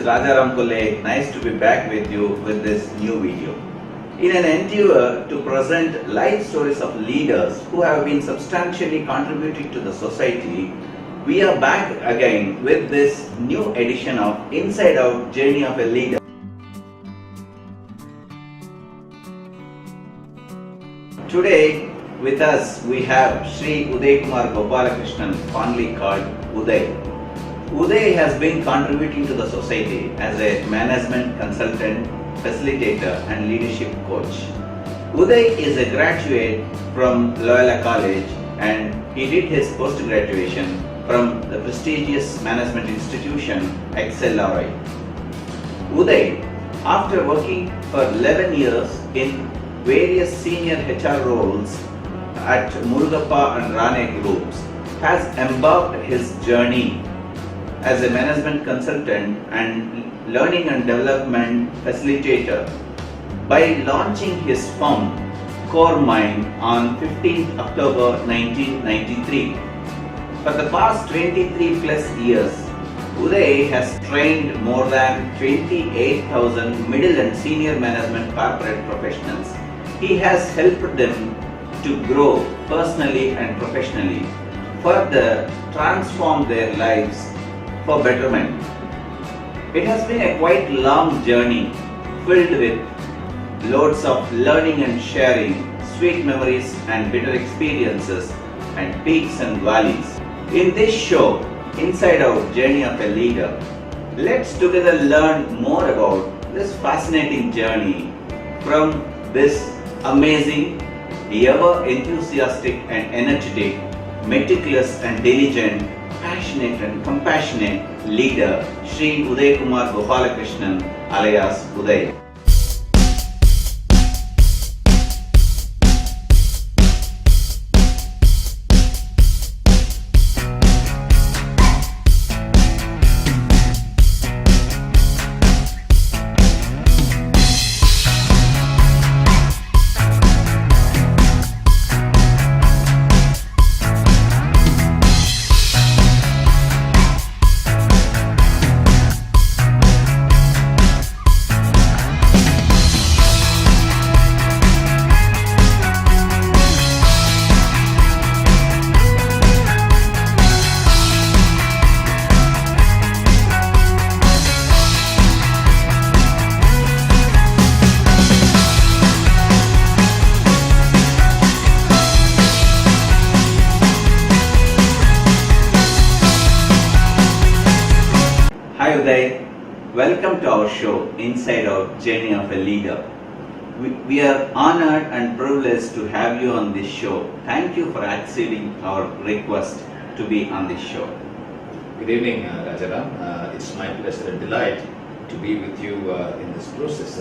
is Rajaram Kolle. Nice to be back with you with this new video. In an endeavor to present life stories of leaders who have been substantially contributing to the society, we are back again with this new edition of Inside Out Journey of a Leader. Today with us we have Sri Udayakumar Gopalakrishnan, fondly called Uday. Uday has been contributing to the society as a management consultant, facilitator and leadership coach. Uday is a graduate from Loyola College and he did his post-graduation from the prestigious management institution XLRI. Uday, after working for 11 years in various senior HR roles at Murugappa and RANE groups, has embarked his journey as a management consultant and learning and development facilitator by launching his firm Coremind on 15th October 1993. For the past 23 plus years, Uday has trained more than 28,000 middle and senior management corporate professionals. He has helped them to grow personally and professionally, further transform their lives for betterment. It has been a quite long journey filled with loads of learning and sharing, sweet memories and bitter experiences, and peaks and valleys. In this show, Inside Out Journey of a Leader, let's together learn more about this fascinating journey from this amazing, ever enthusiastic and energetic, meticulous and diligent, passionate and compassionate leader, Sri Udayakumar Gopalakrishnan alias Uday. Hi Uday, welcome to our show Inside Out Journey of a Leader. We are honored and privileged to have you on this show. Thank you for acceding our request to be on this show. Good evening, Rajaram. It's my pleasure and delight to be with you in this process,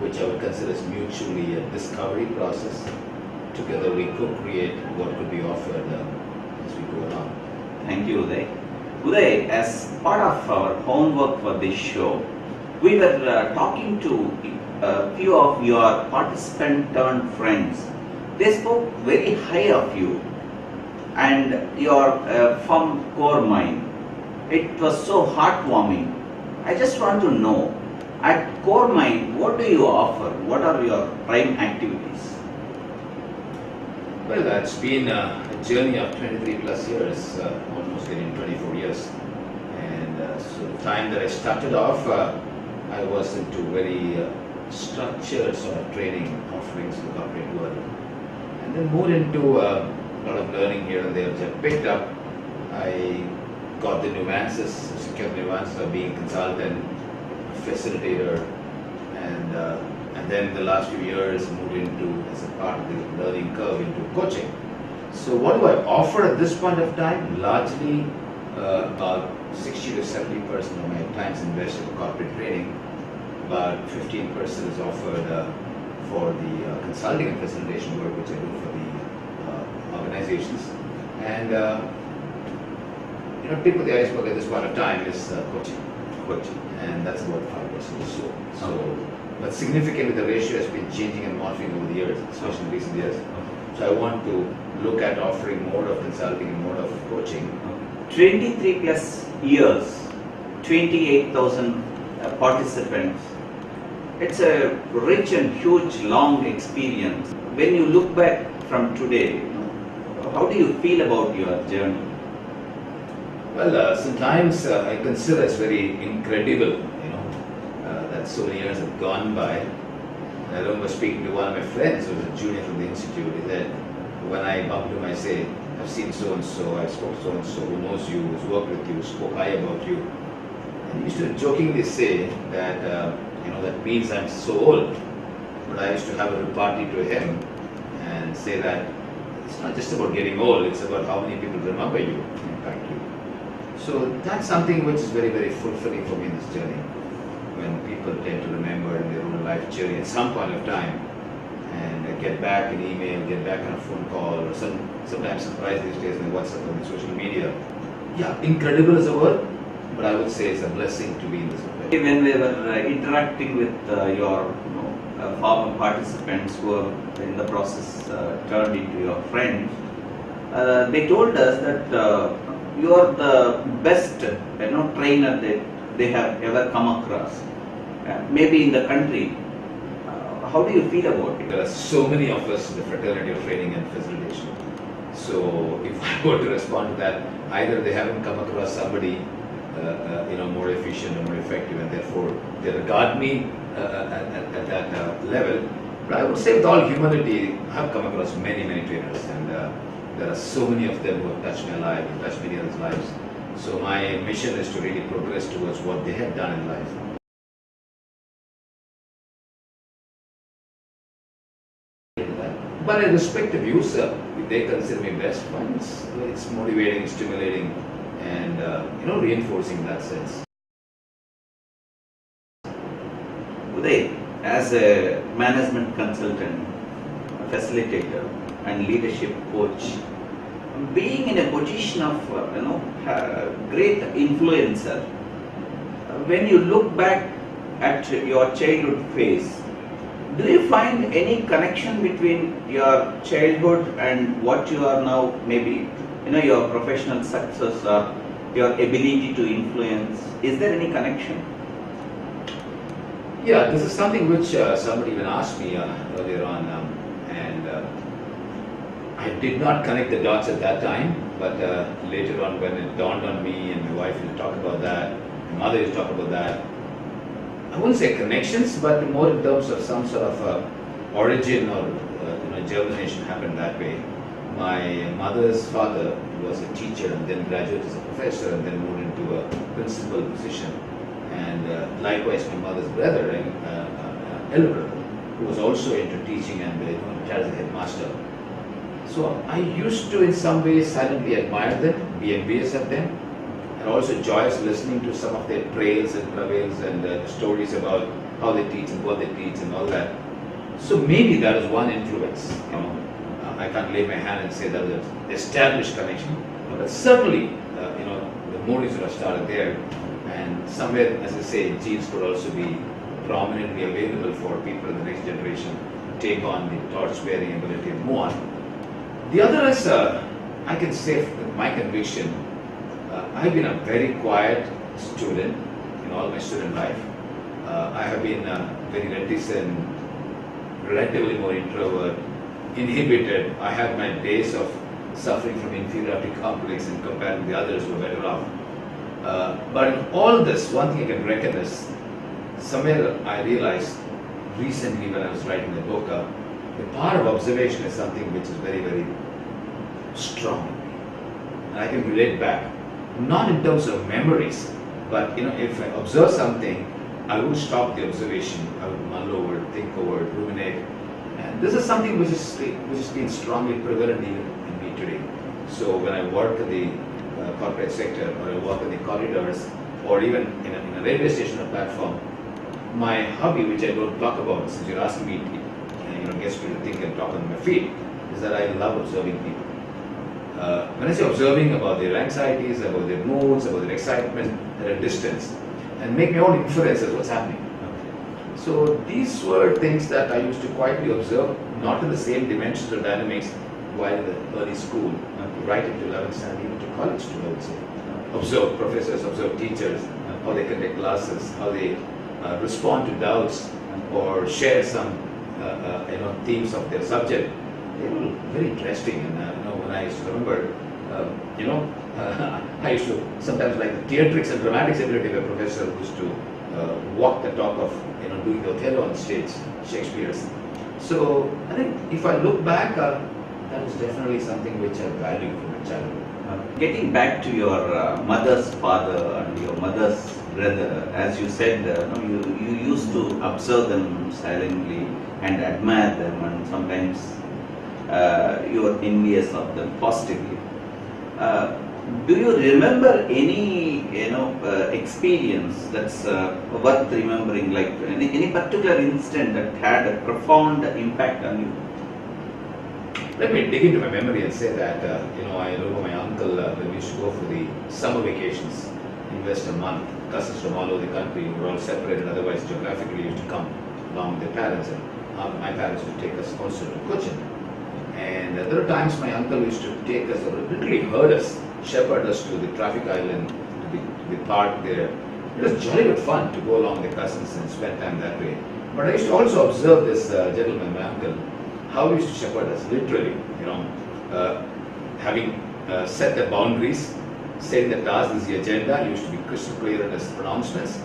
which I would consider as mutually a discovery process. Together we co-create what could be offered as we go along. Thank you Uday. Uday, as part of our homework for this show, we were talking to a few of your participant turned friends. They spoke very high of you and your firm Coremind. It was so heartwarming. I just want to know, at Coremind, what do you offer? What are your prime activities? Well, it's been a journey of 23 plus years, almost getting 24 years. And so the time that I started off, I was into very structured sort of training offerings in the corporate world. And then moved into a lot of learning here and there, which I picked up. I got the nuances, secured nuances of being a consultant, facilitator, and then the last few years moved into, as a part of the learning curve, into coaching. So what do I offer at this point of time? Largely about 60 to 70% of my time is invested in corporate training. About 15% is offered for the consulting and facilitation work which I do for the organizations. And tip of the iceberg at this point of time is coaching, and that's about 5% or so. But significantly the ratio has been changing and morphing over the years, especially in recent years. So I want to look at offering more of consulting and more of coaching. 23 plus years, 28,000 participants. It's a rich and huge, long experience. When you look back from today, how do you feel about your journey? Well, sometimes I consider it's very incredible, that so many years have gone by. I remember speaking to one of my friends who was a junior from the institute. He said, when I bumped him, I say, I've seen so and so, I spoke to so and so, who knows you, who's worked with you, spoke high about you. And he used to jokingly say that, that means I'm so old. But I used to have a party to him and say that it's not just about getting old, it's about how many people remember you, impact you. So that's something which is very, very fulfilling for me in this journey. When people tend to remember in their own life journey at some point of time and get back an email, get back on a phone call, or sometimes surprise these days in WhatsApp or in social media. Yeah, incredible is a word, but I would say it's a blessing to be in this place. When we were interacting with your former participants who were in the process turned into your friends, they told us that you are the best trainer that they have ever come across, maybe in the country. How do you feel about it? There are so many of us in the fraternity of training and facilitation. So if I were to respond to that, either they haven't come across somebody more efficient and more effective, and therefore they regard me at that level. But I would say with all humility, I have come across many, many trainers, and there are so many of them who have touched my life, and touched many others' lives. So my mission is to really progress towards what they have done in life. But I respect the views. If they consider me best, fine. It's motivating, stimulating, and reinforcing in that sense. Uday, as a management consultant, facilitator, and leadership coach, being in a position of great influencer, when you look back at your childhood phase, do you find any connection between your childhood and what you are now, maybe your professional success or your ability to influence? Is there any connection? Yeah, this is something which somebody even asked me earlier on, and I did not connect the dots at that time, but later on when it dawned on me, and my wife used to talk about that, my mother used to talk about that, I wouldn't say connections, but more in terms of some sort of origin or germination happened that way. My mother's father was a teacher and then graduated as a professor and then moved into a principal position. And likewise, my mother's brother, elder brother, who was also into teaching and retired as a headmaster. So I used to, in some ways, silently admire them, be envious of them, and also joyous listening to some of their trails and travails and stories about how they teach and what they teach and all that. So maybe that is one influence. I can't lay my hand and say that there's an established connection, but certainly, the motives would have started there. And somewhere, as I say, genes could also be prominently available for people in the next generation to take on the torch-bearing ability and move on. The other is, I can say with my conviction, I've been a very quiet student in all my student life. I have been very reticent, relatively more introvert, inhibited. I have my days of suffering from inferiority complex and compared to the others who are better off. But in all this, one thing I can reckon is, somewhere I realized recently when I was writing the book, the power of observation is something which is very, very strong in me. And I can relate back, not in terms of memories, but if I observe something, I would stop the observation, I would mull over, think over, ruminate. And this is something which has been strongly prevalent even in me today. So when I work in the corporate sector, or I work in the corridors, or even in a railway station or platform, my hobby, which I don't talk about, since you're asking me, gets me to think and talk on my feet, is that I love observing people. When I say observing about their anxieties, about their moods, about their excitement at a distance, and make my own inference as what's happening. So these were things that I used to quietly observe, not in the same dimensions or dynamics while in the early school, right into 11th standard, even to college too, I would say. Observe professors, observe teachers, how they conduct classes, how they respond to doubts or share some themes of their subject. They were very interesting. And when I used to remember, I used to sometimes like the theatrics and dramatics ability of a professor who used to walk the talk of doing the Othello on stage, Shakespeare's. So I think if I look back, that is definitely something which I value from my childhood. Getting back to your mother's father and your mother's brother, as you said, you used to observe them silently and admire them, and sometimes you were envious of them positively. Do you remember any experience that's worth remembering, like any particular incident that had a profound impact on you? Let me dig into my memory and say that I remember my uncle when we used to go for the summer vacations, invest a month. Cousins from all over the country were all separated, otherwise geographically used to come along with their parents, and my parents would take us also to Cochin. And there were times my uncle used to take us, or literally herd us, shepherd us to the traffic island, to the park there. It was jolly good fun to go along with the cousins and spend time that way. But I used to also observe this gentleman, my uncle, how he used to shepherd us, literally, having set the boundaries, setting the task, this is the agenda. He used to be crystal clear in his pronouncements,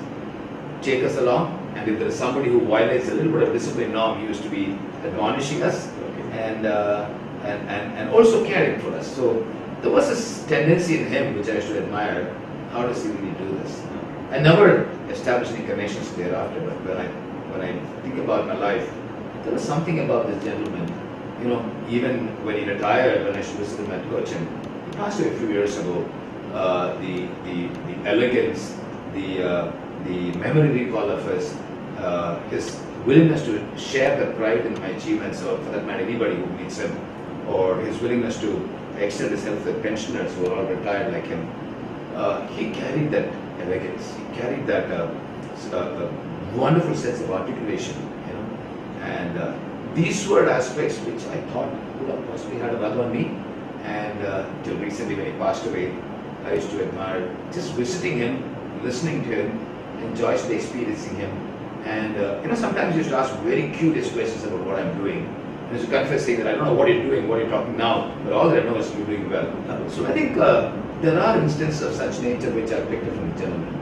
take us along, and if there is somebody who violates a little bit of discipline norm, he used to be admonishing us and also caring for us. So there was this tendency in him which I used to admire. How does he really do this? I never established any connections thereafter, but when I think about my life, there was something about this gentleman. Even when he retired, when I used to visit him at Cochin, he passed away a few years ago. The elegance, the memory recall of his willingness to share the pride in my achievements, or for that matter anybody who meets him, or his willingness to extend his help to the pensioners who are all retired like him. He carried that elegance, he carried that wonderful sense of articulation, and these were aspects which I thought would have possibly had a run on me, and till recently when he passed away, I used to admire just visiting him, listening to him, and joyously experiencing him. And sometimes he used to ask very curious questions about what I'm doing. And he used to confess saying that I don't know what you're doing, what you're talking now, but all that I know is you're doing well. So I think there are instances of such nature which I picked up from the gentleman.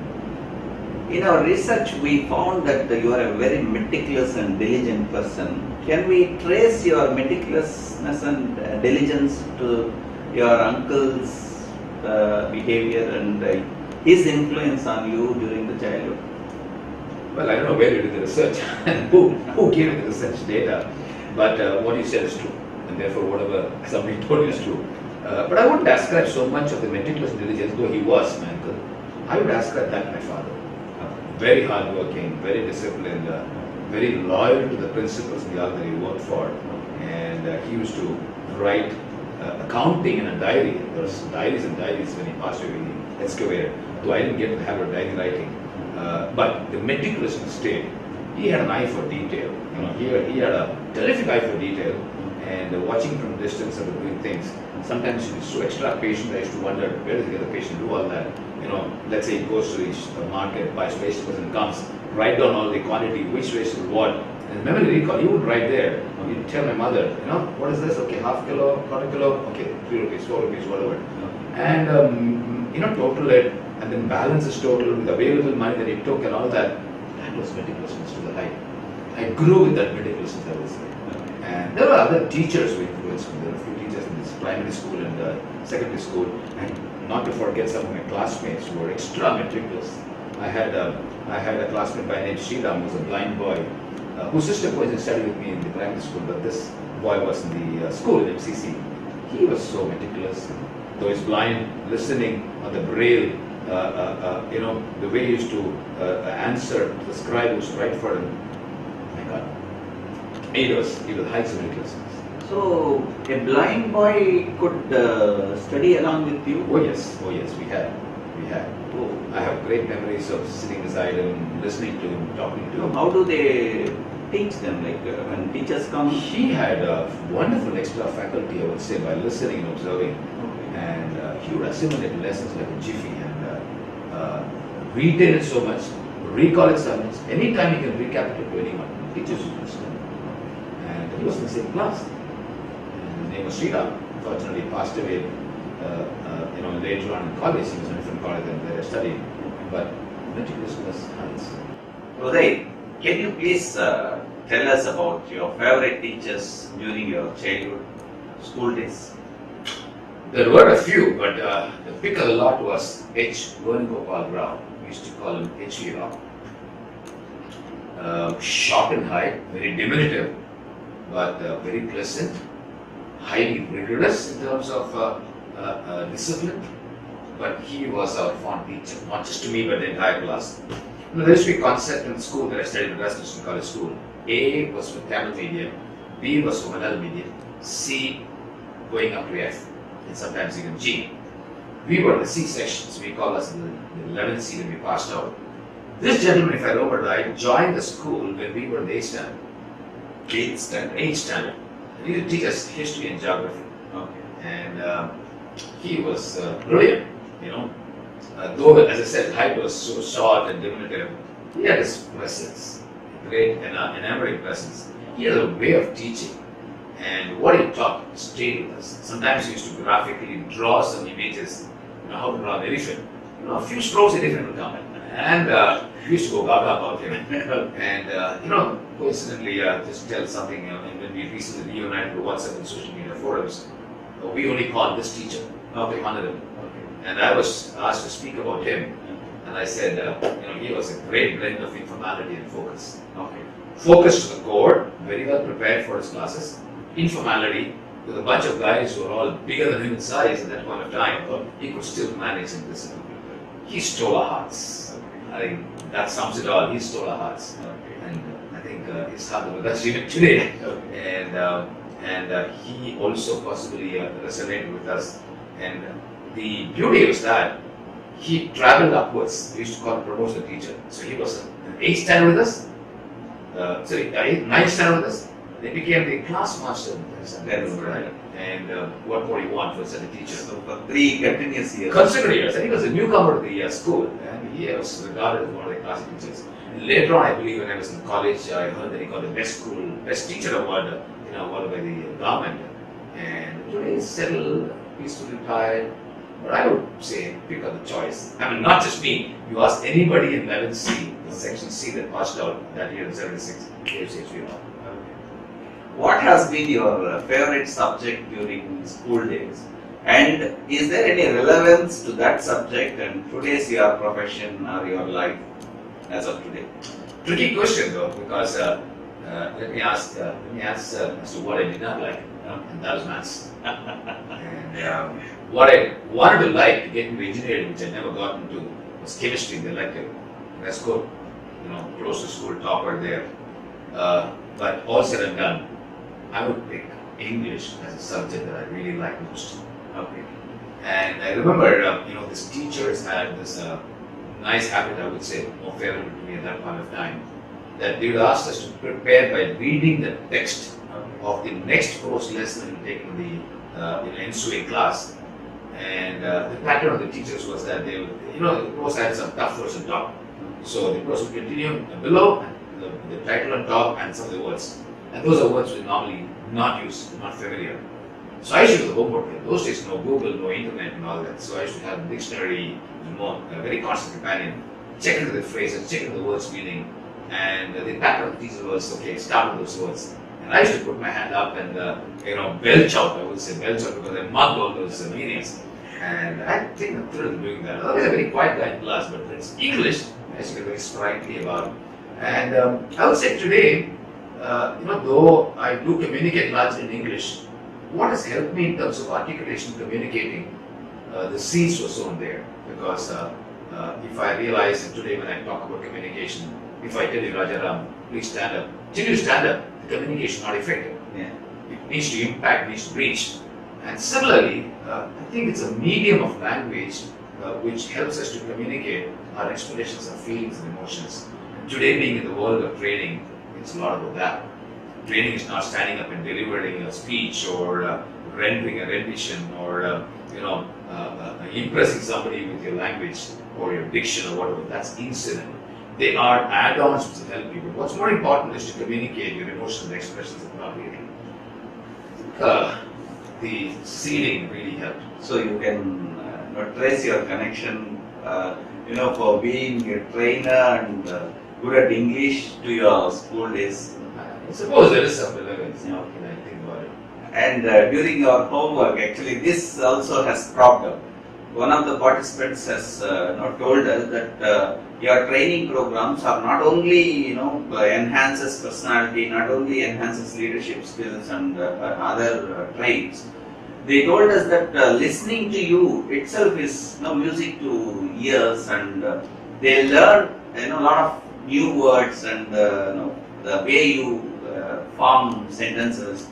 In our research, we found that you are a very meticulous and diligent person. Can we trace your meticulousness and diligence to your uncle's behavior and his influence on you during the childhood? Well, I don't know where you did the research and who gave you the research data, but what you said is true, and therefore whatever somebody told you is true. But I wouldn't ascribe so much of the meticulous diligence, though he was my uncle. I would ascribe that to my father. Very hardworking, very disciplined, very loyal to the principles in the org that he worked for, and he used to write accounting in a diary. There was diaries and diaries when he passed away, when he excavated. Though I didn't get to have a diary writing, but the meticulousness stayed. He had an eye for detail. He had a terrific eye for detail, and watching from distance and doing things. Sometimes he was so extra patient. I used to wonder, where does he get the patient to do all that? Let's say he goes to the market, buys vegetables and comes, write down all the quantity, which vegetable what. And memory recall, he would write there. He'd tell my mother, what is this? Okay, half kilo, quarter kilo, okay, 3 rupees, 4 rupees, whatever. And total it, and then balance his total with available money that he took and all that. That was meticulousness to the height. I grew with that meticulousness, I would say. And there were other teachers who influenced me. There were a few teachers in this primary school and secondary school, and not to forget some of my classmates who were extra meticulous. I had a classmate by name Sri Ram, who was a blind boy, whose sister was in study with me in the primary school, but this boy was in the school in MCC. He was so meticulous, though he's blind, listening on the braille, the way he used to answer to the scribe who was right for him. My God, he was heights of meticulousness. So a blind boy could study along with you? Oh yes, we had. Oh, I have great memories of sitting beside him, listening to him, talking to him. How do they teach them? Like when teachers come? He had a wonderful extra faculty, I would say, by listening and observing. Okay. And he would assimilate lessons like a jiffy, and retain it so much, recall its comments. Anytime you can recapitulate to anyone, teachers will understand. And he was in the same class. And his name was Sri Udayakumar. Fortunately, he passed away. Later on in college, he was in a different college than where I studied. But meticulousness hands. Uday, can you please tell us about your favorite teachers during your childhood school days? There were a few, but the pick of the lot was Erstwhile Gopalakrishanan. We used to call him HVR. Short and high, very diminutive, but very pleasant, highly rigorous in terms of discipline. But he was our fond teacher, not just to me, but the entire class. There used to be a concept in school that I studied at Rajaram College School. A was for Tamil medium, B was for Malayalam medium, C going up to F, and sometimes even G. We were the C sections, we call us the 11th C when we passed out. This gentleman, if I remember right, joined the school when we were in the 8th standard. 8th standard? 8th standard. He used to teach us history and geography. Okay. And he was brilliant, though, as I said, height was so short and diminutive, he had his presence, great and enamoring presence. He had a way of teaching, and what he taught stayed with us. Sometimes he used to graphically draw some images, how to draw an elephant. A few strokes, an elephant would come in. And we used to go gaga about him. And, coincidentally, just tell something, when we recently reunited with WhatsApp and social media forums, we only called this teacher, Rajaram. And I was asked to speak about him, and I said, he was a great blend of informality and focus. Focus to the core, very well prepared for his classes. Informality, with a bunch of guys who were all bigger than him in size at that point of time, he could still manage in discipline. He stole our hearts. I think that sums it all. He stole our hearts. And I think he's hard with us even today. And he also possibly resonated with us. And the beauty was that he traveled upwards. We used to call him promotional teacher. So he was an 8th standard with us. 9th standard with us. They became the class master. Right. And what more you want for such a teacher? So for 3 continuous years. Consecutive years. And he was a newcomer to the school. And he was regarded as one of the class teachers. And later on, I believe when I was in college, I heard that he got the best teacher award, awarded by the government. And today he's settled, peacefully retired. But I would say pick up the choice. I mean, not just me. You ask anybody in 11C, the section C that passed out that year in 76, they say HVR. What has been your favorite subject during school days? And is there any relevance to that subject and today's your profession or your life as of today? Tricky question though, because let me answer as to what I did not like, and that was maths. And what I wanted to like to get into engineering, which I never got into, was chemistry in the elective. That's good, close to school, topper there. But all said and done, I would pick English as a subject that I really like most. And I remember, these teachers had this nice habit, I would say, more favorable to me at that point of time, that they would ask us to prepare by reading the text of the next course lesson we take in the ensuing class. And the pattern of the teachers was that they would, the course had some tough words on top. So the course would continue below, and the title on top, and some of the words. And those are words we normally not use, not familiar. So I used to do the homework. In those days, no Google, no internet and all that. So I used to have a dictionary, a very constant companion, check into the phrases, check into the words meaning. And the pattern of the teacher was, okay, start with those words. And I used to put my hand up and, belch out, I would say belch out, because I mugged all those meanings. And I think I'm thrilled doing that. Otherwise, I'm a very quiet guy in class, but it's English, I used to get very sprightly about it. And I would say today, though I do communicate largely in English, what has helped me in terms of articulation, communicating, the C's were shown there. Because if I realize that today when I talk about communication, if I tell you, Rajaram, please stand up, till you stand up, the communication is not effective. It needs to impact, needs to reach. And similarly, I think it's a medium of language which helps us to communicate our expressions of feelings and emotions. And today, being in the world of training, it's a lot about that. Training is not standing up and delivering a speech or rendering a rendition or impressing somebody with your language or your diction or whatever, that's incidental. They are add-ons which will help you. But what's more important is to communicate your emotional expressions appropriately. The seeding really helped. So you can trace your connection, for being a trainer and good at English to your school days. I suppose there is some relevance now when I think about it. And during your homework, actually, this also has cropped up. One of the participants has told us that your training programs are not only enhances personality, not only enhances leadership skills and other traits. They told us that listening to you itself is music to ears, and they learn a lot of new words and the way you form sentences.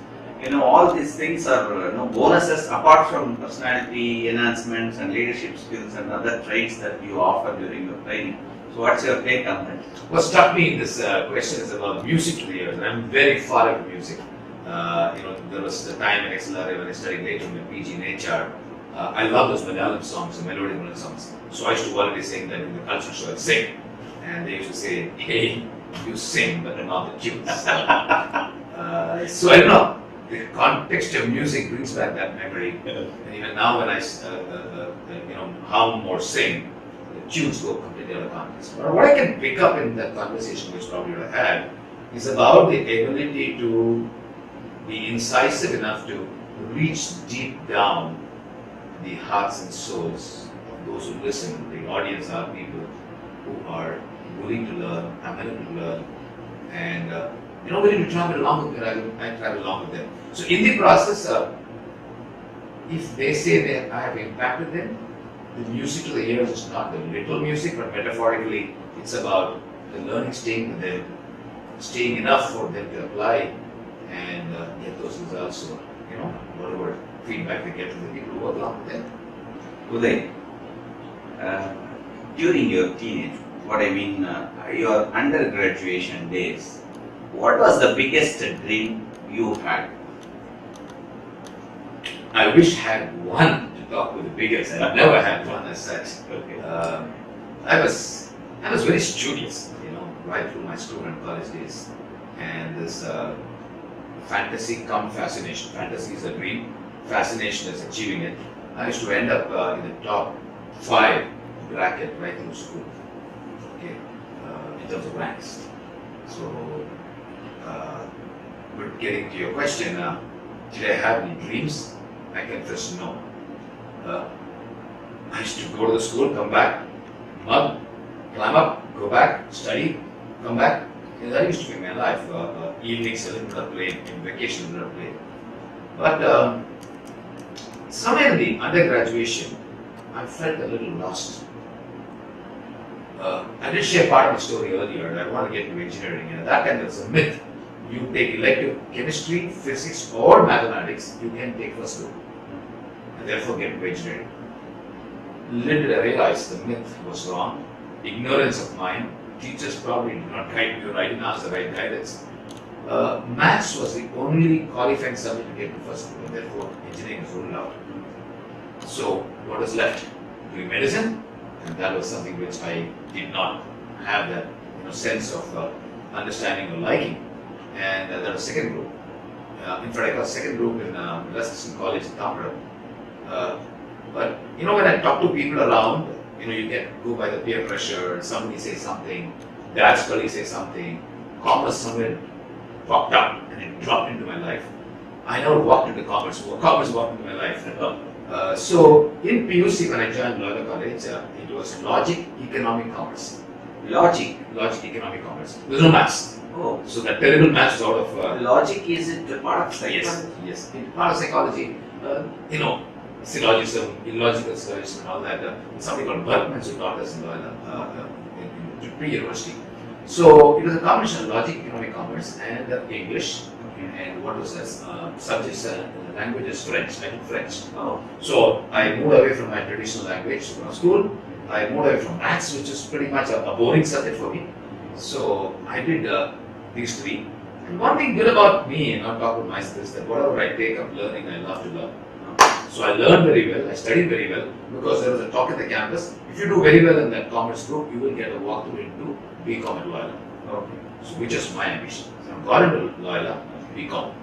All these things are bonuses apart from personality enhancements and leadership skills and other traits that you offer during your training. So what's your take on that? What struck me in this question is about music to the ears, and I'm very fond of music. There was a time in XLRI when I studied later in PG in HR. I love those Malayalam songs, the melodic Malayalam songs. So I used to already sing that in the culture show, I'd sing. And they used to say, hey, you sing, but not the tunes. So I don't know. The context of music brings back that memory, and even now when I, hum or sing, the tunes go completely out of context. But what I can pick up in that conversation, which probably would have had, is about the ability to be incisive enough to reach deep down the hearts and souls of those who listen. The audience are people who are willing to learn, amenable to learn, and willing to travel along with them. I travel along with them. So in the process, if they say that I have impacted them, the music to the ears is not the little music, but metaphorically, it's about the learning staying with them, staying enough for them to apply and get those results. So, whatever feedback they get from the people who work along with them. Uday, during your teenage, your undergraduation days, what was the biggest dream you had? I wish I had one to talk with the biggest. I've never had one as such. Okay. I was very studious, right through my school and college days. And this fantasy come fascination. Fantasy is a dream. Fascination is achieving it. I used to end up in the top 5 bracket right through school. Okay, in terms of ranks. So, but getting to your question, did I have any dreams? I confess no. I used to go to the school, come back, mug, climb up, go back, study, come back. And that used to be my life. Evenings a little bit of play, in vacation a little play. But somewhere in the undergraduation, I felt a little lost. I did share part of the story earlier. I want to get into engineering, and at that time there was a myth. You take elective chemistry, physics, or mathematics, you can take first group, and therefore get into engineering. Little did I realize the myth was wrong. Ignorance of mine. Teachers probably did not guide me, or I didn't ask the right guidance. Maths was the only qualifying subject to get to first group, and therefore engineering was ruled out. So what was left? Doing medicine, and that was something which I did not have that sense of understanding or liking. And there was second group. In fact, I got second group in Western College in Tamra. But when I talk to people around, you go by the peer pressure. Somebody says something, dad's colleague says something, commerce somewhere popped up and it dropped into my life. I never walked into commerce. Commerce walked into my life. So in PUC, when I joined Loyola College, it was logic, economic, commerce. Logic, economic, commerce. There's no maths. Oh, so that terrible maths is out of logic is it part of psychology? Yes, part of psychology. Syllogism, illogical syllogism, and all that. Somebody called Berkman who taught us in Loyola in pre-university. So it was a combination of logic, economic, commerce, and English. And what was this? Subjects, languages, French. I took French. Oh. So I moved away from my traditional language from school. I moved away from maths, which is pretty much a boring subject for me. So I did these three. And one thing good about me, and not talk about myself, is that whatever I take up learning, I love to learn. So I learned very well, I studied very well, because there was a talk at the campus. If you do very well in that commerce group, you will get a walkthrough into BCom at Loyola. Okay. So which is my ambition. So I got into Loyola, BCom.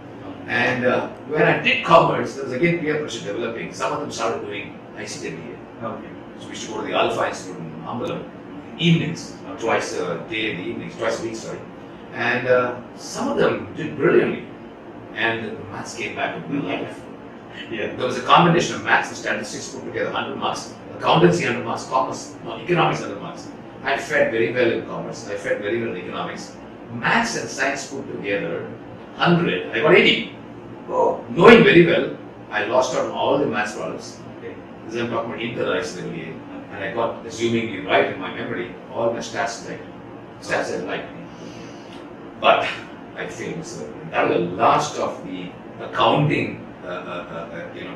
And when I did commerce, there was again peer pressure developing. Some of them started doing ICWA. Okay. So we used to go to the Alpha Institute in Ambalam, evenings, twice a day in the evenings, twice a week, sorry. And some of them did brilliantly. And the maths came back into my life. Yeah. There was a combination of maths and statistics put together, 100 marks, accountancy 100 marks, commerce, no, economics 100 marks. I fared very well in commerce, I fared very well in economics. Maths and science put together, 100, I got 80. Oh. Knowing very well, I lost out on all the maths problems. Okay. This is I'm talking about inter-ICWA. And I got, assumingly right in my memory, all my stats right. Stats I liked. But I failed. So that was the last of the accounting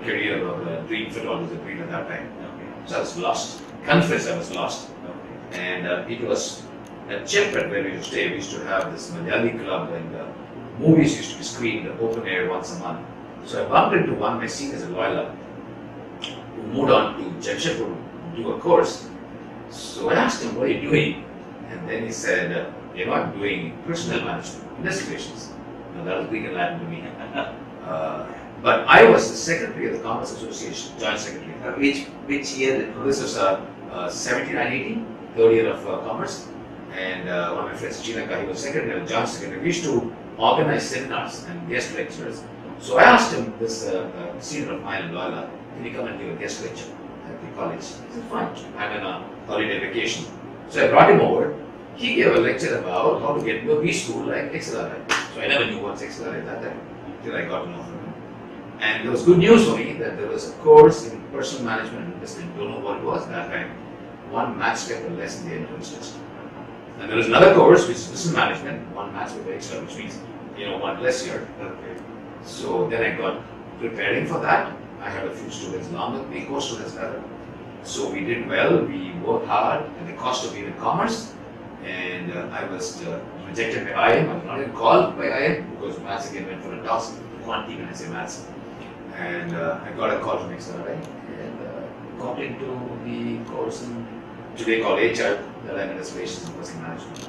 career or dream fit all was a dream at that time. Okay. So I was lost. Confess I was lost. Okay. And it was a Chepet where we used to stay. We used to have this Malayali club and movies used to be screened open air once a month. So I bumped into one of my seniors at Loyola who moved on to Jamshedpur to do a course. So I asked him, what are you doing? And then he said, I'm doing personnel management, industry relations. Now that was Greek and Latin to me. But I was the secretary of the Commerce Association, joint secretary. Which year? This was 79-80, third year of commerce. And one of my friends, Chinaka, he was secretary and joint secretary. We used to organize seminars and guest lectures. So I asked him, this senior of mine in Loyola, can you come and give a guest lecture at the college? He said, fine, I'm in a holiday vacation. So I brought him over. He gave a lecture about how to get into a B school like XLRI. So I never knew what's XLRI at that time, until I got to know from him. And there was good news for me that there was a course in personal management and business. Don't know what it was at that time. One maths paper less in the entrance test. And there was another course which is business management, one maths paper extra, which means, one less year. Okay. So then I got preparing for that. I had a few students along with me, co-students rather. So we did well, we worked hard at the cost of being in commerce. And I was rejected by IIM. I was not even called by IIM because maths again went for a toss. Quantity when I say maths. And I got a call from XLRI and got into the course in today called HR, Industrial Relations and Personal Management.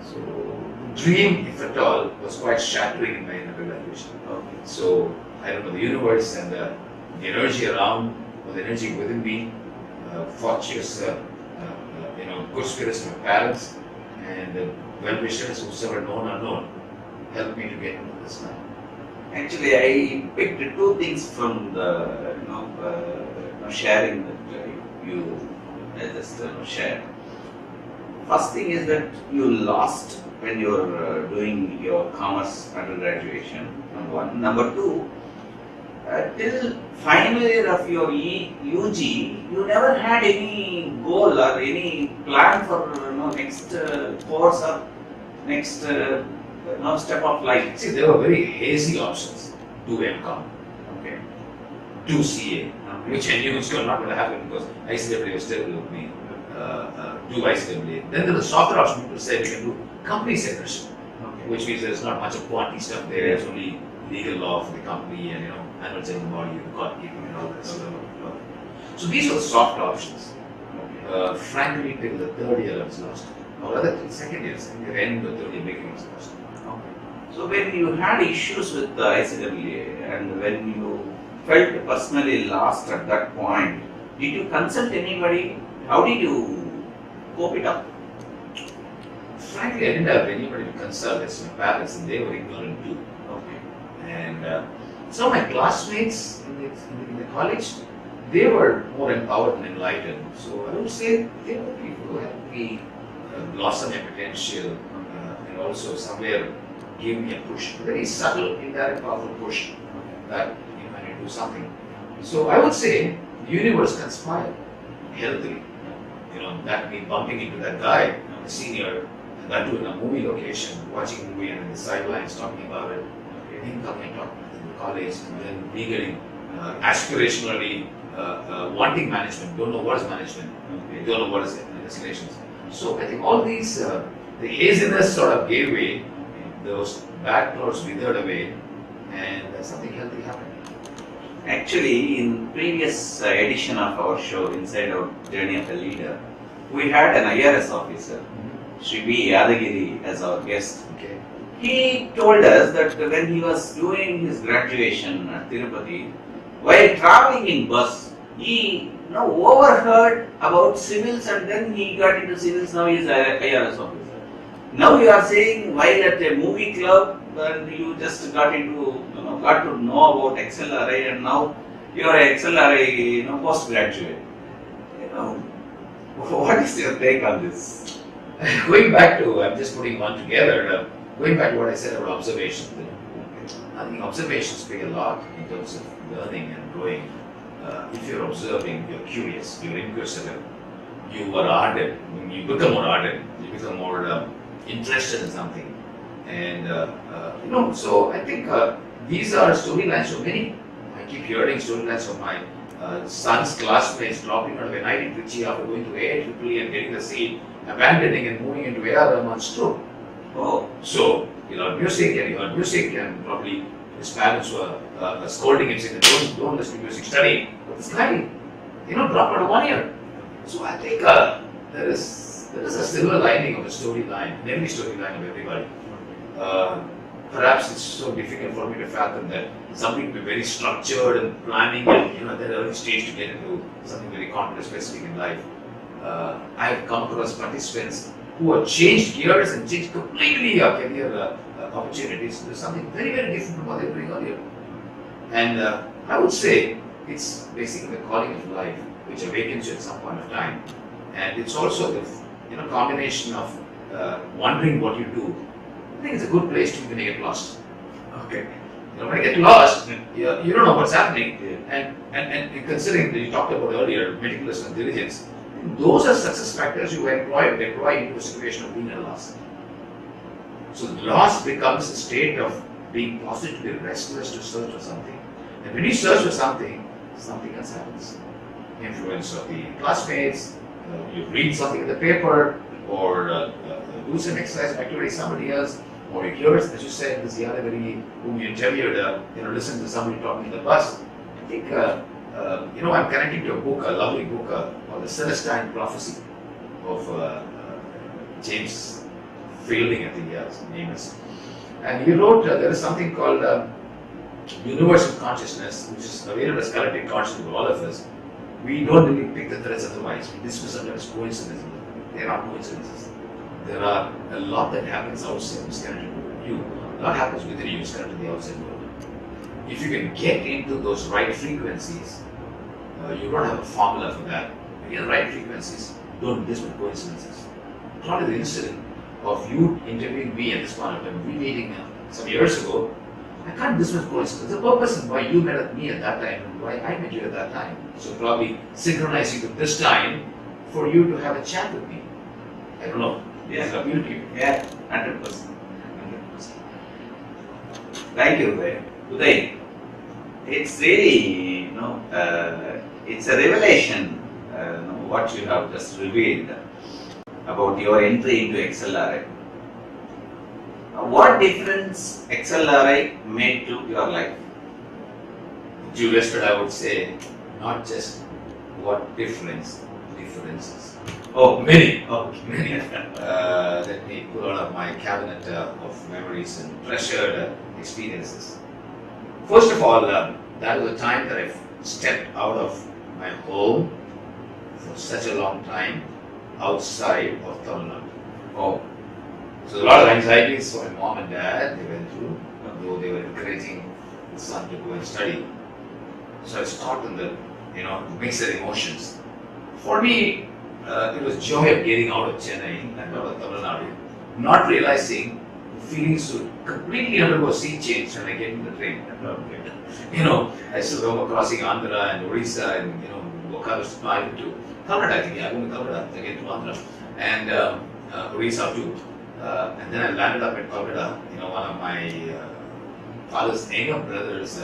So the dream, if at all, was quite shattering in my undergraduation. Okay. So I don't know, the universe and the energy around, or the energy within me, fortuitous, good spirits from my parents and well-wishers, whosoever known or unknown, helped me to get into this line. Actually, I picked two things from the sharing that you just shared. First thing is that you lost when you were doing your commerce undergraduation. Number one. Number two, till final year of your UG, you never had any goal or any plan for next course or next step of life. See, there were very hazy options. Do MCom, Okay. do CA, which I knew was not going to happen because ICWA was still with me. Do ICWA. Then there was softer option. People said you can do company secretarship, which means there's not much of quantity stuff there. There's only legal law for the company and annual general body, record keeping and all that stuff. So these were the soft options. Frankly, till the third year I was lost. Or rather, till second year, end of the third year, beginning was lost. So when you had issues with the ICWA and when you felt personally lost at that point, did you consult anybody? How did you cope it up? Frankly, I didn't have anybody to consult. It's my parents, and they were ignorant too. Okay. And some of my classmates in the college, they were more empowered and enlightened. So I would say they were people who helped me blossom my potential and also somewhere gave me a push, a very subtle, indirect, powerful push that I need to do something. So I would say the universe conspired healthily. That me bumping into that guy, the senior, and that too in a movie location, watching a movie and in the sidelines talking about it, him coming and talking in the college, and then me getting aspirationally wanting management, don't know what is management, don't know what is investigation. So I think all these, the haziness sort of gave way, those bad clouds withered away and something healthy happened. Actually, in previous edition of our show, Inside Out Journey of a Leader, we had an IRS officer, Sri B. Yadagiri, as our guest. Okay. He told us that when he was doing his graduation at Tirupati, while traveling in bus, he overheard about civils and then he got into civils. Now he is an IRS officer. Now you are saying while at a movie club and you just got to know about XLRI and now you are an XLRI postgraduate. What is your take on this? Going back to, I'm just putting one together, going back to what I said about observations. I think observations play a lot in terms of learning and growing. If you're observing, you're curious, you're inquisitive, you are ardent, you become more ardent, you become more interested in something. And, so I think these are storylines of many. I keep hearing storylines of my son's classmates dropping out of NIT Trichy after going to AIEEE and getting the seat, abandoning and moving into AR Rahman's troupe. Oh. So, he learned music and probably his parents were scolding him saying, don't listen to music, study. But this guy, dropped out of 1 year. So I think there is a silver lining of the storyline, in every storyline of everybody. Perhaps it's so difficult for me to fathom that something to be very structured and planning and at that early stage to get into something very content specific in life. I've come across participants who have changed gears and changed completely career opportunities to something very, very different from what they were doing earlier. And I would say it's basically the calling of life which awakens you at some point of time. And it's also the combination of wondering what you do. I think it's a good place to even get lost. Okay. When you get lost, you don't know what's happening. Yeah. And considering that you talked about earlier, meticulous and diligence, those are success factors you employ into a situation of being at a loss. So the loss becomes a state of being positively restless to search for something. And when you search for something else happens. Influence of the classmates, you read something in the paper, or do some exercise activity somebody else, or you hear, as you said, this Yadagiri whom you interviewed, listen to somebody talking in the bus. I think, I'm connecting to a book, a lovely book called The Celestine Prophecy of James Fielding, I think his name is. And he wrote, there is something called universal consciousness, which is available as collective consciousness for all of us. We don't really pick the threads otherwise. We dismiss them as coincidences. They are not coincidences. There are a lot that happens outside which is connected to you. A lot happens within you which is connected to the outside world. If you can get into those right frequencies, you don't have a formula for that. When you're in the right frequencies, don't dismiss coincidences. Probably the incident of you interviewing me at this point of time, we meeting some years ago, I can't dismiss coincidence. The purpose of why you met me at that time and why I met you at that time. So probably synchronizing to this time for you to have a chat with me. I don't know. Yes, a beauty. Yeah, 100%. 100%. Thank you, Uday. It's really, it's a revelation, what you have just revealed about your entry into XLRI. What difference XLRI made to your life? You listed, I would say, not just what differences. Oh, many. Okay. Many. Let me pull out of my cabinet of memories and treasured experiences. First of all, that was a time that I stepped out of my home for such a long time outside of Tamil Nadu. Oh. So a lot of anxieties for my mom and dad they went through, though they were encouraging the son to go and study. So I was caught in the, mixed emotions. For me, it was joy of getting out of Chennai and out of Tamil Nadu, not realizing the feelings would completely undergo a sea change when I get in the train. I still remember crossing Andhra and Orissa and, Bokaro to Kannada, I think, going to Kannada, I get to Andhra, and Orissa too. And then I landed up at Kolkata. One of my father's younger brother's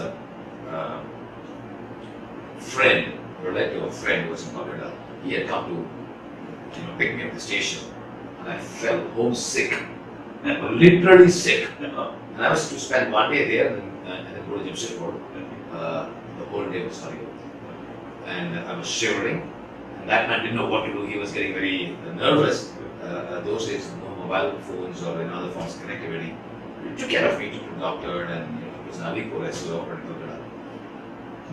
relative friend was in Kolkata. He had come to pick me up at the station, and I felt homesick literally sick. And I was to spend one day there and then go to Jamshedpur. The whole day was horrible. And I was shivering. And that man didn't know what to do. He was getting very nervous. Those days, no mobile phones or any other forms of connectivity. He took care of me, took to the doctor, and it was Nalipur, SO,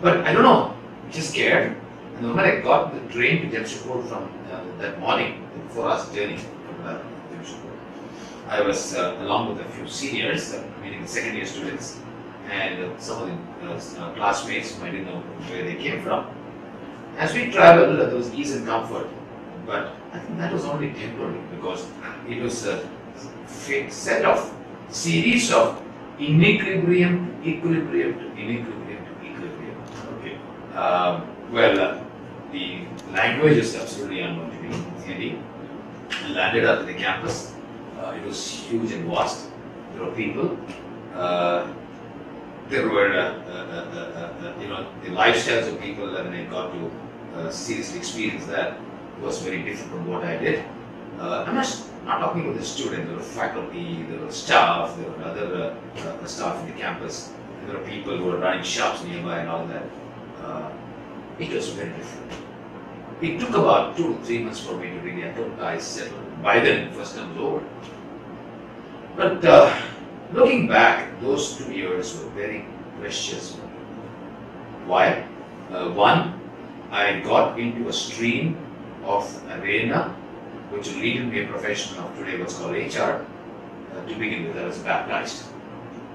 but I don't know, just scared. And the moment I got the train to Jamshedpur from that morning, the 4 hours journey from Jamshedpur, I was along with a few seniors, meaning the second year students, and some of the classmates whom I didn't know where they came from. As we traveled, there was ease and comfort, but I think that was only temporary because it was a set of series of inequilibrium to equilibrium to inequilibrium to equilibrium. Okay. The language is absolutely unknown to me. Hindi. I landed up at the campus. It was huge and vast. There were people. There were, the lifestyles of people, and I got to seriously experience that. It was very different from what I did. I'm not talking about the students, there were faculty, there were staff, there were other staff in the campus, there were people who were running shops nearby and all that. It was very different. It took about 2 to 3 months for me to really acclimatize, settle. By then, first term was over. But looking back, those 2 years were very precious. Why? One, I got into a stream of arena which will lead to be a profession of today what's called HR. To begin with, I was baptized.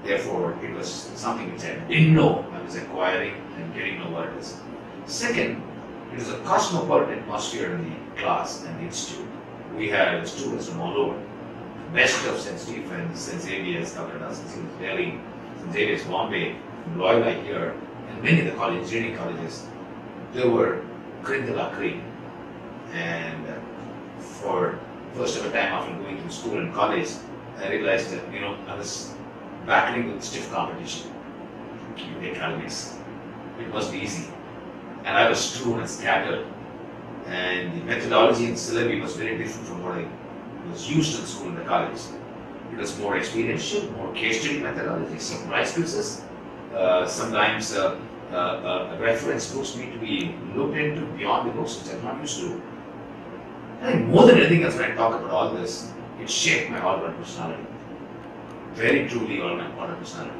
Therefore, it was something which I didn't know. I was acquiring and getting to know what it is. Second, it was a cosmopolitan atmosphere in the class and the institute. We had students from all over. Best of St. Stephen's, St. Xavier's, Calcutta, St. Delhi, St. Xavier's, Bombay, Loyola here, and many of the colleges, engineering colleges, they were cream de la cream. And for first ever time after going to school and college, I realized that I was battling with stiff competition in the academies. It wasn't easy, and I was strewn and scattered. And the methodology and syllabi was very different from what I was used to in school and the college. It was more experiential, more case study methodology, some rice quizzes. Sometimes reference books need to be looked into beyond the books, which I'm not used to. I think more than anything else, when I talk about all this, it shaped my all-round personality. Very truly all-round personality.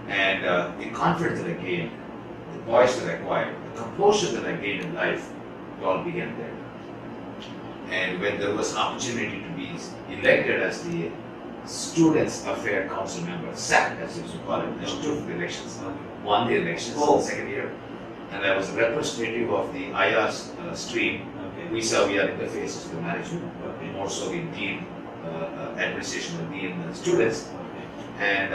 And the confidence that I gained, the poise that I acquired, the composure that I gained in life, it all began there. And when there was an opportunity to be elected as the Students' Affairs Council member, SAC as you call it, I stood for the elections, won the elections in the second year. And I was a representative of the IR stream. We saw we are interfaces with the management, more so the dean, administration, the dean, and students. And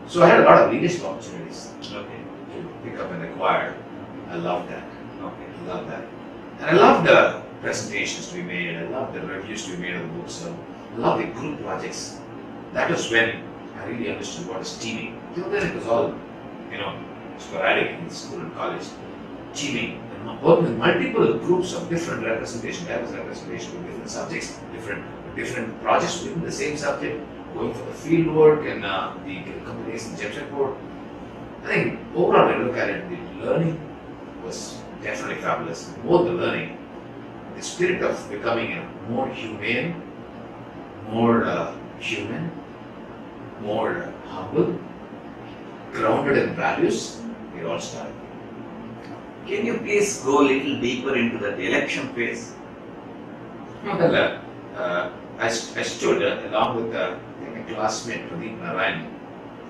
so I had a lot of leadership opportunities to pick up and acquire. I loved that. I loved that. And I loved the presentations to be made. I loved the reviews to be made of the books. I loved the group projects. That was when I really understood what is teaming. Till then it was all, sporadic in school and college. Teaming. Working with multiple groups of different representation, diverse representation with different subjects, different projects within the same subject, going for the field work and the companies in Jamshedpur. I think overall, when I look at it, the learning was definitely fabulous. More the learning, the spirit of becoming a more humane, more human, more humble, grounded in values, it all started. Can you please go a little deeper into that election phase? Well, I stood along with my classmate Rajaram and RANE.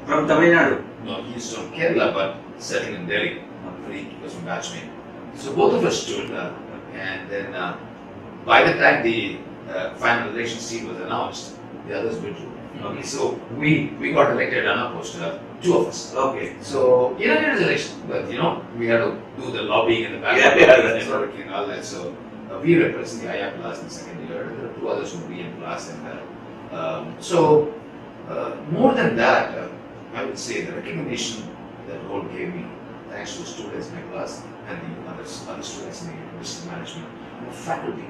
From Tamil Nadu? No, he's from Kerala but settled in Delhi. He was my batchmate. So both of us stood and then by the time the final election seat was announced, the others withdrew. Okay, so we got elected unopposed, 2 of us. Okay. So, it was election, but we had to do the lobbying in the back and all that. So, we represent the IA class in the second year. There are 2 others from BM class. And more than that, I would say the recognition that role gave me, thanks to the students in my class and the other students in the university management and the faculty.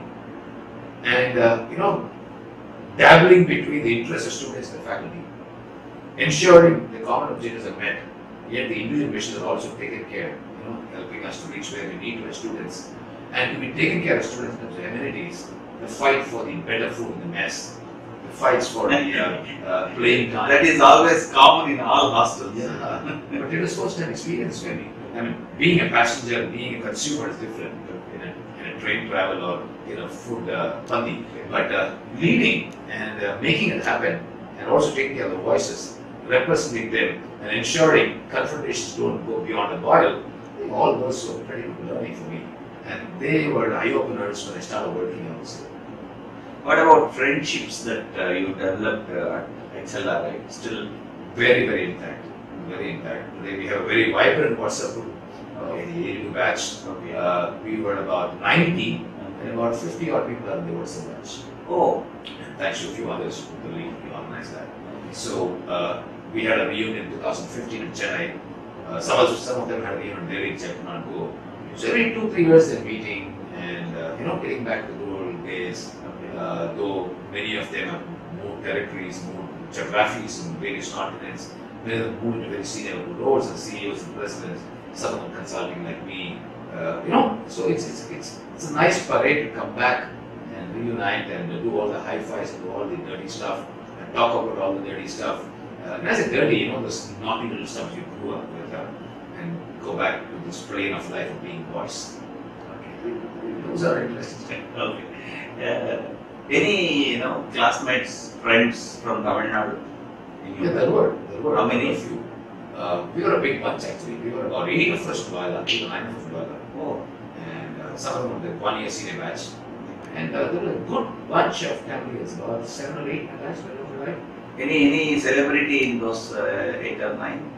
And, dabbling between the interests of students and the faculty, ensuring the common objectives are met, yet the individual missions are also taken care, helping us to reach where we need to as students, and to be taken care of students in terms of amenities, the fight for the better food in the mess, the fights for the playing time. That is always common in all hostels. Yeah, but it was first-time experience for me. I mean, being a passenger, being a consumer is different in a train travel or food pandi. But leading and making it happen, and also taking care of the voices, representing them, and ensuring confrontations don't go beyond the boil, all those were pretty good learning for me. And they were eye-openers when I started working also. What about friendships that you developed at XLRI? Still very, very intact. Very intact. Today we have a very vibrant WhatsApp group of the 82 batch. We were about 90 and about 50 odd people are in the WhatsApp batch. Oh, And thanks to a few others who believe we organized that. So we had a reunion in 2015 in Chennai. Some of them had a reunion in Delhi, which I could not go. So every 2-3 years they're meeting and getting back to the old days. Though many of them have moved territories, moved geographies in various continents. Many of them moved into very senior roles as CEOs and presidents. Some of them consulting like me. So it's a nice parade to come back and reunite and do all the high fives and do all the dirty stuff and talk about all the dirty stuff. When I say dirty, this naughty little stuff you grew up with and go back to this plane of life of being boys. Okay. Those are interesting. okay. Any classmates, friends from Tamil Nadu? Yeah, there were. How many? A few. We were a big bunch actually. We were about 80 of us together, 8 or 9 of us together. Oh. And some of them were the 1 year senior batch. And there were a good bunch of families, about 7 or 8 batch, right? Any celebrity in those 8 or 9?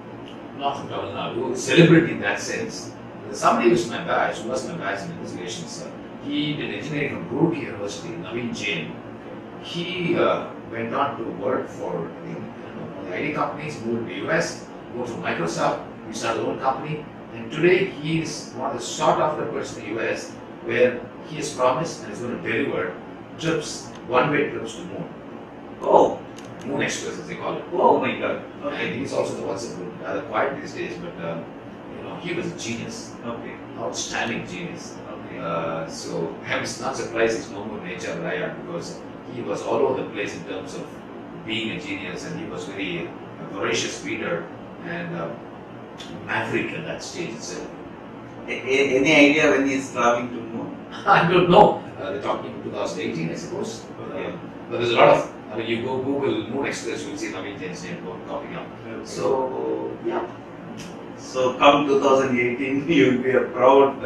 Not from Tamil Nadu, celebrity in that sense. Somebody was my batch, who was my batch in investigations. He did engineering from Roorkee University, Naveen Jain. He went on to work for the IT companies, moved to the US, worked for Microsoft, he started his own company, and today he is one of the sought-after person in the US where he has promised and is going to deliver trips, one-way trips to moon. Oh. Moon Express as they call it. Oh my God. And he's also the WhatsApp group, rather quiet these days, but he was a genius. Okay. Outstanding genius. Okay. So I'm not surprised he's no more in HR because he was all over the place in terms of being a genius, and he was very voracious reader and maverick at that stage itself. Any idea when he's traveling to moon? I don't know. They're talking 2018, I suppose. Okay. But there's a lot of. I mean, you go Google Moon Express, you'll see Naveen Jain's name popping up. Okay. So yeah. So come 2018, you will be a proud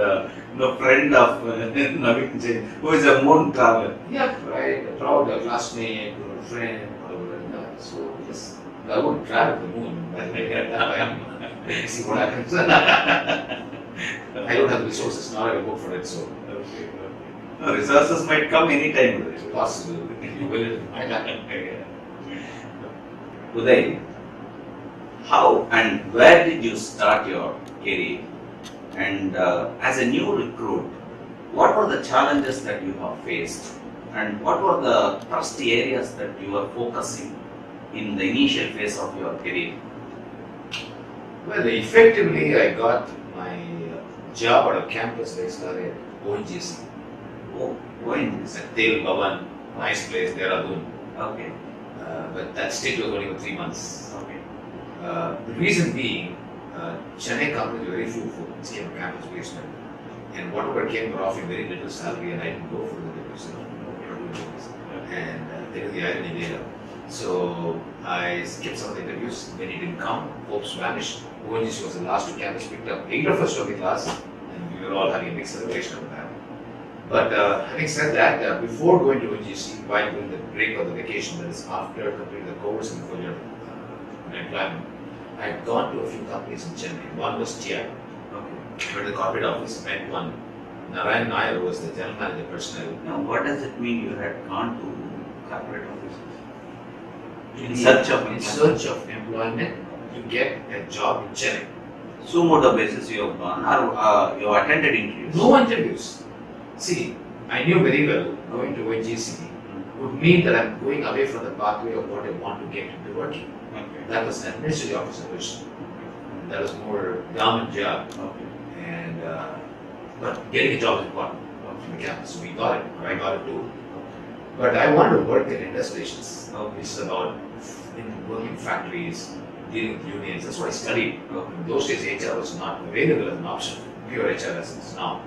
friend of Naveen Jain, who is a moon traveler. Yeah, right. A proud classmate, good friend, whatever. So yes, I won't travel to the moon. See what happens. I don't have the resources now. I will work for it. So Okay. No, resources might come anytime. it's possible. You will. Might happen. Uday, how and where did you start your career? And as a new recruit, what were the challenges that you have faced? And what were the first areas that you were focusing in the initial phase of your career? Well, effectively, I got my job out of campus where I started ONGC. Oh, when is it? At Tel Bhavan, nice place, Dehradun. Okay. But that stint was only for 3 months. Okay. The reason being, Chennai companies were very few folks came to campus placement, and whatever came were offering very little salary, and I didn't go for the because and they were the irony there. So I skipped some of the interviews. Many didn't come. Hopes vanished. ONGC was the last two campus picked up 8 of us from the class, and we were all having a big celebration of that. But having said that, before going to ONGC, while during the break of the vacation, that is after completing the course and for your employment, I had gone to a few companies in Chennai. One was TI. Okay. Went to the corporate office, met one. Narayan Nair was the general manager personnel. Now, what does it mean you had gone to corporate office? In search of employment to get a job in Chennai. Sumo the basis you have gone or you have attended interviews? No interviews. See, I knew very well going to ONGC. would mean that I'm going away from the pathway of what I want to get into working. Okay. That was an administrative officer position. That was more government job. Okay. And but getting a job is important from the campus. So we got it. I got it too. But I wanted to work in industrial relations, which is about working in factories, dealing with unions. That's what I studied. In those days, HR was not available as an option. Pure HR as it is now.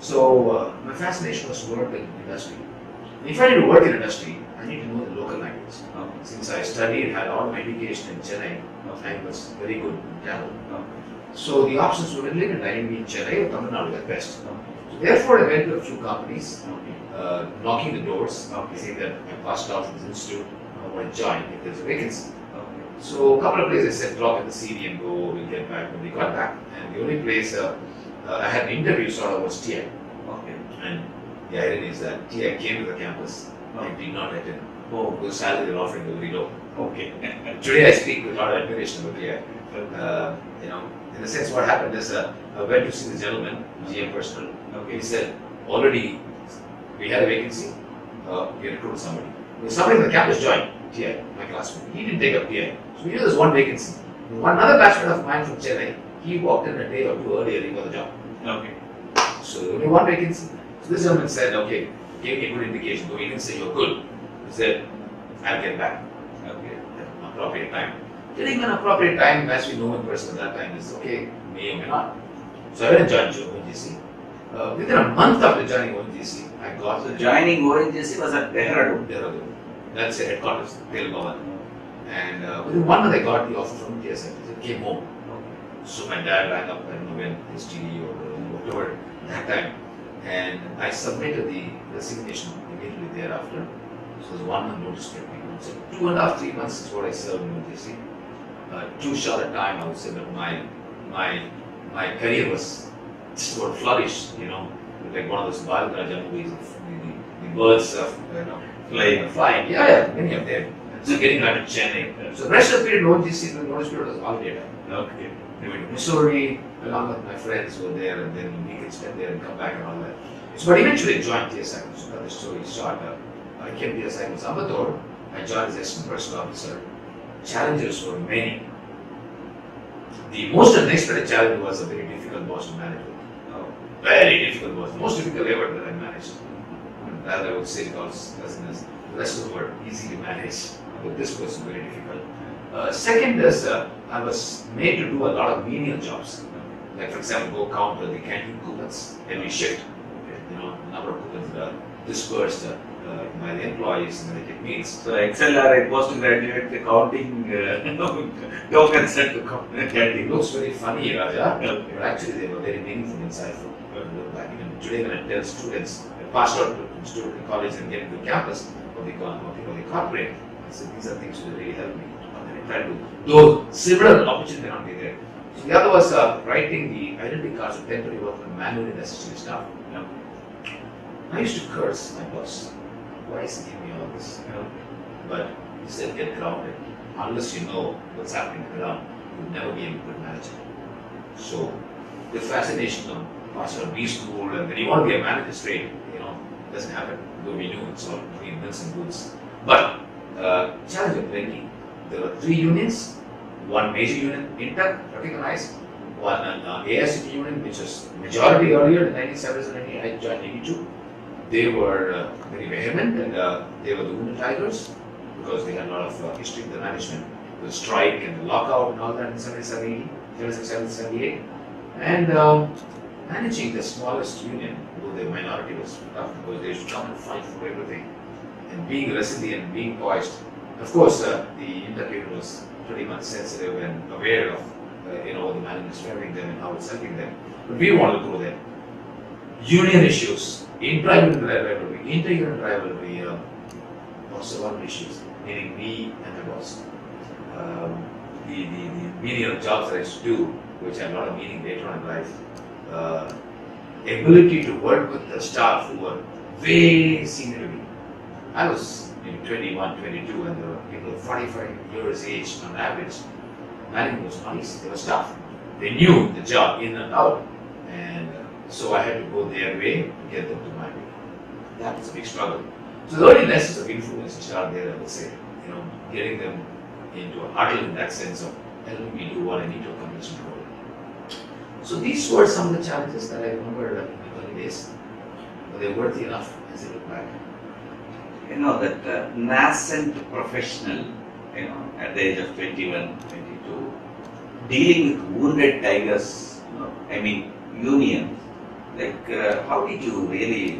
So my fascination was to work in industry. If I need to work in industry, I need to know the local language. Since I studied, had all my education in Chennai, I was very good in Tamil. So the options were limited. I didn't be in Chennai or Tamil Nadu at best. So therefore, I went to a few companies, knocking the doors, saying that I passed out from this institute, I want to join if there's a vacancy. So a couple of places I said, drop in the CV and go, we'll get back. When we got back, and the only place I had an interview sort of was TI. And the irony is that TI came to the campus, I did not attend. The salary they were offering was very low. Today I speak with a lot of admiration about TI. In a sense, what happened is I went to see the gentleman, GM personal. He said, already we had a vacancy, we recruited somebody. Somebody in the campus joined TI, my classmate. He didn't take up TI. So we knew there's one vacancy. One other batchmate of mine from Chennai, he walked in a day or two earlier, he got the job. So there was only one vacancy. So this gentleman said, okay, gave me a good indication, though he didn't say you're good. He said, I'll get back. At an appropriate time. Getting an appropriate time, as we know in person at that time, is okay, may or may not. So I went and joined ONGC. Within a month after joining ONGC, I got the Joining ONGC was at Dehradun. That's the headquarters, Telangana. And within 1 month, I got the offer from TSI. I came home. So my dad rang up, I don't know when, STD or whatever, that time. And I submitted the resignation immediately thereafter. So it was 1 month notice period. So 2.5, 3 months is what I served in ONGC. Too short a time, I would say, but my career was just about flourish, like one of those Rajaram movies of the birds of flying. Yeah, many of them. So getting out of Chennai. So the rest of the period in ONGC, the notice period was holiday time. I went to Missouri, along with my friends who were there, and then we could spend there and come back and all that. So but eventually I joined TSI, so cut the story short. I came to TSI in Zambator. I joined as assistant personal officer. Challenges were many. The most unexpected challenge was a very difficult boss to manage. Very difficult boss. The most difficult ever that I managed. And that I would say because the rest of them were easy to manage, but this was very difficult. Second is I was made to do a lot of menial jobs. Like for example, go count the canteen coupons every shift. The number of coupons that are dispersed by the employees and they take meals. So XLRI postgraduate accounting tokens sent to canteen. It looks very funny, Raja, but actually they were very meaningful and insightful. Even today when I tell students, I passed out to student in college and get into campus, what they corporate, I said these are things that really help me. And I try to, though several opportunities may not be there. So the other was writing the identity cards of temporary workmen manually necessary stuff. I used to curse my boss. Why is he giving me all this? But he said, get grounded. Unless you know what's happening on the ground, you'll never be a good manager. So, the fascination of passing out B school and then you want to be a manager straight, it doesn't happen. Though we knew it's all between mills and goods. But, challenge of plenty. There were 3 unions, one major union, Inter, recognized, one AICT union, which was majority earlier in 1970s and 1980, I joined 82. They were very vehement and they were the wounded tigers because they had a lot of history in the management. The strike and the lockout and all that in 77, 78. And managing the smallest union, though the minority was tough because they used to come and fight for everything. And being resilient, being poised. Of course, the interviewer was pretty much sensitive and aware of what the management is serving them and how it's helping them. But we want to grow them. Union issues. Intra-union rivalry, inter-union rivalry, also one issues, meaning me and my boss. The menial jobs that I used to do, which had a lot of meaning later on in life, ability to work with the staff who were very senior to me. I was maybe 21, 22, and there were people 45 years age on average. Managing was not easy. They were staff. They knew the job in and out. And so I had to go their way to get them to my way. That was a big struggle. So the early lessons of influence which are there, I would say, getting them into a huddle in that sense of helping me do what I need to accomplish in the world. So these were some of the challenges that I remember in the early days, but they're worthy enough as I look back. That nascent professional, at the age of 21, 22, dealing with wounded tigers, unions, how did you really,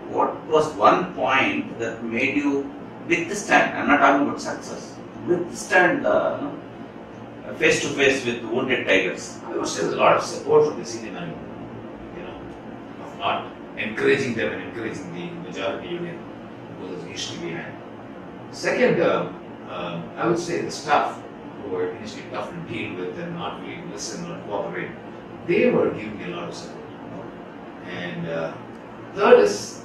what was one point that made you withstand, I'm not talking about success, withstand face to face with wounded tigers? I would say there's a lot of support from the senior management, of not encouraging them and encouraging the majority union, because there's history behind. Second, I would say the staff who were initially tough to deal with and not really listen or cooperate, they were giving me a lot of support. And third is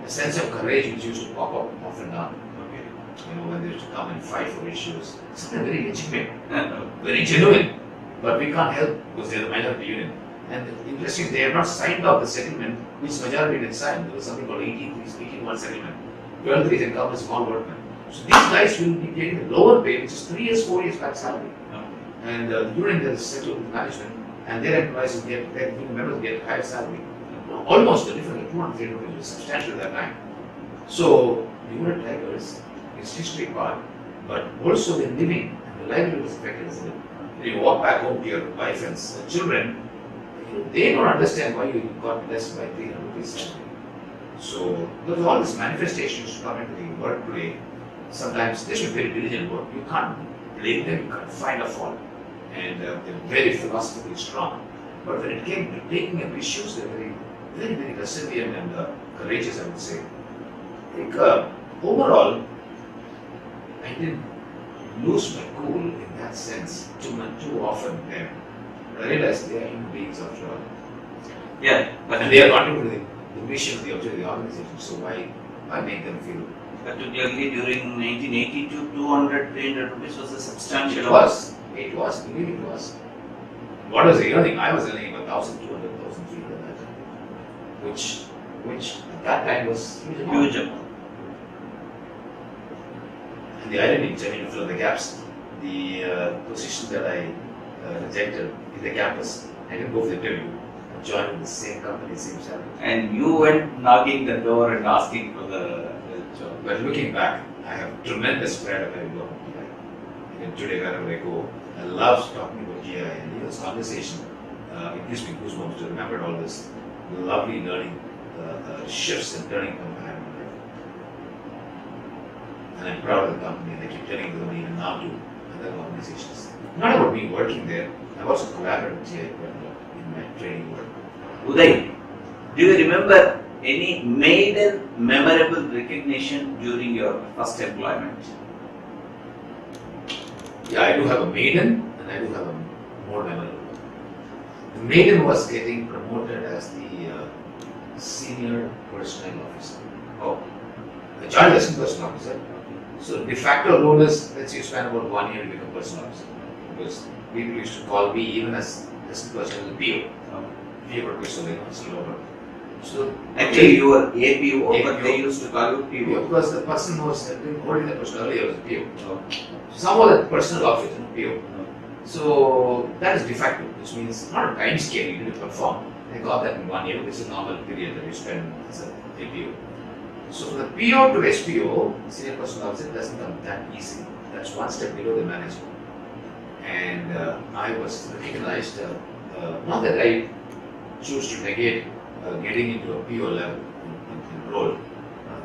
a sense of courage which used to pop up off and down. When they used to come and fight for issues, something very legitimate, very genuine, but we can't help because they're the minority union. And interesting, they have not signed off the settlement which majority didn't sign. There was something called 18-1 settlement. 12-3 encompassed small workmen. So these guys will be getting a lower pay, which is 3 years, 4 years back salary. And the union has settled with management, and their employees will get, their union members will get higher salary. Almost a difference, 200 rupees, was substantial at that time. So the unit tigers is history part, but also the living and the livelihood is affected, isn't it? When you walk back home to your wife and children, they don't understand why you got less by 300 rupees salary. So there's all these manifestations to come into the work today. Sometimes they should be very diligent work. You can't blame them, you can't find a fault. And they're very philosophically strong. But when it came to taking up issues, they're very, very, very resilient and courageous, I would say. I think overall, I didn't lose my cool in that sense too often there. But I realized they are human beings after all. Yeah, but and they are contributing to the mission of the organization, so why make them feel? Particularly during 1982, 200, 300 rupees was a substantial amount. It was, really it was. What was the earning? I was earning about 1,200, 1,300 at that time, which at that time was huge amount. And the irony, to fill the gaps, the position that I rejected in the campus, I didn't go for the interview. I joined in the same company, same salary. And you went knocking the door and asking for the job. But looking back, I have tremendous pride of having worked with GI. Even today, wherever I go, I love talking about GI and this conversation. It gives me goosebumps to remember all this lovely learning shifts and turning point I had in my life. And I'm proud of the company, and I keep telling them even now to other organizations. Not about me working there, I've also collaborated with GI quite a lot in my training work. Uday, do you remember any maiden memorable recognition during your first employment? Yeah, I do have a maiden and I do have a more memorable. The maiden was getting promoted as the senior personnel officer. Oh, the joint assistant personnel officer. So de facto role is, let's say you spend about 1 year to become personnel officer. Because people used to call me even as assistant personnel PO. PO was lower. So actually you were APO, but they used to call you PO. Because the person who was holding the person earlier was PO. So somehow that personal office is PO. So that is de facto, which means not a time scale you need to perform. They got that in 1 year. This is a normal period that you spend as a APO. So from the PO to SPO, senior personnel officer, doesn't come that easy. That's one step below the manager. And I was recognized, not that I choose to negate getting into a PO level in role.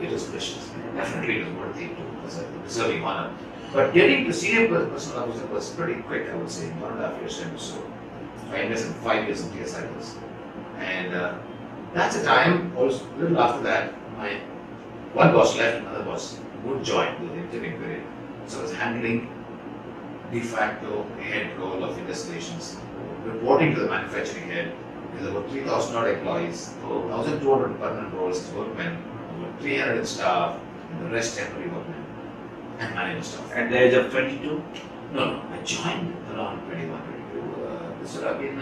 It was precious. Definitely it was worthy to, as a deserving honor. But getting to senior personnel officer was pretty quick, I would say, 1.5 years or so. 5 years in TS cycles. And that's a time, also a little after that, my one boss left, another boss would join the interim period. So I was handling de facto head role of investigations, reporting to the manufacturing head. There were 3,000 odd employees, 1,200 permanent roles as workmen, over 300 staff, and the rest temporary workmen and management staff. At the age of 22? No, I joined around 21, 22. This would have been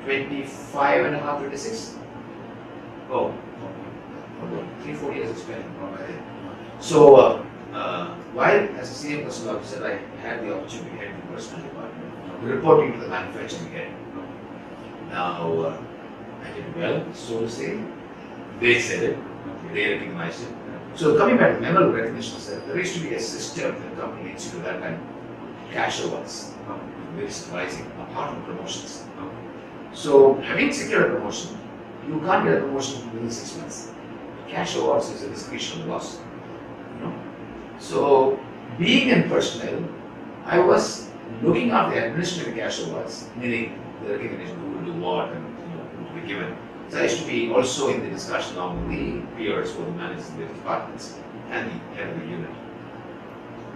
25 and a half, 26. Oh. 3-4 years experience. So, while as a senior personnel officer, I had the opportunity to head the personnel department, reporting to the manufacturing head. Now, I did well, so to say. They said it, they recognized it. So, coming back to memorable recognition, there used to be a system that the company needs to do that and cash awards. Very surprising, apart from promotions. So, having secured a promotion, you can't get a promotion within 6 months. Cash awards is a discretionary loss. So, being in personnel, I was looking at the administrative cash awards, meaning the recognition who will do what and who will be given. So I used to be also in the discussion among the peers who manage the departments and the head of the unit.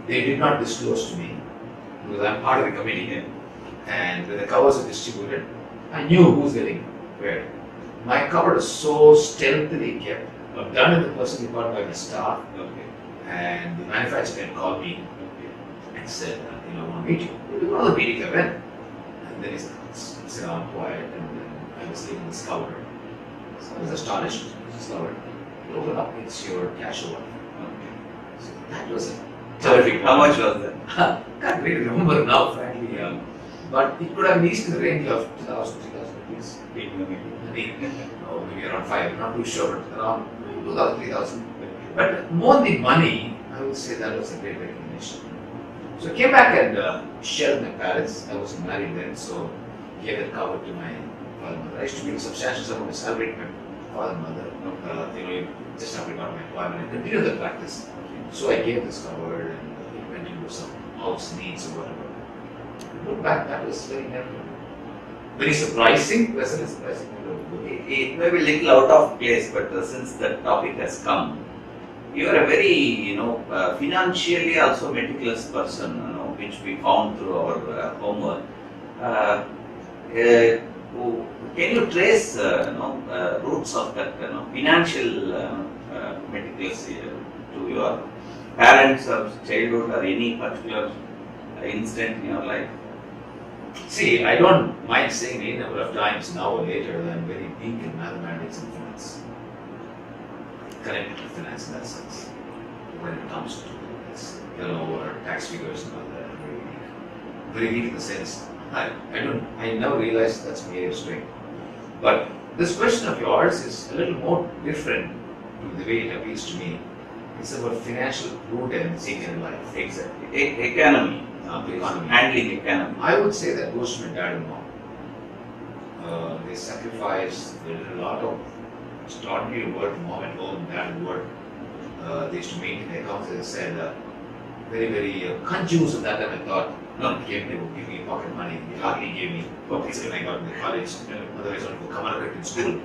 They did not disclose to me because I'm part of the committee, and when the covers are distributed, I knew who's getting where. My cover is so stealthily kept, done in the personnel department by the staff. And the manufacturer had called me and said, I want to meet you. We go to the meeting I went. And then he said, sit down quiet. And then I was leaving this cover. So I was astonished. This cover. You open up, it's your cash award. So that was a terrific. How much was that? Can't really remember now, frankly. But it could have been easily in the range of 2,000, 3,000 rupees. Maybe around 5, I'm not too sure, but around 2,000, 3,000. But more than the money, I would say that was a great recognition. So I came back and shared with my parents. I wasn't married then, so gave that cover to my father and mother. I used to give a substantial sum of my salary to my father and mother. Just after I got my employment, and continued the practice. So I gave this cover and it went into some house needs or whatever. Look back, that was very memorable. Very surprising, pleasantly surprising. It may be a little out of place, but since the topic has come, you are a very, financially also meticulous person, which we found through our homework. Can you trace, roots of that, financial meticulous to your parents or childhood or any particular incident in your life? See, I don't mind saying any number of times now or later that I'm very weak in mathematics and finance. Connected to finance in that sense. When it comes to this, tax figures and all that, I'm very weak. Very weak in the sense, I never realized that's my area of strength. But this question of yours is a little more different to the way it appeals to me. It's about financial prudence in life. Exactly. Economy. Handling economy. I would say that goes to my dad and mom. They sacrificed a lot of extraordinary work. Mom at home, dad at work. They used to maintain their accounts, as I said, very, very conscious of that time. I thought, they would give me pocket money. They hardly gave me pockets when I got into college. Otherwise, I would come out in school.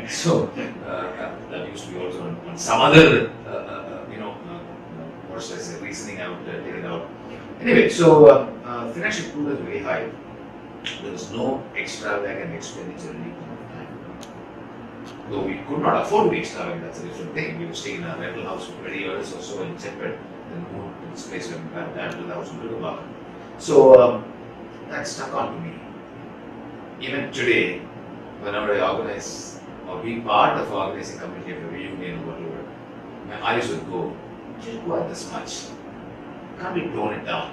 So, that used to be also on some other, what should I say, reasoning I would take it out. Anyway, so financial prudence was very high. There was no extravagant expenditure in any point of time. Though we could not afford to be extravagant, that's a different thing. We were staying in a rental house for 20 years or so in Chepet, then moved to this place where we had that rental house in Murugappa. So that stuck on to me. Even today, whenever I organize or be part of organizing committee of a reunion or whatever, my eyes would go, you go at this much. Can't we tone it down?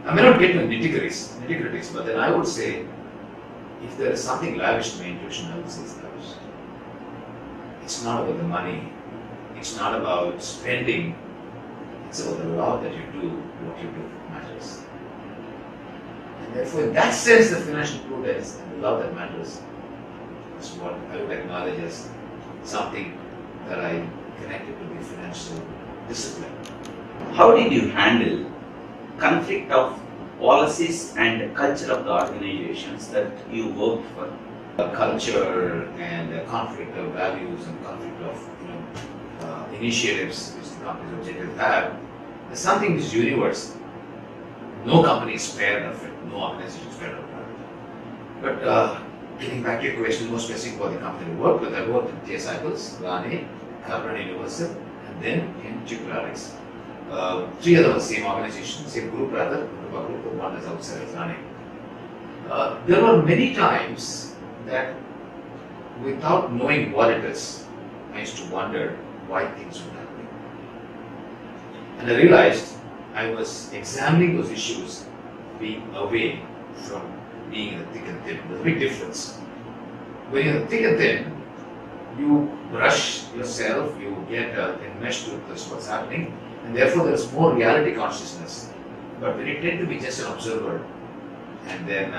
I may not get to nitty-gritties, but then I would say, if there is something lavish to my intuition, I would say it's lavish. It's not about the money. It's not about spending. It's about the love that you do, what you do matters. And therefore, in that sense, the financial prudence and the love that matters is what I would acknowledge as something that I connected to the financial discipline. How did you handle conflict of policies and culture of the organizations that you worked for? Culture and conflict of values and conflict of initiatives which the company's objectives have is something which is universal. No company is spared of it, no organization is spared of it. But getting back to your question, more specific about the company we worked with, I worked in TS Cycles, RANE, Coremind Universal, and then in XLRI. Three of them the same organization, same group rather, one is outside of RANE. There were many times that without knowing what it is, I used to wonder why things were happening. And I realized I was examining those issues being away from being in the thick and thin. There's a big difference. When you're in the thick and thin, you brush yourself, you get enmeshed with this, what's happening, and therefore there is more reality consciousness. But when you tend to be just an observer and then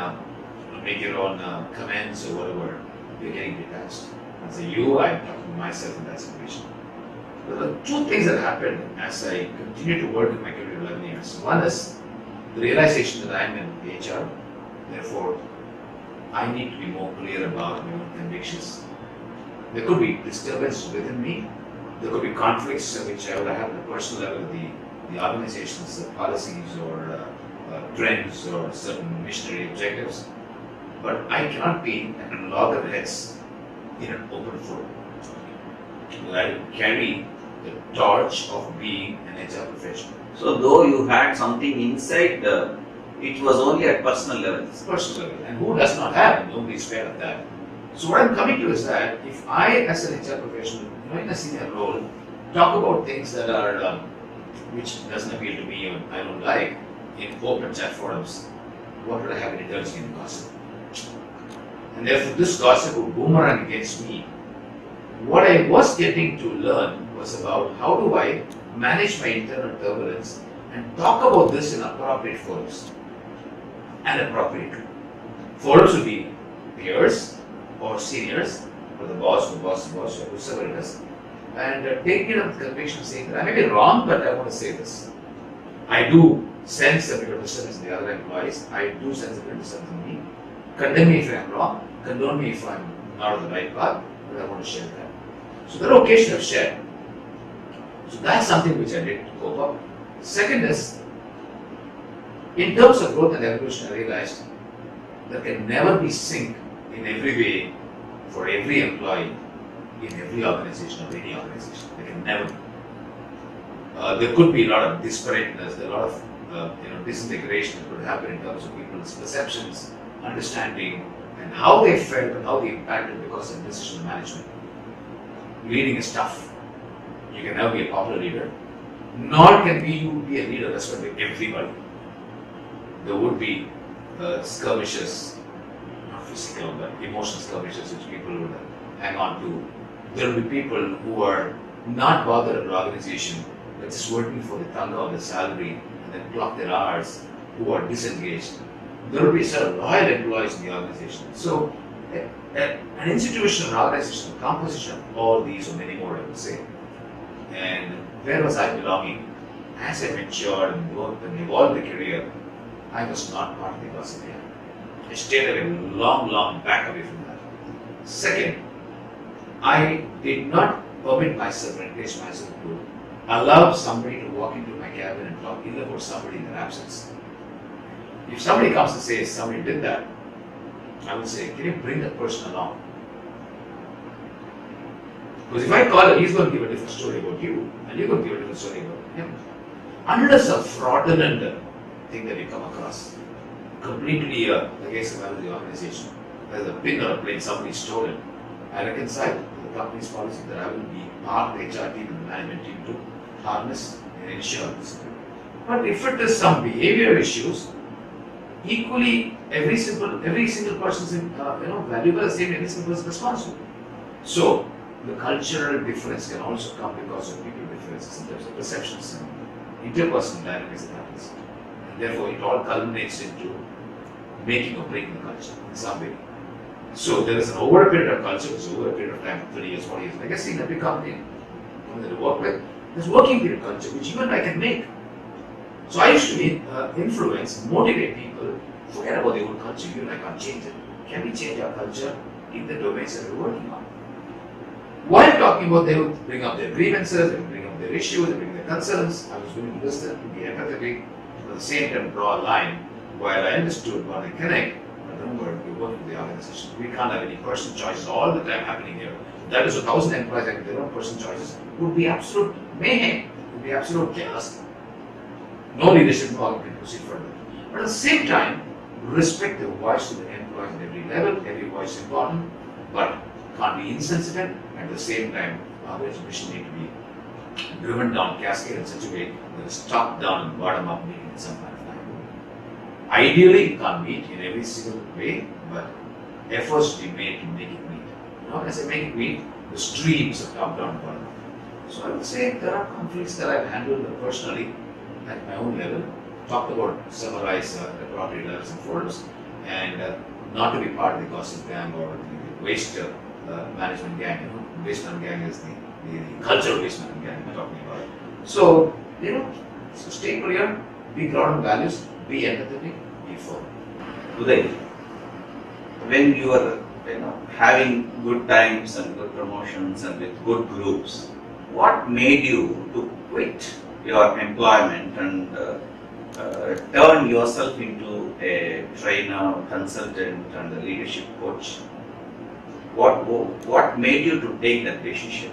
make your own comments or whatever, you're getting detached. As a you, I'm talking to myself in that situation. But the two things that happened as I continue to work in my career 11 years. One is the realization that I'm in HR, therefore I need to be more clear about my own convictions. There could be disturbance within me, there could be conflicts which I would have at the personal level, the organization's policies or trends or certain missionary objectives. But I cannot be at loggerheads in an open forum. I carry the torch of being an HR professional. So though you had something inside, it was only at personal level. It's personal level. And who does not have? Nobody is fair of that. So what I'm coming to is that if I, as an HR professional, in a senior role, talk about things that are, which doesn't appeal to me or I don't like, in open chat forums, what would I have in indulging in gossip? And therefore this gossip would boomerang against me. What I was getting to learn was about how do I manage my internal turbulence and talk about this in appropriate forums and appropriate. Forums would be peers or seniors, or the boss, or whoever it is, and taking it up with conviction, saying that I may be wrong, but I want to say this. I do sense a bit of disturbance in the other employees. I do sense a bit of disturbance in me. Condemn me if I am wrong. Condone me if I am not on the right path. But I want to share that. So there are occasions I've shared. So that's something which I did to cope up. Second is, in terms of growth and evolution, I realized there can never be sync in every way for every employee in every organization or any organization. There can never be. There could be a lot of disparateness, a lot of disintegration that could happen in terms of people's perceptions, understanding, and how they felt and how they impacted because of decision management. Leading is tough. You can never be a popular leader, nor can you be a leader respected by everybody. There would be skirmishes, not physical, but emotional skirmishes which people would hang on to. There will be people who are not bothered at the organization, but just working for the tanga or the salary and then clock their hours, who are disengaged. There will be set of loyal employees in the organization. So, an institution, an organization, a composition of all these or many more, I would say. And where was I belonging? As I matured and worked and evolved the career, I was not part of the gossip here. I stayed away, long back away from that. Second, I did not permit myself and encourage myself to allow somebody to walk into my cabin and talk ill about somebody in their absence. If somebody comes and says somebody did that, I would say, can you bring that person along? Because if I call him, he's going to give a different story about you, and you're going to give a different story about him. Unless a fraudulent thing that you come across, completely against the value of the organization, there's a pin or a plane somebody stole it, I reconcile with the company's policy that I will be part of the HR team and the management team to harness and ensure this. But if it is some behavior issues, equally every single person is valuable as same, every single person is responsible. So the cultural difference can also come because of people differences in terms of perceptions and interpersonal dynamics that happens. And therefore it all culminates into making or breaking the culture in some way. So there is an over a period of culture, which is over a period of time, 30 years, 40 years. Like I see in every company that I work with, there's working period culture, which even I can make. So I used to influence, motivate people, forget about the old culture, you and I can't change it. Can we change our culture in the domains that we're working on? While talking about, they would bring up their grievances, they would bring up their issues, they would bring their concerns. I was willing to listen, to be empathetic, but at the same time draw a line while I understood what I connect. But remember, we work with the organization. We can't have any personal choices all the time happening here. That is 1,000 employees having their own personal choices. It would be absolute mayhem, it would be absolute chaos. No leadership model can proceed further. But at the same time, respect the voice of the employees at every level. Every voice is important, but can't be insensitive. At the same time, organizational mission need to be driven down, cascade in such a way that it's top down and bottom up meeting at some point of time. Ideally, it can't meet in every single way, but efforts to be made to make it meet. When I say make it meet, the streams of top down and bottom up. So I would say there are conflicts that I've handled personally at my own level. Talked about summarize appropriate levels and forums, and not to be part of the gossip gang or the waste management gang. Waste management gang is the cultural waste management gang I'm talking about. So, so stay clear, be grounded in values, be empathetic, be firm. Uday, when you are having good times and good promotions and with good groups, what made you to quit your employment and turn yourself into a trainer, consultant and a leadership coach? What made you to take that decision?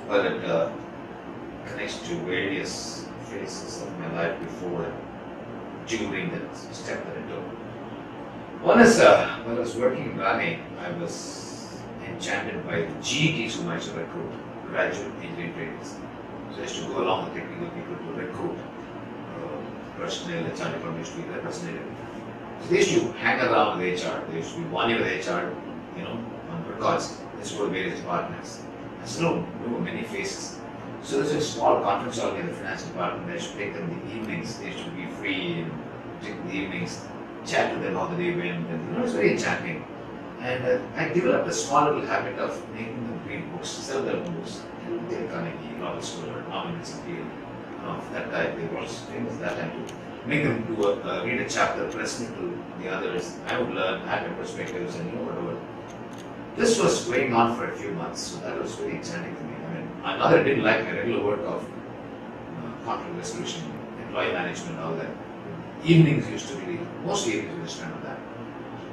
Well, it connects to various phases of my life before and during that step that I took. One is when I was working in RANE, I was enchanted by the GETs whom I used to recruit, graduate engineering trainers. So I used to go along with technical people to recruit personnel, HR department used to be representative. So they used to hang around with HR. They used to be 1 year with HR, on records. They used to go to various departments. I still know many faces. So there's a small conference hall in the finance department. I used to take them in the evenings. They used to be free and take the evenings, chat to them how the day went, and it was very enchanting. And I developed a small little habit of making them read books, sell their books. Dale Carnegie, Robert Scholar, Norman Vincent Peale, of that type. They were also famous at that time to make them do read a chapter, present to the others. I would learn, add my perspectives, and whatever. This was going on for a few months, so that was very enchanting for me. I mean, my mother didn't like my regular work of conflict resolution, employee management, all that. Evenings used to be, mostly evenings we used to spend on that.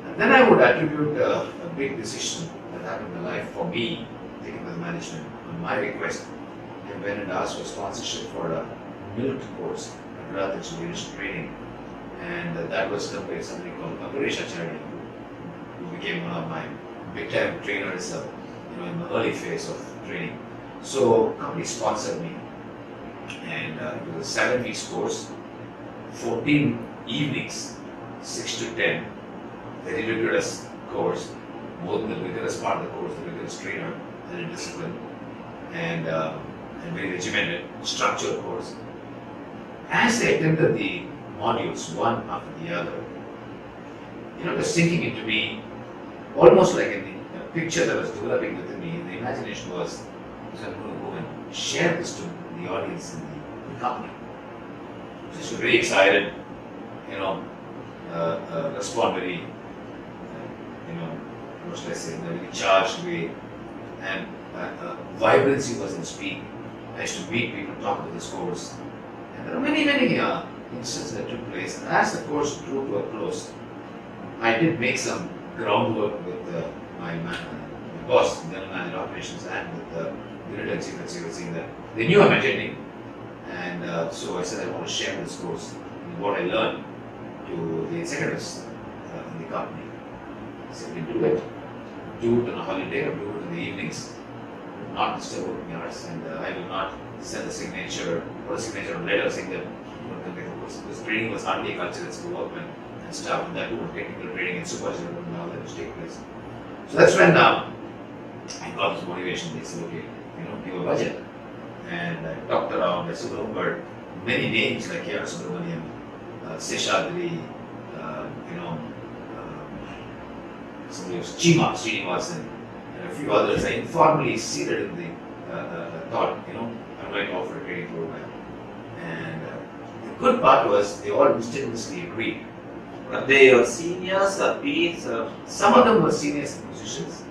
And then I would attribute a big decision that happened in my life for me, taken with management. On my request, I went and asked for sponsorship for a MILT course, Advanced Leadership Training, and that was done by somebody called Acharya, who became one of my big-time trainers, in the early phase of training. So, company sponsored me, and it was a 7-week course, 14 evenings, 6 to 10, very rigorous course, both in the rigorous part of the course, the rigorous trainer, very disciplined, and very regimented, structured course. As I attended the modules one after the other, it was sinking into me, almost like in the picture that was developing within me. The imagination was, I'm going to go and share this to the audience in the company. So I was very excited, respond very, what should I say, in a very charged way, and vibrancy was in speak. I used to meet people, talk about this course, and there are many instances that took place. And as the course drew to a close, I did make some groundwork with my boss, general manager operations, and with the unit chief at CVC that they knew I'm attending, and so I said I want to share this course and what I learned to the executives in the company. I said, we do it on a holiday or do it in the evenings, not disturb working hours, and I will not send a signature or a signature letter saying that this training was hardly a culture, it's for workmen and staff, and that too technical training and supervisory and all that was take place. So that's when I got this motivation. They said, okay, give a budget. And I talked around, I said, over many names like K.R. Subramaniam, Seshadri, somebody was Chima, Srinivasan, and a few others. I informally seated in the thought, I'm going to offer a training program. And the good part was they all instinctively agreed. Were they your seniors or peers? Some of them were seniors and musicians.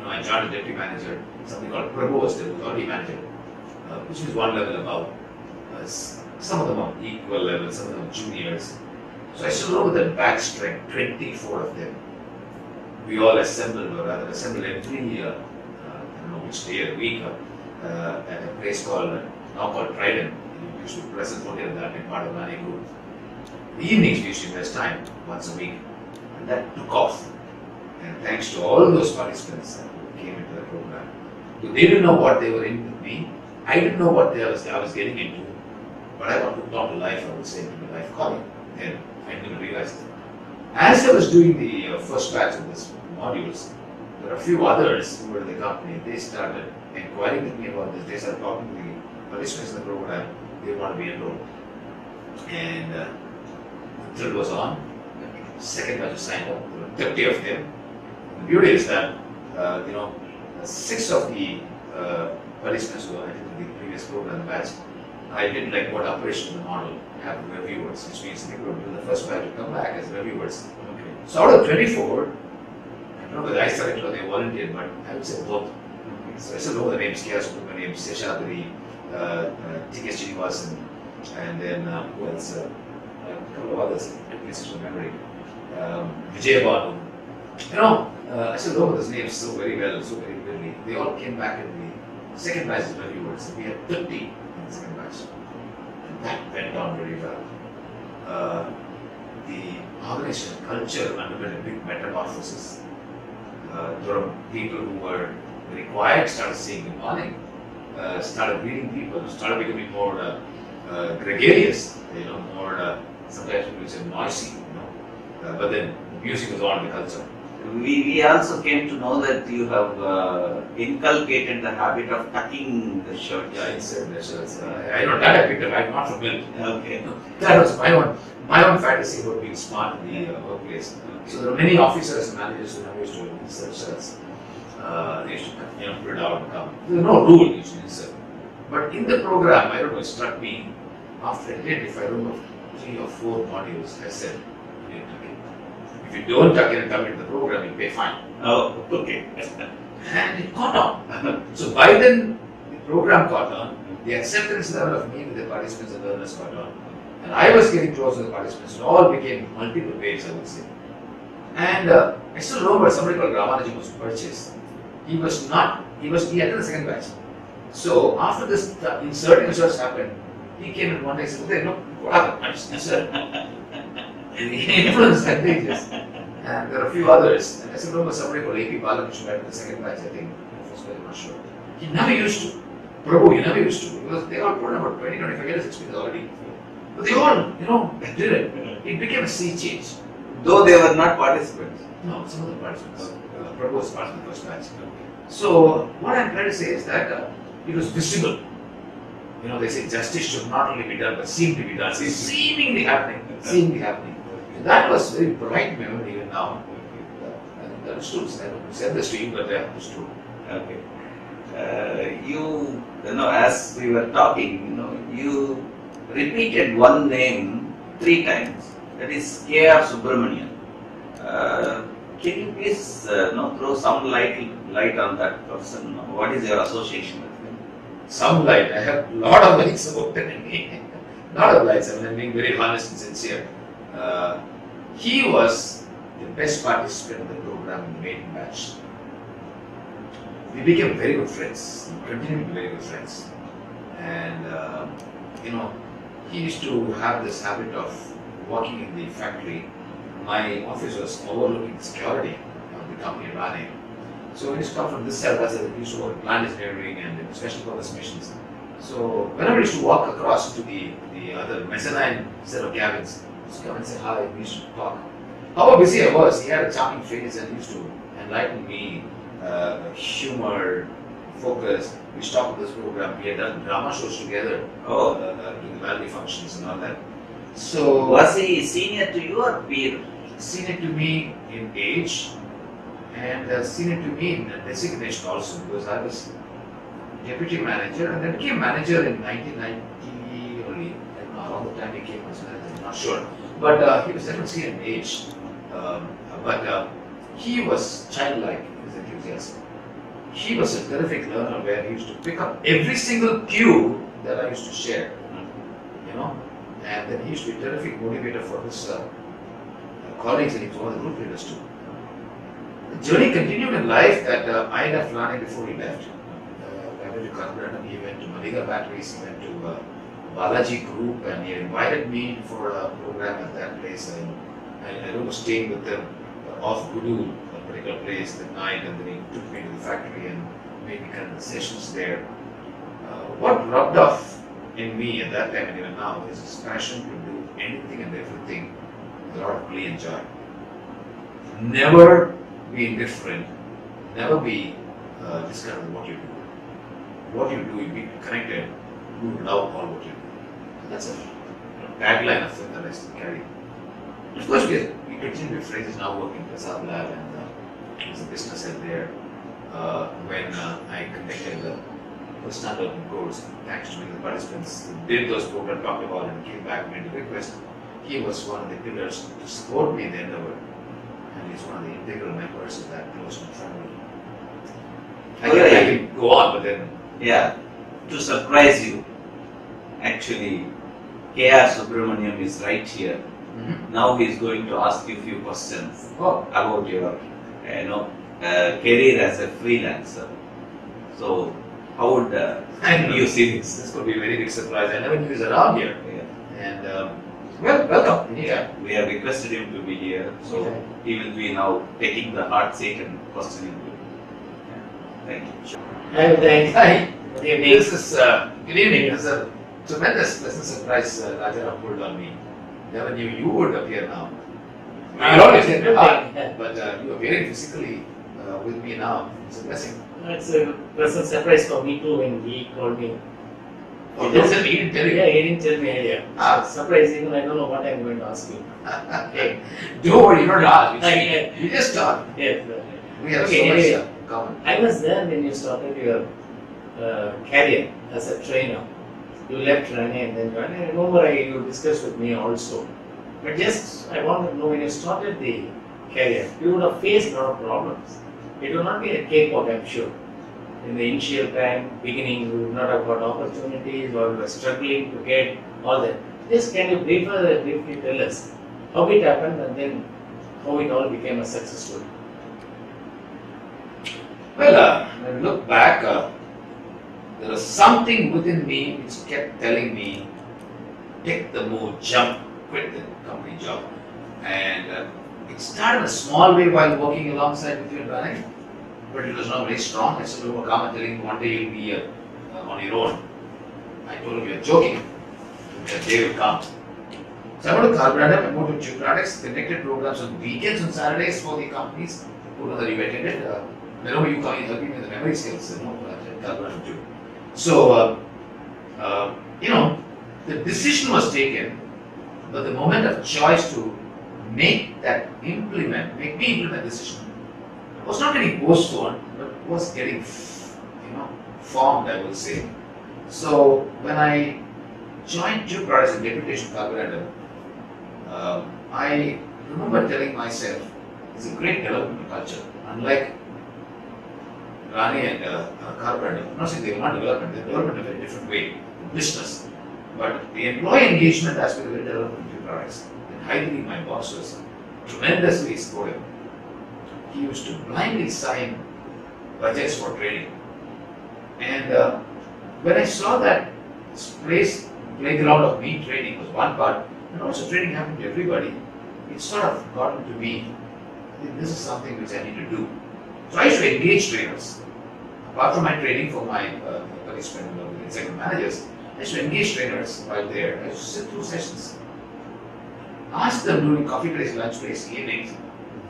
I joined a deputy manager, something called Provost, who was already manager, which was one level above. Some of them are equal level, some of them are juniors. So I still remember that batch strength, 24 of them. We all assembled, or rather assembled every year, I don't know which day of the week, at a place called, now called Trident. We used to be present only at that in part of the RANE group. The evenings we used to invest time once a week, and that took off. And thanks to all those participants, came into the program. So they didn't know what they were in with me. I didn't know what I was getting into. But I got hooked on to life, I would say, to the life calling. And I didn't realize it. As I was doing the first batch of these modules, there were a few others who were in the company. They started inquiring with me about this. They started talking to the participants in the program. They want to be enrolled. And the third was on. Second batch was signed up. There were 30 of them. The beauty is that, 6 of the participants who attended the previous program batch, I did like what operation in the model, have reviewers, which means people who do the first batch to come back as reviewers. Okay. So out of 24, I don't know whether I selected or they volunteered, but I would say both. So I still know the names, K.R. Subramaniam, Seshadri, T.K. Srinivasan, and then who else? A couple of others, places from memory. Vijay Babu. I still know those names so very well, so very clearly. They all came back in the second batch as reviewers. We had 30 in the second batch. And that went down very well. The organization culture underwent a big metamorphosis. There were people who were very quiet, started saying good morning, started greeting people, started becoming more gregarious, more sometimes people say noisy, but then music was on the culture. We also came to know that you have inculcated the habit of tucking the shirt. Yeah, inside the shirts. I know that I picked up. I'm not familiar. Okay. That was my own fantasy about being smart in the workplace. So there were many officers and managers who never used to insert shirts. They used to put it out and come. There was no rule you should insert. But in the program, I don't know, it struck me after I did, if I remember 3 or 4 modules, I said, you need to tuck in. If you don't tuck in and come into the program, you pay fine. Oh, okay. And it caught on. So by then, the program caught on, the acceptance level of me with the participants and learners caught on. And I was getting close to the participants. It all became multiple waves, I would say. And I still remember somebody called Ramanajam was purchased. He attended the second batch. So after this inserting results happened, he came in one day and said, "Okay, look, what happened? I just inserted." The influence is contagious. And there are a few others. And I still remember somebody called A.P. Balakrishnan at the second batch, I think. I'm not sure. He never used to. Prabhu, he never used to. Because they all put in about 20-25 years experience already. But they all, did it. It became a sea change. Though they were not participants. No, some of the participants. Prabhu was part of the first batch. So, what I'm trying to say is that it was visible. They say justice should not only be done, but seem to be done. It's seemingly happening. Seemingly happening. That was very bright memory even now. I think that is true. I don't say this to you, but it's true. Okay. As we were talking, you repeated one name 3 times. That is K.R. Subramanian. Can you please throw some light on that person? What is your association with him? Some light. I have a lot of lights about me. Lot of lights. I'm being very honest and sincere. He was the best participant in the program in the maiden batch. We became very good friends. We continued to be very good friends. And he used to have this habit of working in the factory. My office was overlooking the security of the company RANE. So he used to come from this side, he used to work in plant engineering and special purpose missions. So whenever he used to walk across to the other mezzanine set of cabins, he used to come and say hi, we used to talk. How busy I was, he had a charming face and he used to enlighten me, humor, focus. We used to talk about this program. We had done drama shows together, doing value functions and all that. So was he senior to you or peer? Senior to me in age and senior to me in designation also, because I was deputy manager and then became manager in 1990 only. And around the time he came as manager, I'm not sure. But he was definitely in age. But he was childlike in his enthusiasm. He was a terrific learner where he used to pick up every single cue that I used to share. And then he used to be a terrific motivator for his colleagues, and he was one of the group leaders too. The journey continued in life that I ended up learning before he left. I went to Coremind, he went to Murugappa batteries, he went to Balaji group, and he invited me for a program at that place. And I remember staying with them off Gudul, a particular place, that night, and then he took me to the factory and made me kind of the sessions there. What rubbed off in me at that time and even now is this passion to do anything and everything with a lot of play and joy. Never be indifferent, never be discouraged with what you do. What you do, you be connected, you love all what you do. That's a tagline of it that I still carry. Of course, we continue with phrases now working at Coaches Lab and there's a business head there. When I conducted the first-time development course, thanks to many of the participants who did those programs, talked about it, and came back and made a request. He was one of the pillars to support me in the endeavor, and he's one of the integral members of that close knit family. I can go on, but then. Yeah, to surprise you, actually, K.R. Subramaniam is right here. Now he is going to ask you a few questions about your, career as a freelancer. So, how would you see this? This could be a very big surprise. I never knew he was around here. Yeah. And welcome. Yeah, we have requested him to be here, so he will be now taking the hard seat and questioning you. Yeah. Thank you. Hi, Uday. Hi. Good evening. This is good evening. This is a tremendous pleasant surprise Rajaram pulled on me. Never knew you would appear now. You're always in my heart, but you appearing physically with me now. It's a blessing. It's a pleasant surprise for me too when he called me. Oh, he didn't tell you. Yeah, he didn't tell me earlier. Ah. Surprise, even I don't know what I'm going to ask you. Okay. Don't worry, you don't ask. Yeah. You just talk. Yes. We have Okay, so much anyway. common. I was there when you started your career as a trainer. You left RANE and then joined. I remember you discussed with me also. But just I want to know, when you started the career, you would have faced a lot of problems. It would not be a cakewalk, I'm sure. In the initial time, beginning, you would not have got opportunities or you were struggling to get all that. Just can you briefly tell us how it happened and then how it all became a success story? Well, when I look back, there was something within me which kept telling me, take the move, jump, quit the company job. And it started in a small way while working alongside with you in RANE, but it was not very strong. I said, come and telling me one day you'll be on your own. I told him, you're joking. That day will come. So I went to Coremind, I moved to products, connected programs on weekends and Saturdays for the companies who know that you attended. I remember you coming helping me with the memory skills, Coremind too. So, the decision was taken, but the moment of choice to make me implement the decision was not getting postponed, but was getting, formed, I would say. So, when I joined two products in deputation Coremind, I remember telling myself, it's a great development culture, unlike RANE and Coremind. I'm not saying they were not development, they developed in a very different way, business. But the employee engagement aspect of the development of new products, and highly my boss was tremendously supportive. He used to blindly sign budgets for training. And when I saw that playground of me training was one part, and also training happened to everybody, it sort of got into me, I think this is something which I need to do. So I used to engage trainers. Apart from my training for my participant executive managers, I used to engage trainers while there. I used to sit through sessions. Ask them during coffee breaks, lunch breaks, evenings,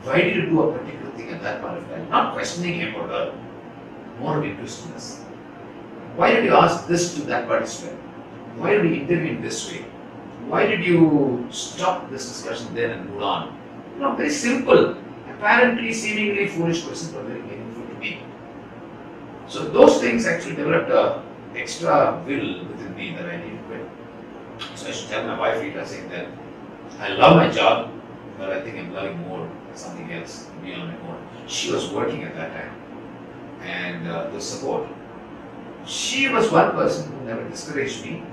why did you do a particular thing at that point of time? Not questioning him or her, more of interestedness. Why did you ask this to that participant? Why did you intervene this way? Why did you stop this discussion then and move on? Very simple, apparently seemingly foolish questions, but very meaningful to me. So those things actually developed a extra will within me that I need to quit. So I should tell my wife Rita saying that I love my job, but I think I'm loving more something else beyond my own. She was working at that time, and the support. She was one person who never discouraged me,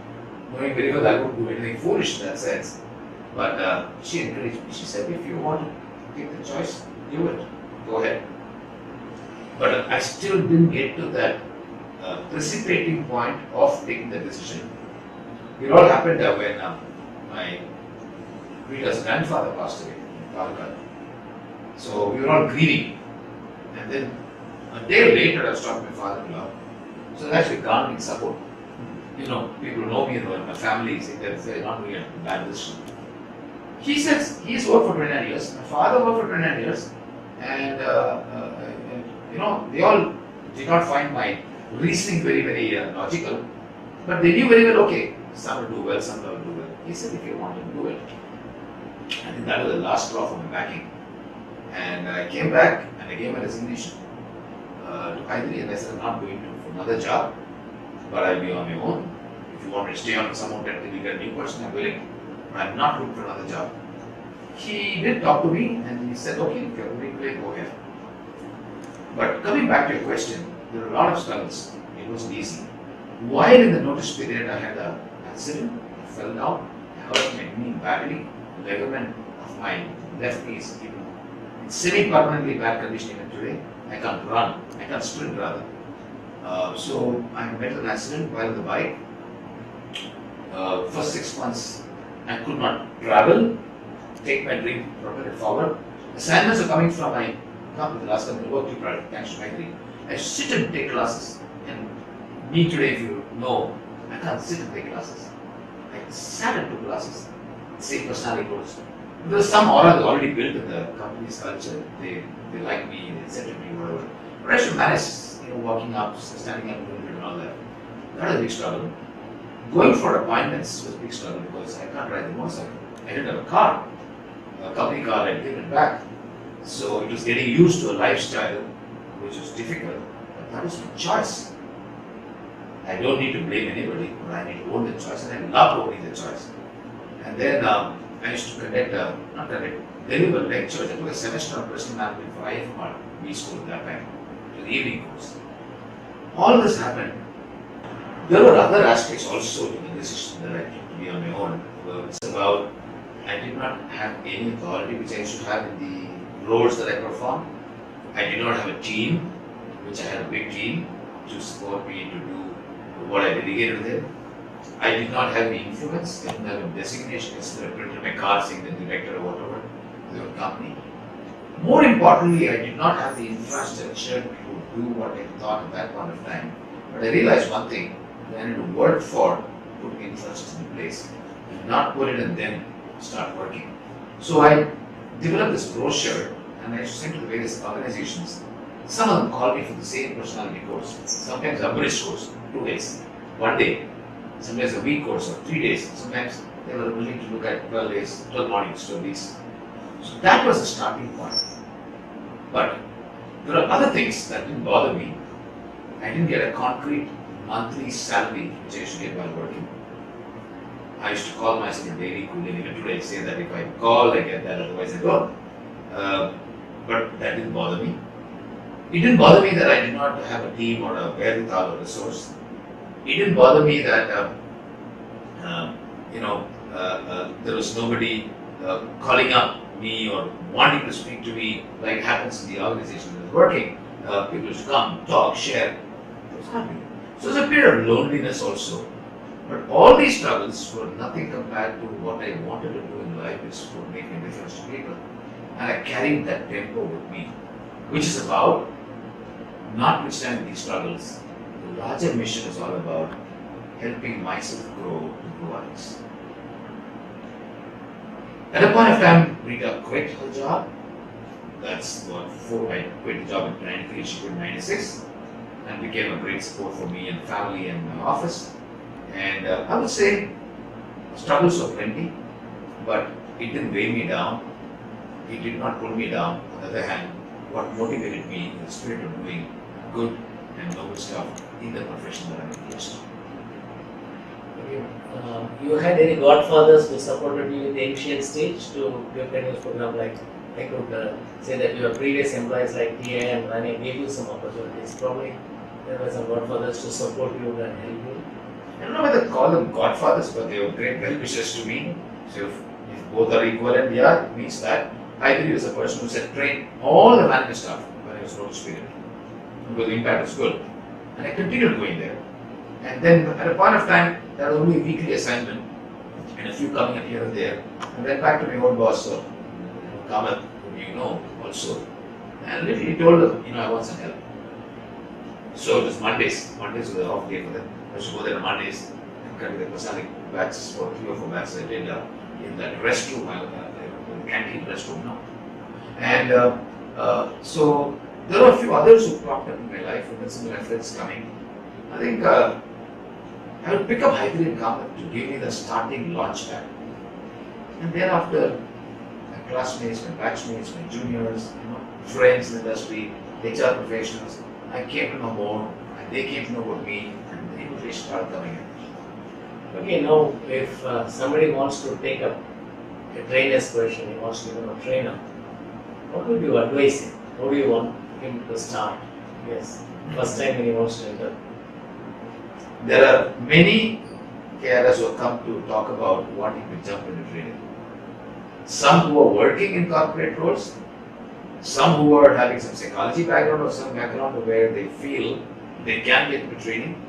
knowing very well I wouldn't do anything foolish in that sense. But she encouraged me. She said, if you want to take the choice, do it. Go ahead. But I still didn't get to that precipitating point of taking the decision. It all happened when my Rita's grandfather passed away in Palakkad. So we were all grieving. And then a day later, I was talking to my father-in-law. So that's actually garnering support. You know, people know me, my family, they're not doing a bad decision. He says he's worked for 29 years. My father worked for 29 years. And, you know, they all did not find my reasoning very, very logical. But they knew very well, okay, some will do well, some will do well. He said, if you want to do it. I think that was the last straw for my backing. And I came back and I gave my resignation to Kaidri, and I said, I'm not going to for another job, but I'll be on my own. If you want me to stay on for some more time till you get a new person, I'm willing. But I'm not looking for another job. He did talk to me and he said, okay, if you're willing to go ahead. But coming back to your question, there were a lot of struggles. It wasn't easy. While in the notice period, I had an accident. I fell down. I hurt my knee badly. The ligament of my left knee is even semi-permanently bad condition even today. I can't run. I can't sprint rather. So I met an accident while on the bike. First 6 months, I could not travel, take my dream, propel it forward. Assignments are coming from my company, the last company I worked with, thanks to my dream. I sit and take classes. And me today, if you know, I can't sit and take classes. I sat and took classes. Same personality goals. There was some aura already built in the company's culture. They like me, they accepted me, whatever. But I should manage, walking up, standing up a little bit and all that. That was a big struggle. Going for appointments was a big struggle because I can't ride the motorcycle. I didn't have a car. A company car, I'd given it back. So it was getting used to a lifestyle which was difficult. But that was my choice. I don't need to blame anybody, but I need to own the choice, and I love owning the choice. And then I used to deliver lectures. I took a semester of personal management for IFMR, B school at that time, to the evening course. All this happened. There were other aspects also to the decision that I took to be on my own. It's about I did not have any authority which I used to have in the roles that I performed. I did not have a team, which I had a big team to support me to do what I delegated to them. I did not have the influence, I didn't have a designation, I printed my card saying the director or whatever, the company. More importantly, I did not have the infrastructure to do what I thought at that point of time. But I realized one thing, that I need to work for putting infrastructure in place, and not put it and then start working. So I developed this brochure and I used to send to the various organizations. Some of them called me for the same personality course, sometimes a British course, 2 days, 1 day. Sometimes a week course or 3 days. Sometimes they were willing to look at 12 days, 12 mornings, 12 days. So that was the starting point. But there are other things that didn't bother me. I didn't get a concrete monthly salary which I used to get while working. I used to call myself a daily coolie. Even today I say that if I call, I get that, otherwise I don't. But that didn't bother me. It didn't bother me that I did not have a team or a wherewithal or resource. It didn't bother me that there was nobody calling up me or wanting to speak to me like it happens in the organization I was working. People used to come, talk, share. It was happy. So it was a period of loneliness also. But all these struggles were nothing compared to what I wanted to do in life, which would make a difference to people. And I carried that tempo with me, which is about, notwithstanding these struggles, the larger mission is all about helping myself grow to grow others. At a point of time, Rita quit her job. That's what I quit the job in 93, she quit in 96, and became a great support for me and family and my office. And I would say struggles were plenty, but it didn't weigh me down. It did not pull me down. On the other hand, what motivated me is the spirit of doing good and noble stuff in the profession that I'm engaged in. You had any godfathers who supported you in the initial stage to your training program? Like I could say that your previous employees like TA and RANE gave you some opportunities. Probably there were some godfathers to support you and help you. I don't know whether to call them godfathers, but they were great well-wishers to me. So if both are equivalent, yeah, it means that I believe as a person who said train all the management staff when I was notice period. Because the impact was good. And I continued going there. And then at a point of time, there was only a weekly assignment and a few coming up here and there. I went back to my old boss, Kamath, who you know also. And literally told them, I want some help. So it was Mondays. Mondays was an off day for them. I used to go there on Mondays and carry the personality batches for 3 or 4 batches I did in that restroom, the canteen restroom now. And so there are a few others who popped up in my life, and then some reference coming. I think I would pick up Hyderabad Kamat to give me the starting launch pad. And thereafter, my classmates, my batchmates, my juniors, friends in the industry, HR professionals, I came to know more, and they came to know about me, and the invitation started coming in. Okay, now if somebody wants to take up a trainer's question, he wants to become a trainer, what would you advise him? How do you want him to start? Yes, first time when he wants to enter. There are many carers who have come to talk about wanting to jump into training. Some who are working in corporate roles, some who are having some psychology background or some background where they feel they can get into training.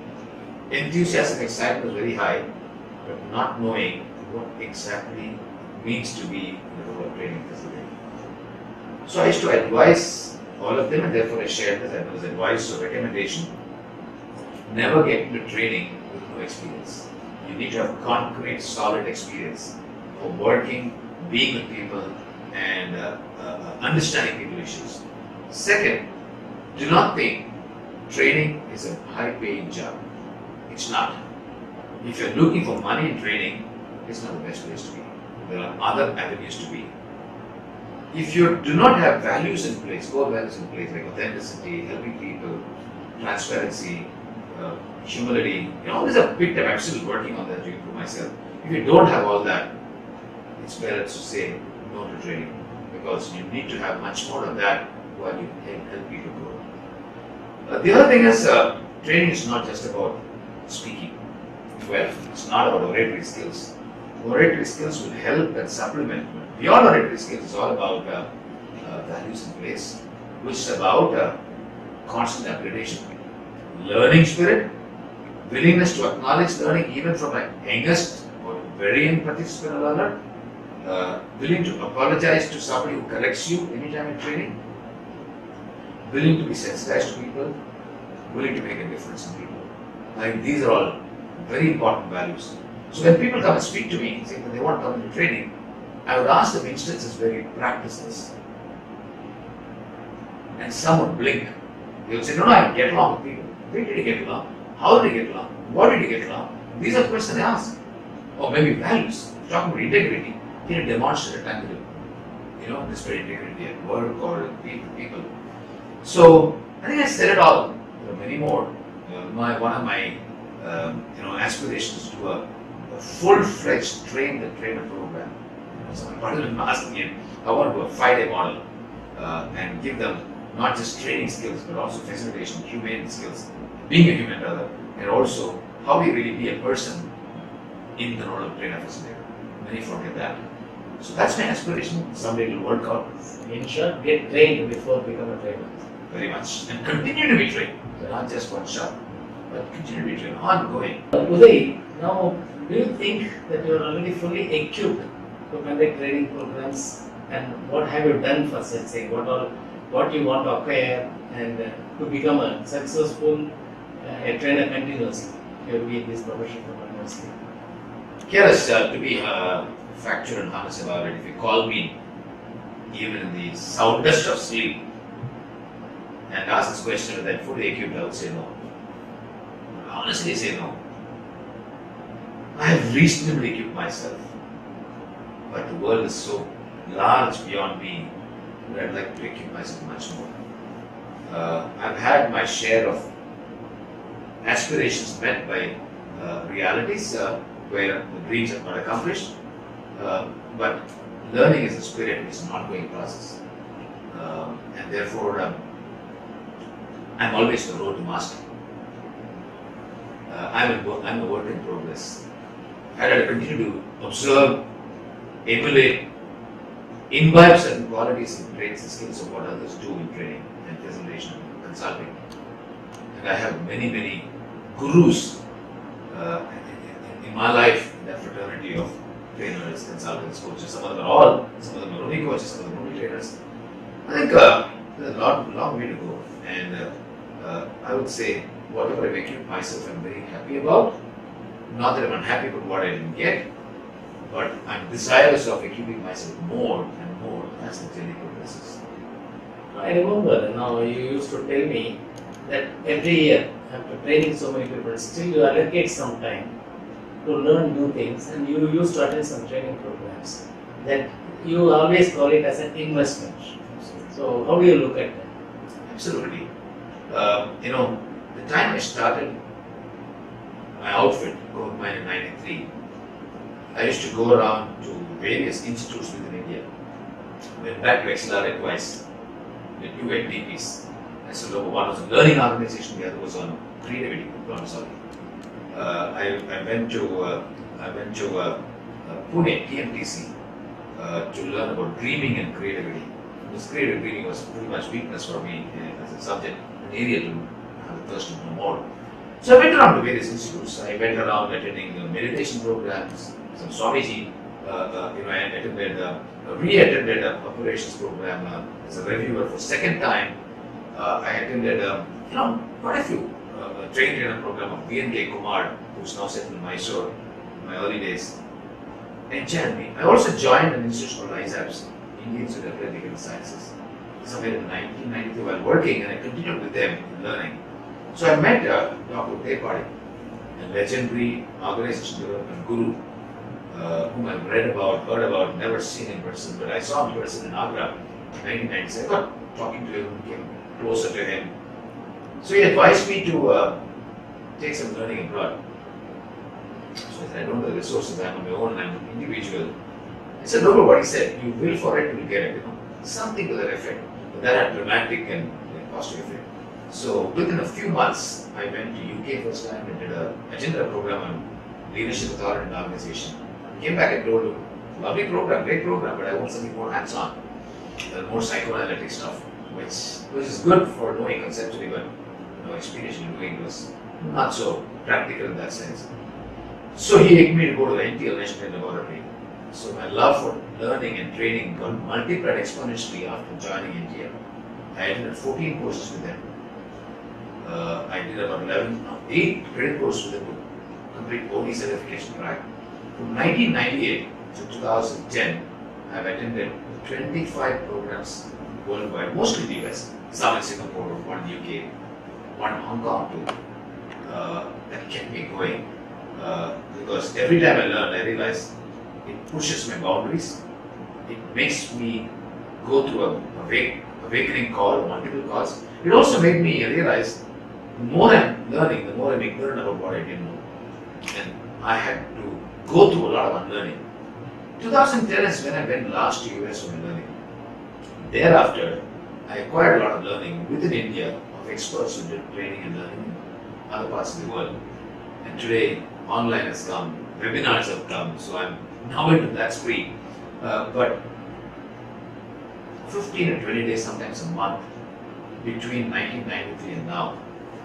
Enthusiasm, excitement is very high, but not knowing what exactly means to be in the role of training facilitator. So I used to advise all of them, and therefore I shared this as advice or recommendation. Never get into training with no experience. You need to have concrete, solid experience of working, being with people, and understanding people issues. Second, do not think training is a high-paying job. It's not. If you're looking for money in training, it's not the best place to be. There are other avenues to be. If you do not have values in place, core values in place like authenticity, helping people, transparency, humility, these are big time. I'm still working on that to improve myself. If you don't have all that, it's better to say no to training, because you need to have much more of that while you help people grow. The other thing is, training is not just about speaking well. It's not about oratory skills. Oratory skills will help and supplement. Beyond oratory skills, it's all about values in place, which is about constant upgradation, learning spirit, willingness to acknowledge learning even from a youngest or very young participant or learner, willing to apologize to somebody who corrects you anytime in training, willing to be sensitized to people, willing to make a difference in people. I think these are all very important values. So when people come and speak to me saying that they want to come into training, I would ask them instances where you practice this. And some would blink. They would say, no, I get along with people. Where did you get along? How did you get along? What did you get along? These are the questions they ask. Or maybe values. Talking about integrity. Can you demonstrate a tangible, display integrity at work or with people? So I think I said it all. There are many more. One of my aspirations to a full-fledged trainer program. So my partner was asking me, I want to do a 5-day model and give them not just training skills, but also facilitation, humane skills, being a human rather, and also how we really be a person in the role of trainer facilitator. Many forget that. So that's my aspiration. Someday will work out. In short, get trained before become a trainer. Very much. And continue to be trained. Not just one shot, but continue to be trained, ongoing. Uday, now do you think that you are already fully equipped to conduct training programs, and what have you done for such thing? What you want to acquire and to become a successful a trainer continuously? You will be in this profession for continuously. Yes, to be factual and honest about it, if you call me even in the soundest of sleep and ask this question with that fully equipped, I would say no. Honestly say no. I have reasonably equipped myself, but the world is so large beyond me that I'd like to equip myself much more. I've had my share of aspirations met by realities where the dreams are not accomplished, but learning is a spirit, it's an ongoing process, and therefore I'm always on the road to mastery. I'm a work in progress. I had to continue to observe, emulate, imbibe certain qualities and traits and skills of what others do in training and facilitation and consulting. And I have many gurus in my life, in that fraternity of trainers, consultants, coaches. Some of them are only coaches, some of them are only trainers. I think there's a long way to go, and I would say whatever I've equipped myself, I'm very happy about. Not that I'm unhappy with what I didn't get, but I'm desirous of equipping myself more and more as the journey progresses. I remember now you used to tell me that every year, after training so many people, still you allocate some time to learn new things, and you used to attend some training programs. That you always call it as an investment. So how do you look at that? Absolutely. The time I started my outfit, Coremind in '93, I used to go around to various institutes within India. Went back to XLRI twice with two NDPs. And so one was a learning organization, the other was on creativity. I went to Pune, TMTC, to learn about dreaming and creativity. This creative dreaming was pretty much weakness for me as a subject, an area to have a thirst to know more. So I went around to various institutes. I went around attending meditation programs, some Swamiji. I re-attended a operations program as a reviewer for second time. I attended, quite a few. Trained in a program of B.N.K. Kumar, who's now settled in Mysore in my early days. Enchanted me. I also joined an institution called ISAPS, Indian Institute of Technical Sciences, somewhere in 1992 while working, and I continued with them in learning. So I met Dr. Udayakumar, a legendary organization development guru, whom I've read about, heard about, never seen in person, but I saw him in person in Agra in 1997. I got talking to him, came closer to him. So he advised me to take some learning abroad. So I said, I don't have the resources, I'm on my own, I'm an individual. I said, remember what he said, you will for it, you will get it, something to that effect. But that had dramatic and positive effect. So within a few months, I went to UK first time and attended a program on leadership, authority and organization. Came back and told him, lovely program, great program, but I want something more hands-on, more psychoanalytic stuff, which is good for knowing conceptually, but experience in doing was not so practical in that sense. So he asked me to go to the NTL National Laboratory. So my love for learning and training got multiplied exponentially after joining NTL. I attended 14 courses with them. I did about 8 credit courses with them to complete only certification track. From 1998 to 2010, I've attended 25 programs worldwide, mostly in the US, some in Singapore, one in UK, one in Hong Kong too. That kept me going because every time I learn, I realize it pushes my boundaries. It makes me go through a awakening call, multiple calls. It also made me realize the more I'm learning, the more I'm ignorant about what I didn't know. And I had to go through a lot of unlearning. 2010 is when I went last to US for my learning. Thereafter, I acquired a lot of learning within India of experts who did training and learning in other parts of the world. And today, online has come, webinars have come, so I'm now into that spree. But 15 and 20 days, sometimes a month, between 1993 and now,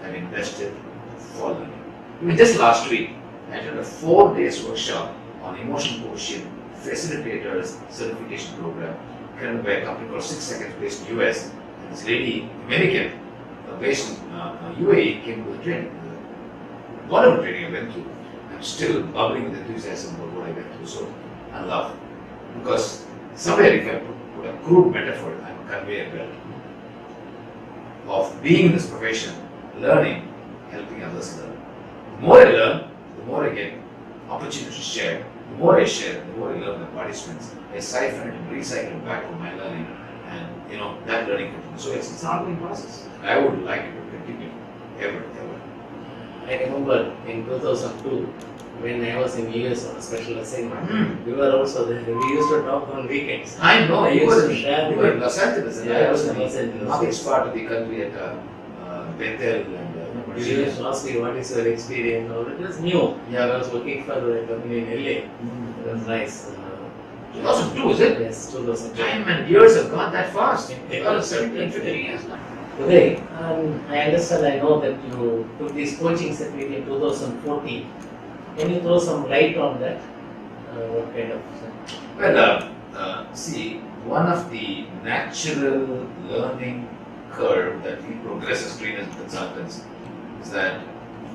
I've invested for learning. Even just last week, I attended a 4-day workshop on emotional quotient facilitators certification program carried by a company called 6 Seconds based in US. And this lady, American, based in UAE, came to the training. Whatever training I went through, I'm still bubbling with enthusiasm about what I went through. So I love, because somewhere, if I put a crude metaphor, I'm a conveyor belt of being in this profession, learning, helping others learn. The more I learn, the more I get opportunities to share. The more I share, the more I learn from participants. I siphon it and recycle it back from my learning, and that learning continues. So it's an ongoing process. I would like it to continue ever. I remember in 2002, when I was in US on a special assignment, we were also there. We used to talk on weekends. I know, I you used were to share in Los Angeles, and Yeah, I was I in was in the Los northeast part of the country at Bethel and You used to ask me what is your experience. Or it was new. Yeah. I was working for a company in LA. It was nice. 2002, is it? Yes, 2002. Time and years have gone that fast. It Well, was 17, 15 years now. Today, I understand, I know that you took this coaching certificate in 2014. Can you throw some light on that? What kind of? Well, See, one of the natural learning curve that we progress as trainers and consultants is that,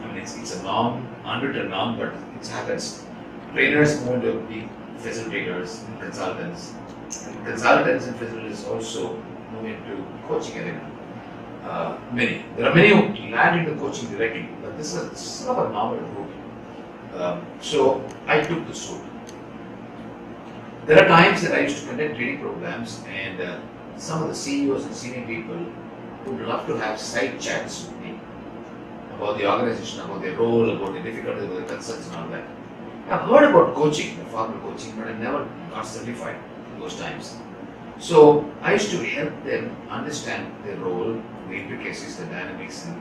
I mean, it's a norm, unwritten norm, but it happens. Trainers move into be facilitators and consultants, and consultants and facilitators also move into coaching arena. There are many who land into coaching directly, but this is sort of a novel route. So I took this route. There are times that I used to conduct training programs, and some of the CEOs and senior people would love to have side chats with me about the organization, about their role, about the difficulties, about the concerns and all that. I've heard about coaching, the formal coaching, but I never got certified those times. So I used to help them understand their role, the intricacies, the dynamics, and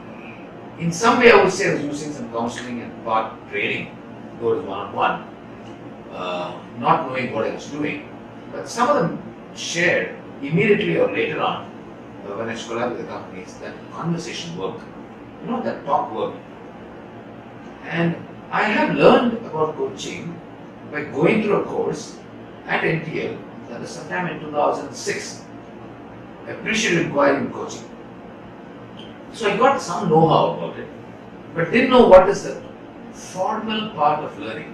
in some way I would say I was using some counseling and part training, go to one-on-one, not knowing what I was doing. But some of them shared immediately or later on, when I collaborated with the companies, that conversation worked, that talk worked. And I have learned about coaching by going through a course at NTL, that was sometime in 2006. I appreciated inquiring in coaching. So I got some know-how about it, but didn't know what is the formal part of learning.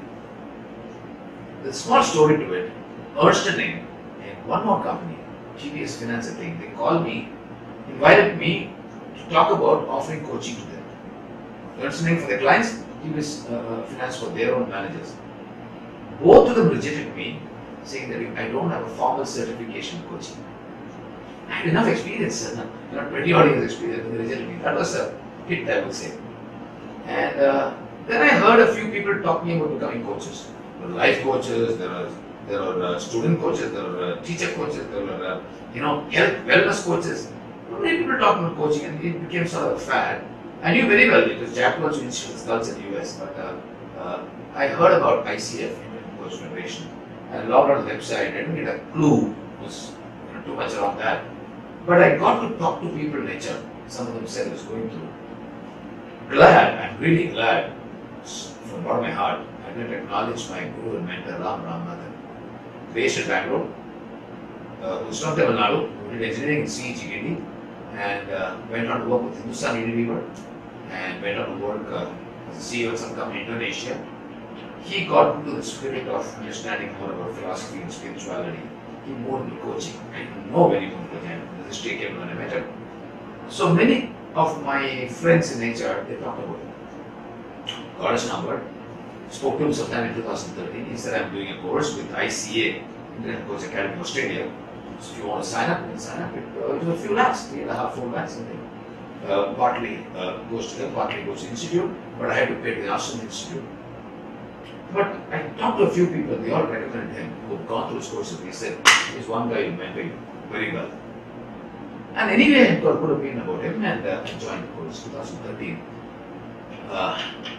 There's a small story to it. Erstwhile and one more company, GBS Finance, I think, they called me, invited me to talk about offering coaching to them. Erstwhile for their clients, GBS Finance for their own managers. Both of them rejected me, saying that I don't have a formal certification in coaching. I had enough experience, 20 odd years experience, they rejected me. That was a hit, I would say. And then I heard a few people talking about becoming coaches. There are life coaches, there are student coaches, there are teacher coaches, there are health wellness coaches. Many people talking about coaching, and it became sort of a fad. I knew very well it was Jack Welch Institute of Skulls in the US, but I heard about ICF, Indian Coach Federation. I logged on the website. I didn't get a clue. It was too much around that. But I got to talk to people in HR. Some of them said I was going through. I'm really glad, from the bottom of my heart, I did acknowledge my guru and mentor Rajaram, based in Bangalore, who's from Tamil Nadu, who did engineering in CEGD, and went on to work with Hindustan Unilever, and went on to work as a CEO of some company in Indonesia. He got into the spirit of understanding more about philosophy and spirituality. He moved into coaching. I didn't know when he moved to coaching. The history came when I met him. So many of my friends in HR, they talked about it. Got his number. Spoke to him sometime in 2013. He said, I'm doing a course with ICA, Indian Coach Academy, Australia. So if you want to sign up, you can sign up. It was a few lakhs, 3.5, 4 lakhs, I think. Partly goes to them, partly goes to the institute, but I had to pay to the Ashram Institute. But I talked to a few people, they all recommended him, who had gone through his courses. They said, he's one guy who mentored you very well. And anyway, I got a good opinion about him, and I joined the course in 2013.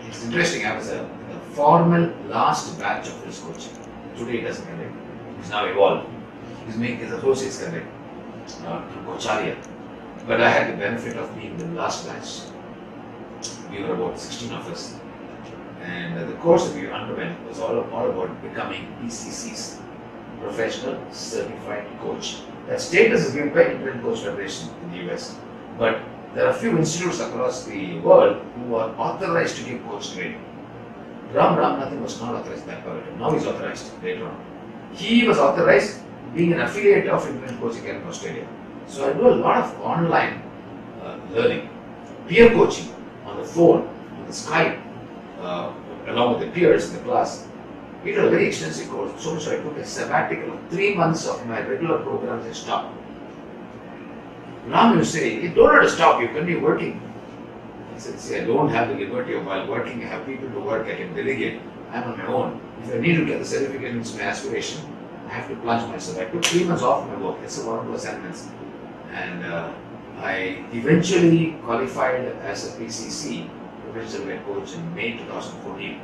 It's interesting, I was a formal last batch of his coaching. Today he doesn't conduct. He's now evolved. He's making his associates conduct through Coacharia. But I had the benefit of being the last batch. We were about 16 of us. And the course that we underwent was all about becoming PCCs, Professional Certified Coach. That status is given by Indian Coach Federation in the US. But there are a few institutes across the world who are authorized to give coach training. Rajaram was not authorized by that. Now he's authorized later on. He was authorized being an affiliate of Indian Coach Academy Australia. So I do a lot of online learning, peer coaching on the phone, on the Skype, along with the peers in the class. It was a very extensive course, so much I took a sabbatical of 3 months of my regular programs and stopped. Ram used to say, you don't have to stop, you continue working. I said, see, I don't have the liberty of while working, I have people to work, I can delegate, I'm on my own. If I need to get the certificate, it's my aspiration, I have to plunge myself. I took 3 months off my work, it's one of those assignments. And I eventually qualified as a PCC, Professional Certified Coach, in May 2014.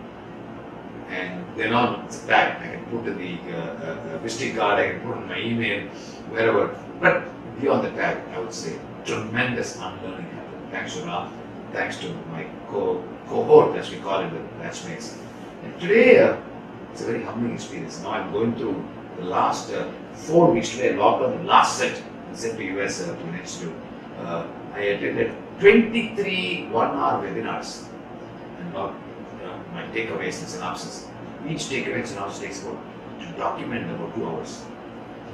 And then on, it's a tag. I can put in the visiting card, I can put in my email, wherever. But beyond the tag, I would say tremendous unlearning happened. Thanks to Ram, thanks to my cohort, as we call it, the batchmates. And today, it's a very humbling experience. Now I'm going through the last 4 weeks today, I logged on the last set and sent to US to an institute. I attended 23 one-hour webinars and got my takeaways and synopsis. Each takeaway and synopsis takes to document about 2 hours.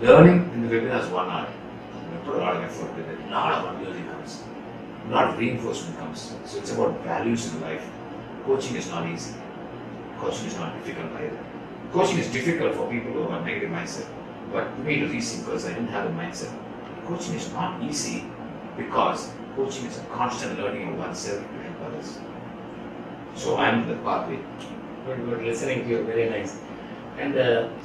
Learning in the webinar is 1 hour. I put a lot of effort with it. A lot of unlearning comes. A lot of reinforcement comes. So it's about values in life. Coaching is not easy. Coaching is not difficult either. Coaching is difficult for people who have a negative mindset. But to me, to these thinkers, I didn't have a mindset. Coaching is not easy because coaching is a constant learning of oneself to help others. So I'm the pathway. Good, listening to you, very nice. And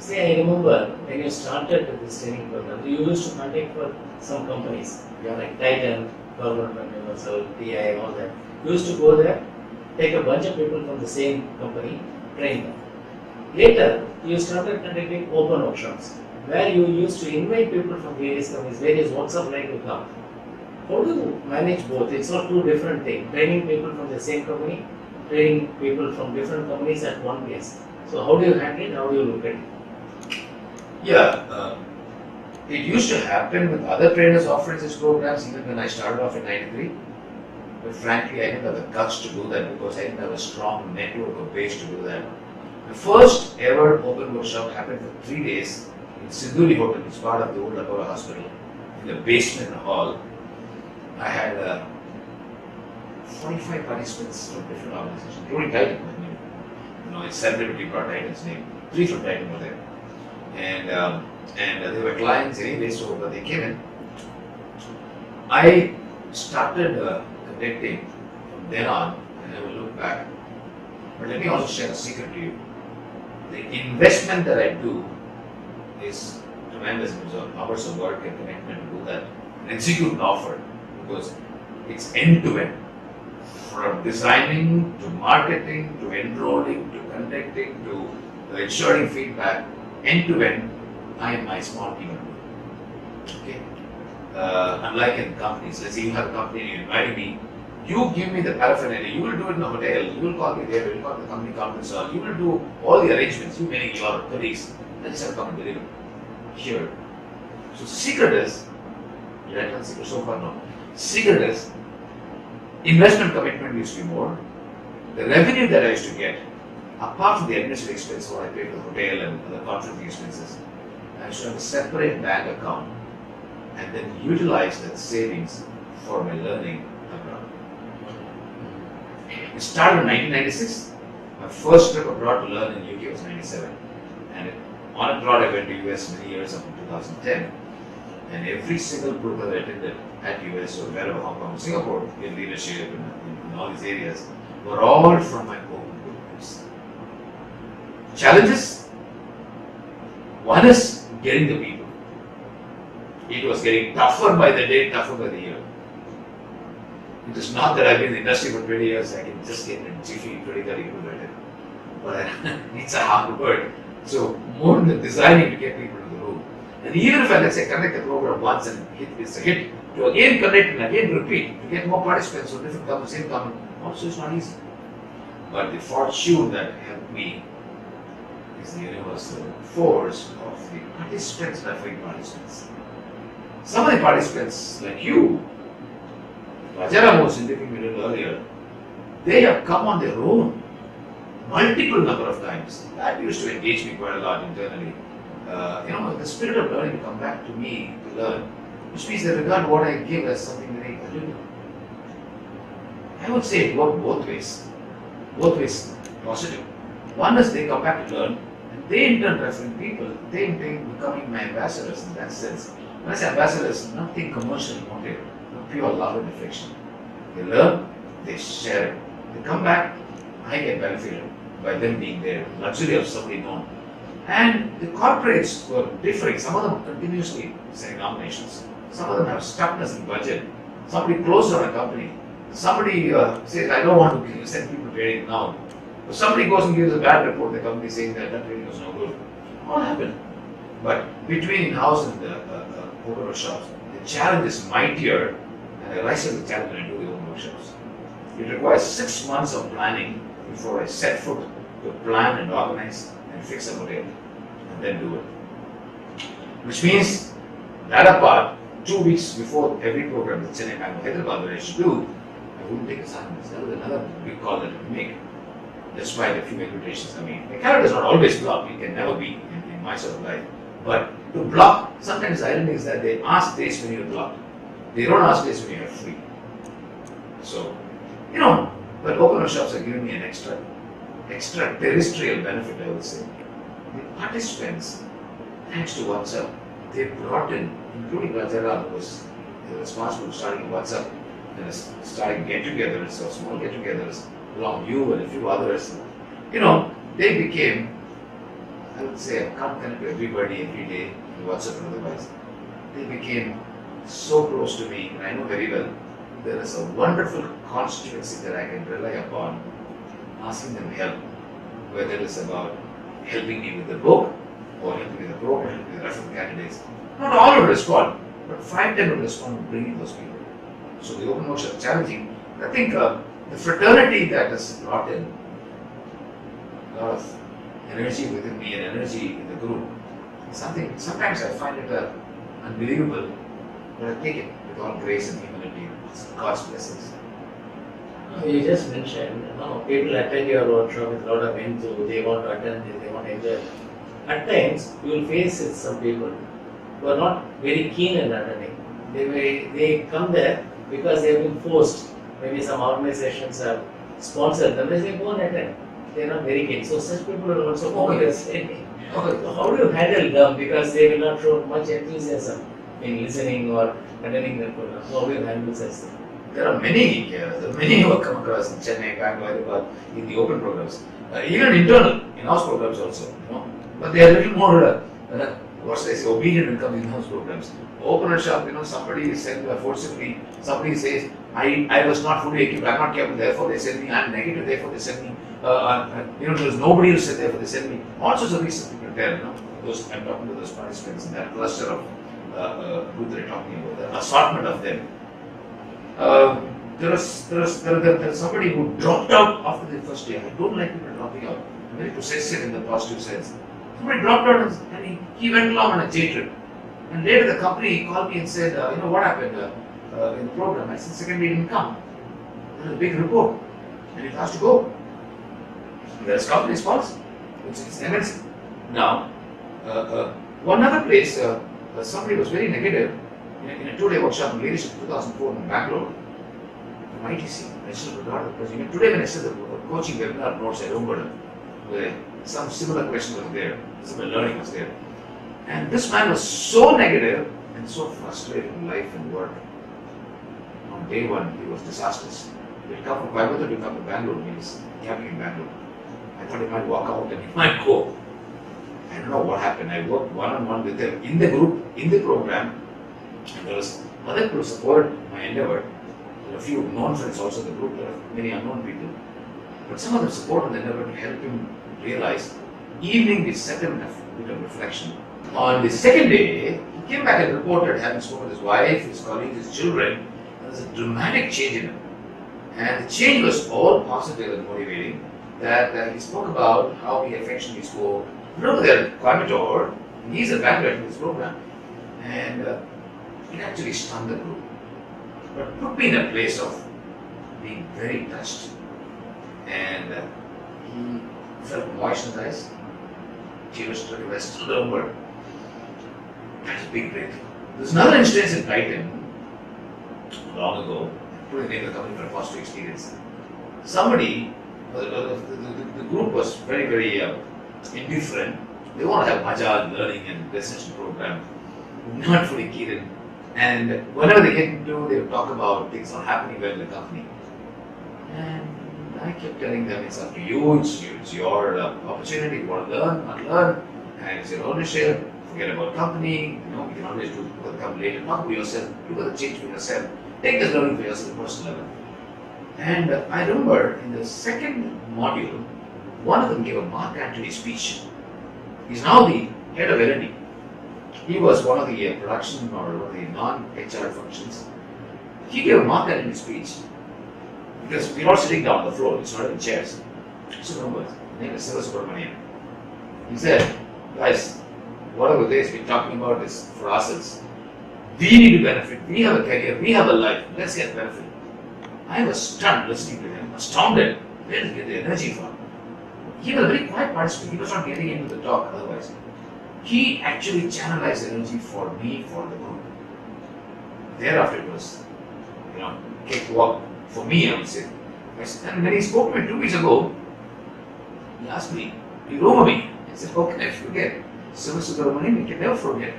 say, I remember when you started this training program, you used to contact for some companies, like Titan, Government Universal, TI, all that. You used to go there, take a bunch of people from the same company, train them. Later, you started conducting open workshops, where you used to invite people from various companies, various walks of life to come. How do you manage both? It's not two different things. Training people from the same company, training people from different companies at one place. So how do you handle it? How do you look at it? Yeah, it used to happen with other trainers offering such programs even when I started off in '93. But frankly, I didn't have the guts to do that because I didn't have a strong network or base to do that. The first ever open workshop happened for 3 days in Sindhuri Hotel, it's part of the old Apollo Hospital, in the basement hall. I had 45 participants from different organizations, including Titan. It's celebrity brought Titan's name. 3 from Titan were there. And they were clients anyway, so when they came in, I started connecting from then on, and I will look back. But let me also share a secret to you. The investment that I do is tremendous in terms of hours of work and commitment to do that and execute an offer, because it's end-to-end. From designing to marketing to enrolling to conducting to ensuring feedback, end-to-end, I and my small team do. Okay? Unlike in companies, let's say you have a company and you invite me, you give me the paraphernalia, you will do it in a hotel, you will call me there, you will call the company conference hall, you will do all the arrangements, you meaning your colleagues, then just have come and deliver here. So secret is, let us secret so far no. Secret is, investment commitment used to be more. The revenue that I used to get, apart from the administrative expense, what I paid for the hotel and other conferencing expenses, I used to have a separate bank account and then utilize that savings for my learning abroad. It started in 1996. My first trip abroad to learn in UK was 97. And on abroad I went to US many years up to 2010. And every single program I attended at US or wherever, Hong Kong, Singapore, in leadership in all these areas, were all from my open groups. Challenges? One is getting the people. It was getting tougher by the day, tougher by the year. It is not that I've been in the industry for 20 years, I can just get in jiffy 20, 30 people at it. But it's a hard work. So more than designing to get people in the room. And even if I, let's say, conduct the program once and it's a hit, to again connect and again repeat, to get more participants from different companies, same company, also it's not easy. But the fortune that helped me is the universal force of the participants referring participants. Some of the participants, like you, Rajaram was interviewing me a little earlier, they have come on their own multiple number of times. That used to engage me quite a lot internally. The spirit of learning to come back to me to learn, which means they regard what I give as something very valuable. I would say it worked both ways positive. One is they come back to learn, and they in turn referring people, they in turn becoming my ambassadors in that sense. When I say ambassadors, nothing commercial motive, pure love and affection. They learn, they share it. They come back, I get benefited by them being there, luxury of somebody known. And the corporates were differing. Some of them continuously sending nominations. Some of them have stuckness in budget. Somebody closed down a company. Somebody says, I don't want to send people training now. But somebody goes and gives a bad report to the company saying that training was no good. All happened. But between in-house and the open workshops, the challenge is mightier, and I rise to the challenge when I do the open workshops. It requires 6 months of planning before I set foot to plan and organize and fix a hotel, and then do it. Which means, latter part, 2 weeks before every program that Chennai, Bangalore, Hyderabad that I should do, I wouldn't take assignments. That was another big call that I would make. Despite a few invitations coming in. My calendar is not always blocked, it can never be in my sort of life. But to block, sometimes the irony is that they ask days when you're blocked. They don't ask days when you're free. So, but open shops are giving me an extra terrestrial benefit, I would say. The participants, thanks to WhatsApp, they brought in, including Rajaram, who was responsible for starting WhatsApp and starting get-togethers or small get-togethers along you and a few others. They became, I would say, I can't connect with everybody every day in WhatsApp and otherwise. They became so close to me, and I know very well there is a wonderful constituency that I can rely upon, asking them help, whether it is about helping me with the book or helping me with the program, helping with the reference candidates. Not all will respond, but 5-10 will respond to bringing those people. So the open works are challenging. I think the fraternity that has brought in a lot of energy within me and energy in the group is something, sometimes I find it unbelievable, but I take it with all grace and humility. It's God's blessings. You just mentioned, people attend your workshop with a lot of enthusiasm, they want to attend, they want to enjoy. At times, you will face with some people who are not very keen in attending. They come there because they have been forced. Maybe some organizations have sponsored them, they say go and attend. They are not very keen. So such people will also come and say, so how do you handle them? Because they will not show much enthusiasm in listening or attending the program. How do you handle such things? There are many who have come across in Chennai, Bangalore, Hyderabad, in the open programs, even internal, in-house programs also. But they are a little more, obedient when it comes to in-house programs. Open a shop, somebody is sent forcibly, somebody says, I was not fully equipped, I'm not capable, therefore they sent me, I'm negative, therefore they sent me. There's nobody who said, therefore they sent me. All sorts of reasons people tell, I'm talking to those participants in that cluster of group they're talking about, the assortment of them. There is somebody who dropped out after the first day. I don't like people dropping out. I'm very possessive in the positive sense. Somebody dropped out and he went along on a J trip. And later the company called me and said, what happened in the program? I said, second day he didn't come. There was a big report. And he has to go. There's company's policy. It's MNC. Now, one other place, somebody was very negative in a 2-day workshop in leadership 2004 in Bangalore, from ITC. I still regard it because even today when I said the coaching webinar notes, I remember where some similar questions were there, similar learning was there. And this man was so negative and so frustrated in life and work. On day one, he was disastrous. He'd come from Coimbatore to come to Bangalore, he was camping in Bangalore. I thought he might walk out and he might go. I don't know what happened. I worked one-on-one with him in the group, in the program. And there was other people who supported my endeavor. There were a few known friends also in the group, there are many unknown people. But some of them supported the endeavor to help him realize. Evening we set him a bit of reflection. On the second day, he came back and reported having spoken with his wife, his colleagues, his children. There was a dramatic change in him. And the change was all positive and motivating. That he spoke about how he affectionately spoke. Remember there at Coimbatore, he's a Bangalore in this program. And it actually stunned the group. But put me in a place of being very touched. And he felt moist in his eyes. Tears to the rest of the world. That's a big break. There's another instance in Brighton, long ago, I put the name of the company for a positive experience. Somebody, the group was very, very indifferent. They want to have Maja learning and destination program, not fully keen in. And whenever they get into, they would talk about things not happening well in the company. And I kept telling them it's up to you, it's your opportunity, you want to learn, not learn, and it's your ownership, forget about company, you can always do the company later, talk to yourself, look at the change for yourself, take this learning for yourself at the personal level. And I remember in the second module, one of them gave a Mark Antony speech. He's now the head of L&D. He was one of the production or one of the non-HR functions. He gave a Mark Antony speech because we're all sitting down on the floor, it's not in chairs. So remember, his name is Sri Subramanian. He said, guys, whatever it is we're talking about is for ourselves. We need to benefit. We have a career. We have a life. Let's get benefit. I was stunned listening to him, astounded. Where did he get the energy from? He was a very quiet participant. He was not getting into the talk otherwise. He actually channelized energy for me, for the group. Thereafter it was, cakewalk for me, I would say. And when he spoke to me 2 weeks ago, he asked me, "Do you remember me?" I said, "How can I forget? Sri Udayakumar, I can never forget."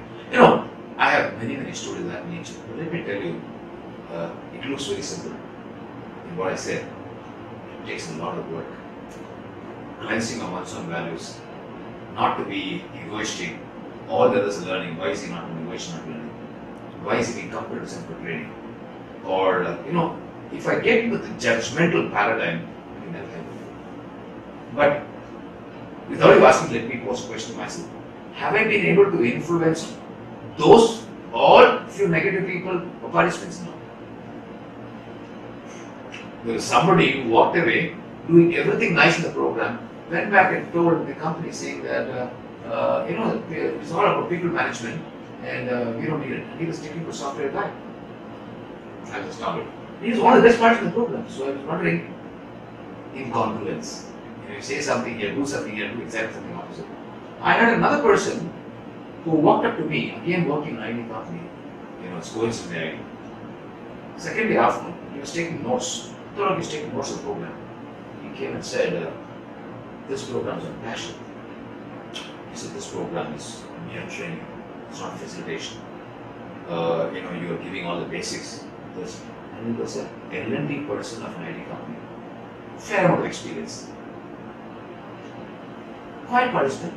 I have many stories of that nature. But let me tell you, it looks very simple. In what I said, it takes a lot of work. Cleansing of one's own values, not to be egoistic. All that is learning. Why is he not egoistic, not learning? Why is he being compared to simple training? Or, if I get into the judgmental paradigm, I can never help. But without you asking, let me pose a question to myself. Have I been able to influence those, all few negative people or participants? No. There was somebody who walked away doing everything nice in the program, went back and told the company saying that, it's all about people management and we don't need it. And he was sticking to software guy. I was astounded. He was one of the best parts of the program, so I was wondering, incongruence. You say something here, do something here, do exactly something opposite. I had another person who walked up to me, again working in an IT company, it's coincidentally. Second day afternoon, he was taking notes. I thought he was taking notes of the program. He came and said, "This program is on passion." He said, "This program is mere training, it's not facilitation. You are giving all the basics." And he was an L&D person of an IT company. Fair amount of experience. Quiet participant.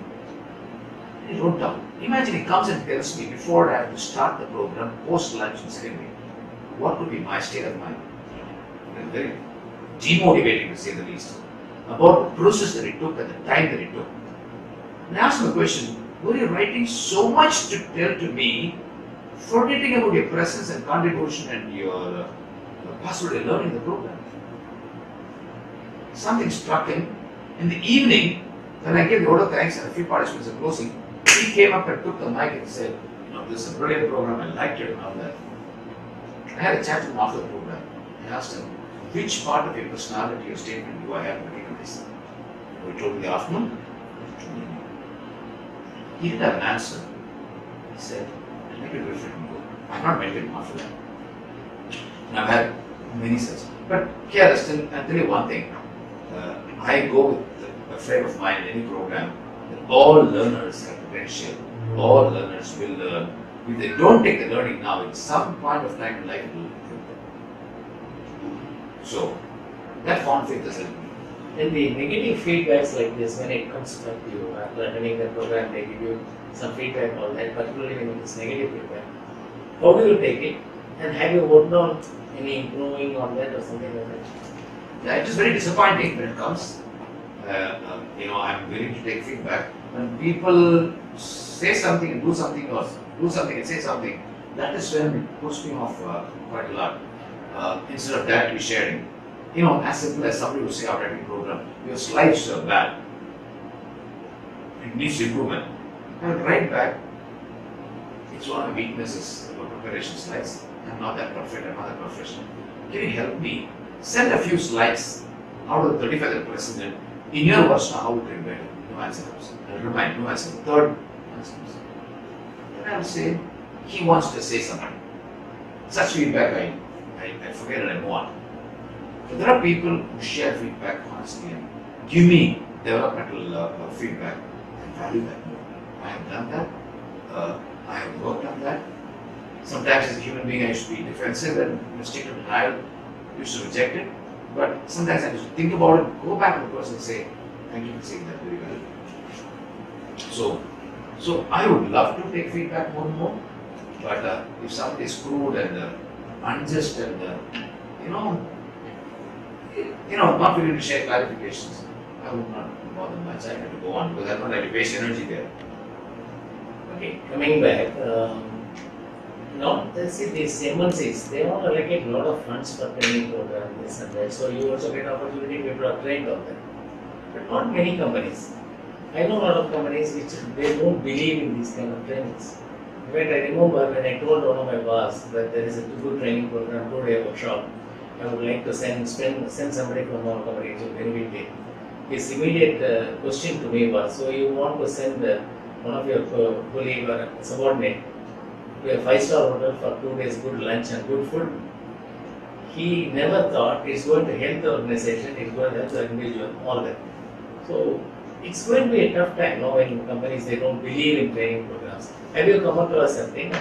He wrote down. Imagine he comes and tells me before I have to start the program, post lunch and second week, what would be my state of mind? Very demotivating to say the least. About the process that it took and the time that it took. And I asked him a question, were you writing so much to tell to me, forgetting about your presence and contribution and your possibility of learning the program? Something struck him. In the evening, when I gave the vote of thanks and a few participants are closing, he came up and took the mic and said, "This is a brilliant program, I liked it and all that." I had a chat with him after the program. I asked him, "Which part of your personality or statement do I have to recognize?" He told me in the afternoon. He didn't have an answer. He said, "I'd like to reflect and go." I've not met him after that. And I've had many such. But here, I'll tell you one thing. I go with a frame of mind in any program that all learners have potential. All learners will learn. If they don't take the learning now, at some point of time in life, it will improve them. So, that fond faith has helped me. And the negative feedbacks like this, when it comes back to you after attending the program, they give you some feedback or that, particularly when it is negative feedback. How do you take it? And have you worked on any improving on that or something like that? Yeah, it is very disappointing when it comes. I'm willing to take feedback. When people say something and do something, or do something and say something, that is when it puts me off quite a lot. Instead of directly sharing. As simple as somebody would say after a program, your slides are bad. It needs improvement. I would write back. It's one of the weaknesses about preparation slides. I'm not that perfect, I'm not that professional. Can you help me? Send a few slides out of the 35 that are presented. In your words now, how would you better? No answer comes. I'll remind, no answer. Third answer comes. Then I will say, he wants to say something. Such feedback, I forget it and move on. So there are people who share feedback honestly and give me developmental feedback. I value that more. I have done that. I have worked on that. Sometimes as a human being I used to be defensive and stick to denial, used to reject it. But sometimes I used to think about it, go back to the person and say, "Thank you for saying that very well." So I would love to take feedback more and more. But if somebody is crude and unjust and not willing to share clarifications, I would not bother much. I have to go on because I don't like to waste energy there. Okay, coming back, see these MNCs, they want to allocate a lot of funds for training program, this and that. So you also get opportunity, people are trained on that. But not many companies. I know a lot of companies which they don't believe in these kind of trainings. In fact, I remember when I told one of my boss that there is a good training program, 2-day workshop, I would like to send somebody from our company to benefit it. His immediate question to me was, so you want to send one of your colleague or subordinate to a 5-star hotel for 2 days, good lunch and good food? He never thought it's going to help the organization, it's going to help the individual, all that. So it's going to be a tough time now when companies they don't believe in training programs. Have you come across something?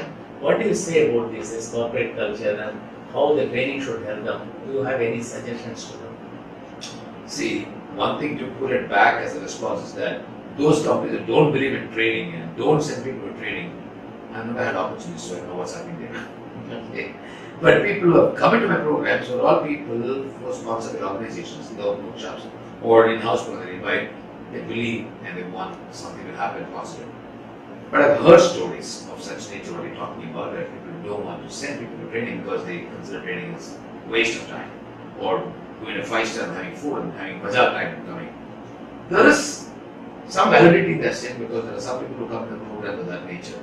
What do you say about this corporate culture and how the training should help them? Do you have any suggestions to them? See, one thing to put it back as a response is that those companies that don't believe in training and don't send people to training, I've never had opportunities, so I know what's happening there. Okay. But people who have come into my programs are all people who are sponsored by organizations, government workshops, or in-house programs they invite. They believe and they want something to happen positive. But I've heard stories of such nature what you're talking about, that people don't want to send people to training because they consider training as waste of time, or going to 5-star and having food and having bazaar time and coming. There is some validity in that statement because there are some people who come to the program of that nature,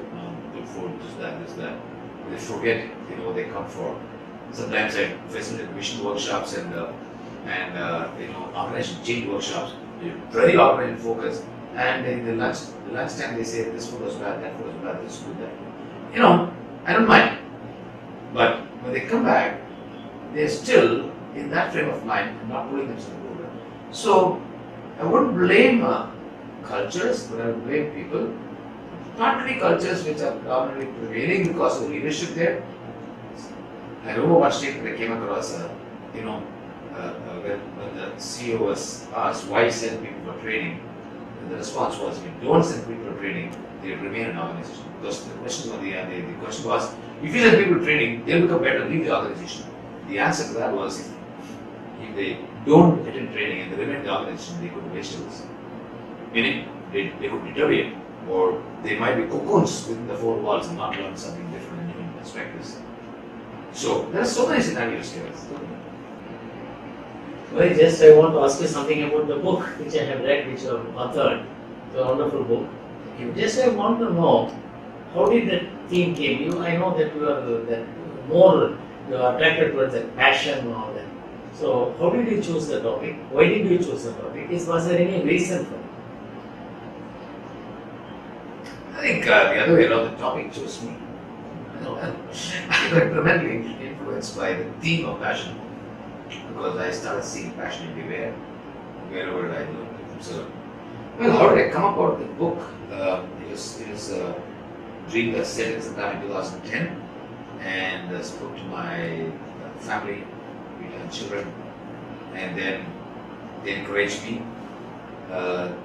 good food, this, that. They forget, what they come for. Sometimes I facilitate mission workshops and organization change workshops. They're very organization focused, and in the lunchtime they say this food was bad, that food was bad, this food that. I don't mind, but when they come back, they're still in that frame of mind and not putting themselves in the program. So I wouldn't blame cultures, but I would blame people. Not many cultures which are dominantly prevailing because of leadership there. I remember one statement I came across, when the CEO was asked why he sent people for training, and the response was, if you don't send people for training, they will remain in the organization. Because the question was, if you send people to training, they'll become better, leave the organization. The answer to that was, if they don't attend training and they remain in the organization, they could be vegetables. Meaning, they could deteriorate, or they might be cocoons within the four walls and not learn something different and new perspectives. So, there are so many scenarios here. Well, I want to ask you something about the book which I have read, which you have authored. It's a wonderful book. I want to know, how did the theme came? I know that you are attracted towards that passion and all that. So, how did you choose the topic? Why did you choose the topic? Was there any reason for it? I think the other way around, the topic chose me. I got tremendously influenced by the theme of passion, because I started seeing passion everywhere, wherever I go. So, well, how did I come about the book? It was during the set sometime in 2010, and I spoke to my family, and children, and then they encouraged me.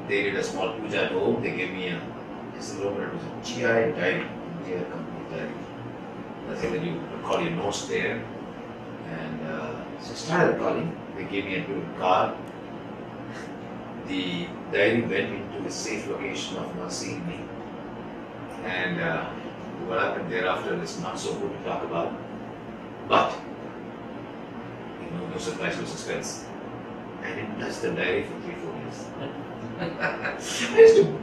They did a small puja at home. They gave me it was a GI diary, GI company diary. I think that you record your notes there. And so I started recording. They gave me a little card. The diary went into a safe location of not seeing me. And what happened thereafter is not so good to talk about. But, no surprise, no suspense. I didn't touch the diary for 3-4 years.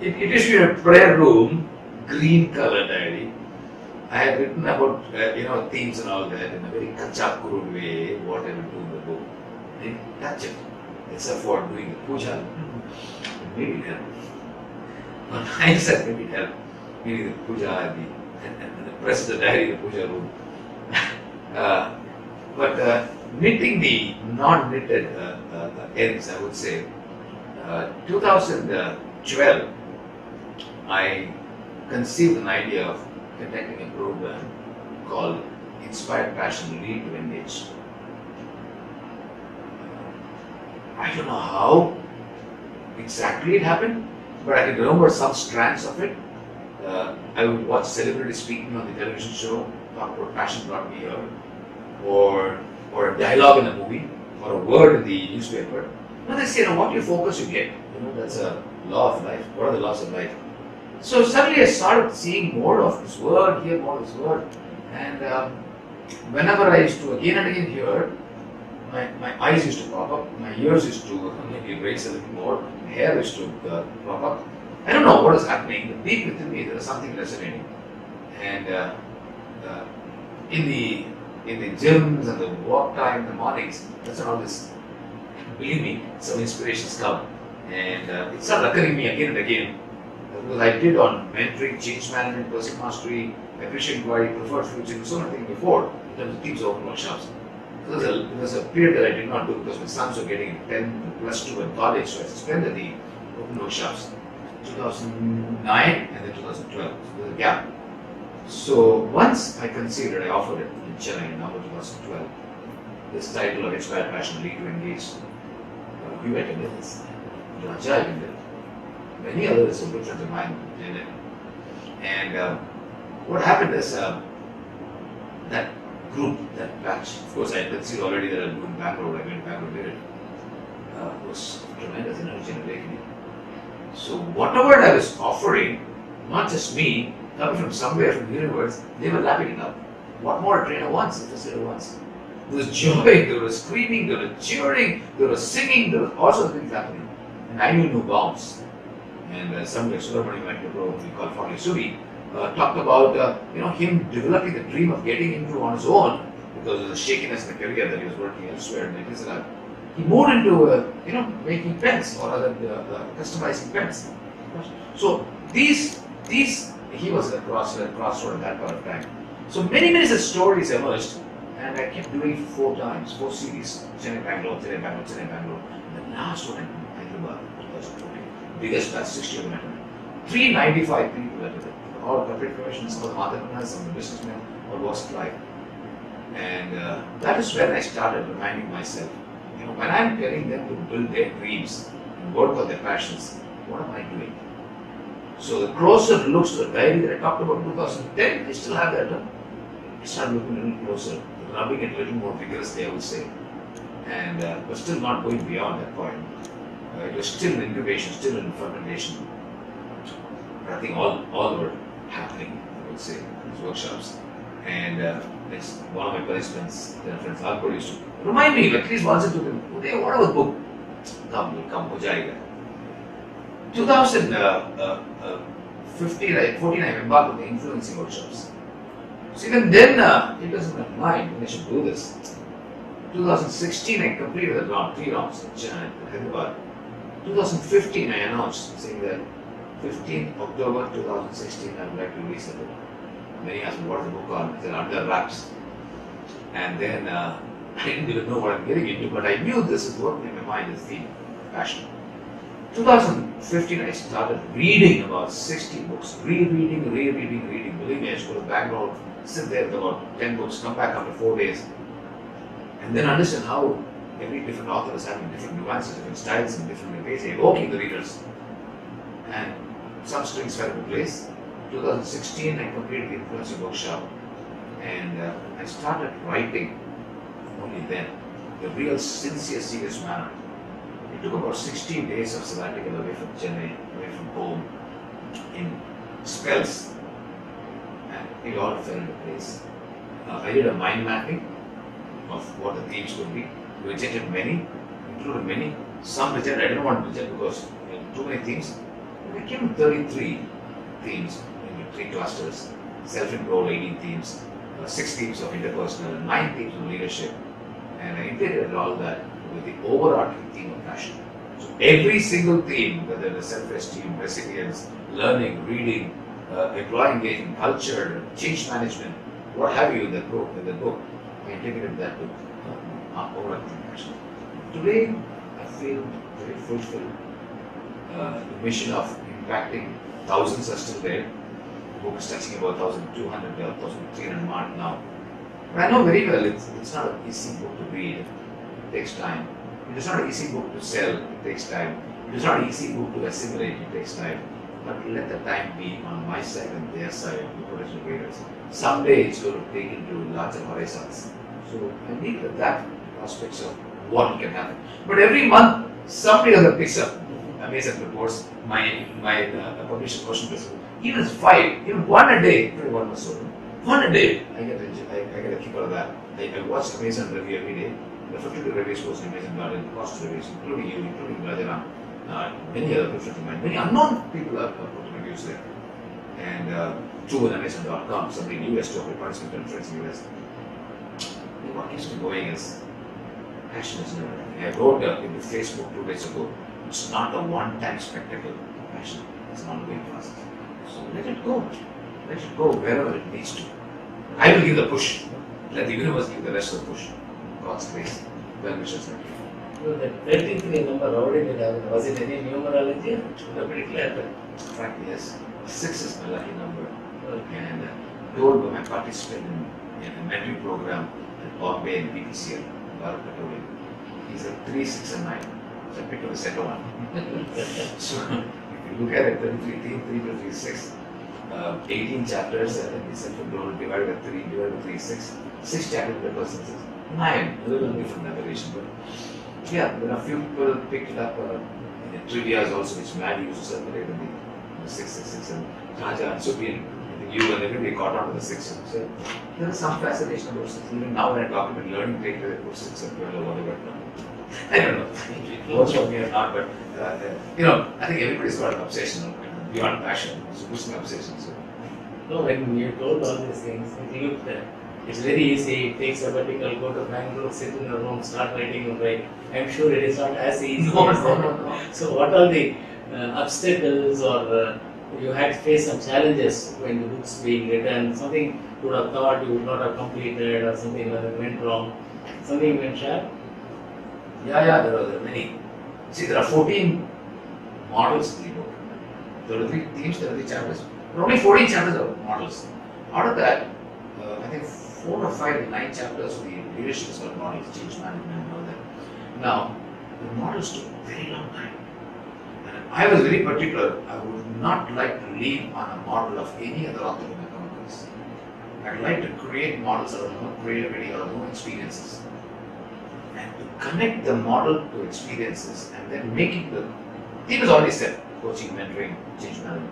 It used to be a prayer room, green color diary. I had written about themes and all that in a very kachak-kurud way, what I would do in the book. I didn't touch it, except for doing the puja. Maybe it helped. On hindsight, maybe it helped. Maybe the puja and the press of the diary in the puja room. But knitting the non-knitted ends, I would say. 2012, I conceived an idea of conducting a program called Inspired Passion Lead to Engage. I don't know how exactly it happened, but I can remember some strands of it. I would watch celebrities speaking on the television show, talk about passion brought me here, or a dialogue in a movie, or a word in the newspaper. And they say, what you focus, you get. That's a law of life. What are the laws of life? So suddenly I started seeing more of this word, hear more of this word. And whenever I used to again and again hear, my eyes used to pop up, my ears used to maybe raise a little more, my hair used to pop up. I don't know what is happening, but deep within me there is something resonating. And in the gyms and the walk time in the mornings, that's when all this, believe me, some inspirations come. And it started occurring me again and again. Because I did on mentoring, change management, personal mastery, appreciation inquiry, preferred future, so many things before in terms of teams open workshops. So there was a period that I did not do because my sons were getting 10 plus 2 in college, so I suspended the open workshops. 2009 and then 2012, so there's a gap. So once I considered, I offered it in Chennai in November 2012. This title of Inspire Passion Lead to Engage. You attended this. Raja attended it. Many others were good friends of mine attended it. And what happened is that group, that batch, of course I had seen already that I was doing Bangalore, I went to Bangalore, did it. Was tremendous energy and awakening. So whatever I was offering, not just me, coming from somewhere from the universe, they were lapping it up. What more a trainer wants, a facilitator wants. There was joy, there was screaming, there was cheering, there was singing, there was all sorts of things happening. And I knew no bounds. And somewhere, Subrahmanyam went to a program we call Forty Suri, talked about him developing the dream of getting into on his own because of the shakiness in the career that he was working elsewhere. And he moved into making pens or other customizing pens. So these he was at a crossroad at that point of time. So many such stories emerged, and I kept doing it 4 times, 4 series: Chennai, Bangalore, Chennai, Bangalore, Chennai, Bangalore. And the last one in Hyderabad, 2014, biggest batch, 60 of them attended. 395 people attended. All corporate professionals, some of the entrepreneurs, some of the businessmen, all walks of life. And that is when I started reminding myself, when I'm telling them to build their dreams and work on their passions, what am I doing? So the closer looks to the diary that I talked about in 2010, I still have that. I started looking a little closer, rubbing it a little more vigorously, I would say. And but still not going beyond that point. It was still in incubation, still in fermentation. But I think all were happening, I would say, in these workshops. And it's one of my participants, their friends, Alpur, used to remind me, at least once or two times, Uday, what about the book? Come, ho jayega. 2015, 14, I embarked on the influencing workshops. So even then, it was in my mind when I should do this. 2016, I completed the round, 3 rounds in Chennai, Hyderabad. 2015, I announced, saying that 15th October 2016, I would like to release the book. Many asked me, what is the book on? I said, Under Wraps. And then I didn't even know what I'm getting into, but I knew this is working in my mind, this theme, passion. 2015, I started reading about 60 books, rereading. Believe me, I used to go to Bangalore, sit there with about 10 books, come back after 4 days, and then understand how every different author is having different nuances, different styles, and different ways, evoking the readers. And some strings fell into place. 2016, I completed the influencer workshop, and I started writing only then, the real sincere, serious manner. It took about 16 days of sabbatical away from Chennai, away from home, in spells, and it all fell into place. I did a mind mapping of what the themes could be. Rejected many, included many. Some rejected, I didn't want to reject because too many themes. But I came with 33 themes into 3 clusters, self-control 18 themes, 6 themes of interpersonal, 9 themes of leadership, and I integrated all that with the overarching theme of passion. So every single theme, whether it is self-esteem, resilience, learning, reading, employee engagement, culture, change management, what have you in the book, I integrated that with overarching passion. Today, I feel very fulfilled. The mission of impacting thousands are still there. The book is touching about 1,200, 1,300 mark now. But I know very well it's not an easy book to read. It takes time. It is not an easy book to sell. It takes time. It is not an easy book to assimilate. It takes time. But let the time be on my side and their side, the potential readers. Someday it's going to take into larger horizons. So I need that prospects of what can happen. But every month, somebody other picks up amazing reports, my published question list. Even 5, even 1 a day, 1 was sold. 1 a day, I get a kick out of that. I watch Amazon review every day. The 52 reviews goes in Amazon Garden, cost reviews, including you, including Rajaram. Many other people from many unknown people are putting reviews there. And trueandamazing.com, somebody in US talking participant and friends in US. What keeps me going is passion is never ending. I wrote in the Facebook 2 days ago, it's not a one-time spectacle. Passion is an ongoing process. So let it go. Let it go wherever it needs to. I will give the push. Let the universe give the rest of the push. God's grace. Well wishes. So the 33 number, how did it happen? Was it any numerology? The particular. Frankly, yes. 6 is my lucky number. And told by my participant in a mentoring program at Bombay and BPCL, Bharat Petroleum. He said 3, 6 and 9. So I picked up the second one. So if you look at it, 33, 3, 3, 6. 18 chapters, and self-control divided by 3, divided by 3, 6. 6 chapters per person, 6. 9, a little different navigation, but yeah, there are a few people picked it up in the trivias also, which Maddie used to circulate in the 6, and Rajaram, Supin, you and everybody caught on to the 6. So there is some fascination about 6. Even now when I talk about learning data, they put 6 and 12 or whatever. I don't know. Most of me are not, but I think everybody's got an obsession beyond passion. It's boosting obsession. So. No, when you told all these things, it looked it's very easy. Take sabbatical, go to Bangalore, sit in a room, start writing and write. I'm sure it is not as easy as that. So what are the obstacles or you had to face some challenges when the books being written? Something you would have thought you would not have completed or something that went wrong? Something you can share? Yeah, there are many. See, there are 14 models in the book. There are 3 themes, there are 3 chapters. There are only 14 chapters of models. Out of that, I think 4 or 5 9 chapters of the leadership is called models, change management and all that. Now, the models took a very long time. And I was very particular. I would not like to leave on a model of any other author whom I come across. I'd like to create models out of my own creativity, out of my own experiences. And to connect the model to experiences and then making the theme is already set, coaching, mentoring, change management.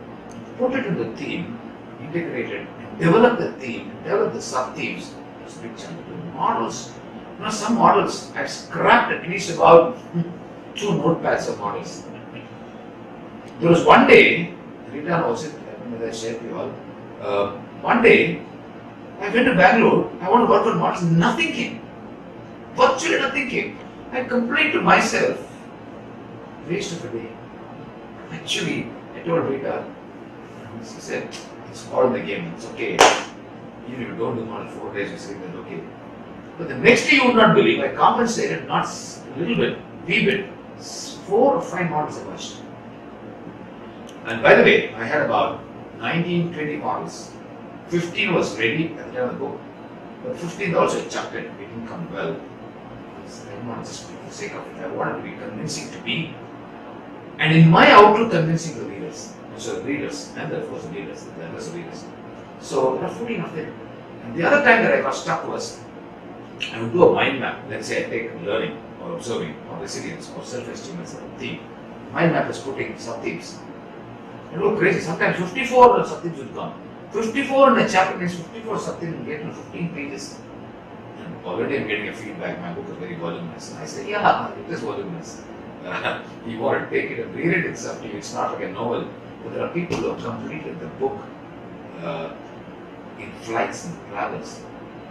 Put it in the theme, integrate it, and develop the theme, develop the sub-themes. There's a big chunk of the models. Some models, I've scrapped at least about 2 notepads of models. There was one day, Rita knows it, I shared with you all. One day, I went to Bangalore, I want to work on models, nothing came. Virtually nothing came. I complained to myself, waste of a day. Actually, I told Rita, she said, it's all in the game, it's okay. Even if you don't do more than 4 days, you say that's okay. But the next day you would not believe, I compensated not a little bit, wee bit, 4 or 5 models emerged. And by the way, I had about 19, 20 models. 15 was ready at the time of the book. But 15 also chucked it, it didn't come well. I didn't want to just for the sake of it. I wanted to be convincing to be. And in my outlook, convincing the readers. So the readers, and of course the leaders, the others are readers. So there are 14 of them. And the other time that I got stuck was, I would do a mind map. Let's say I take learning or observing or resilience or self-esteem as a theme. Mind map is putting sub-themes. It looked crazy. Sometimes 54 sub-themes would come. 54 in a chapter means 54 sub-themes will get to 15 pages. And already I'm getting a feedback, my book is very voluminous. And I say, yeah, it is voluminous. You want to take it and read it in sub-theme. It's not like a novel. But there are people who have completed the book in flights and travels.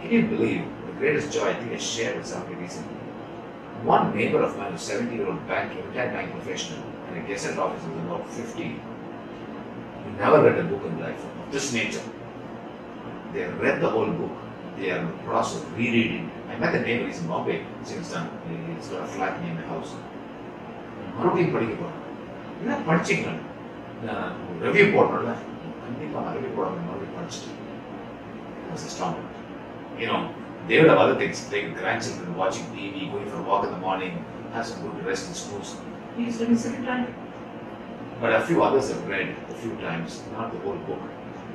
Can you believe the greatest joy I think I shared with somebody recently? One neighbor of mine, a 70-year-old banker, retired bank professional, and a Gazette officer was about 50. He never read a book in life of this nature. They have read the whole book. They are in the process of rereading. I met the neighbor, he's in Bombay, he's done. He's got a flat near my house. Murugappa படிக்க போறோம். என்ன படிச்சீங்க? Review போடணும்ல. கண்டிப்பா நான் review போடாம மறுபடியும் படிச்சிட்டேன். I was astounded. They would have other things like grandchildren watching TV, going for a walk in the morning, have some good rest in schools. He's reading second time. But a few others have read a few times, not the whole book.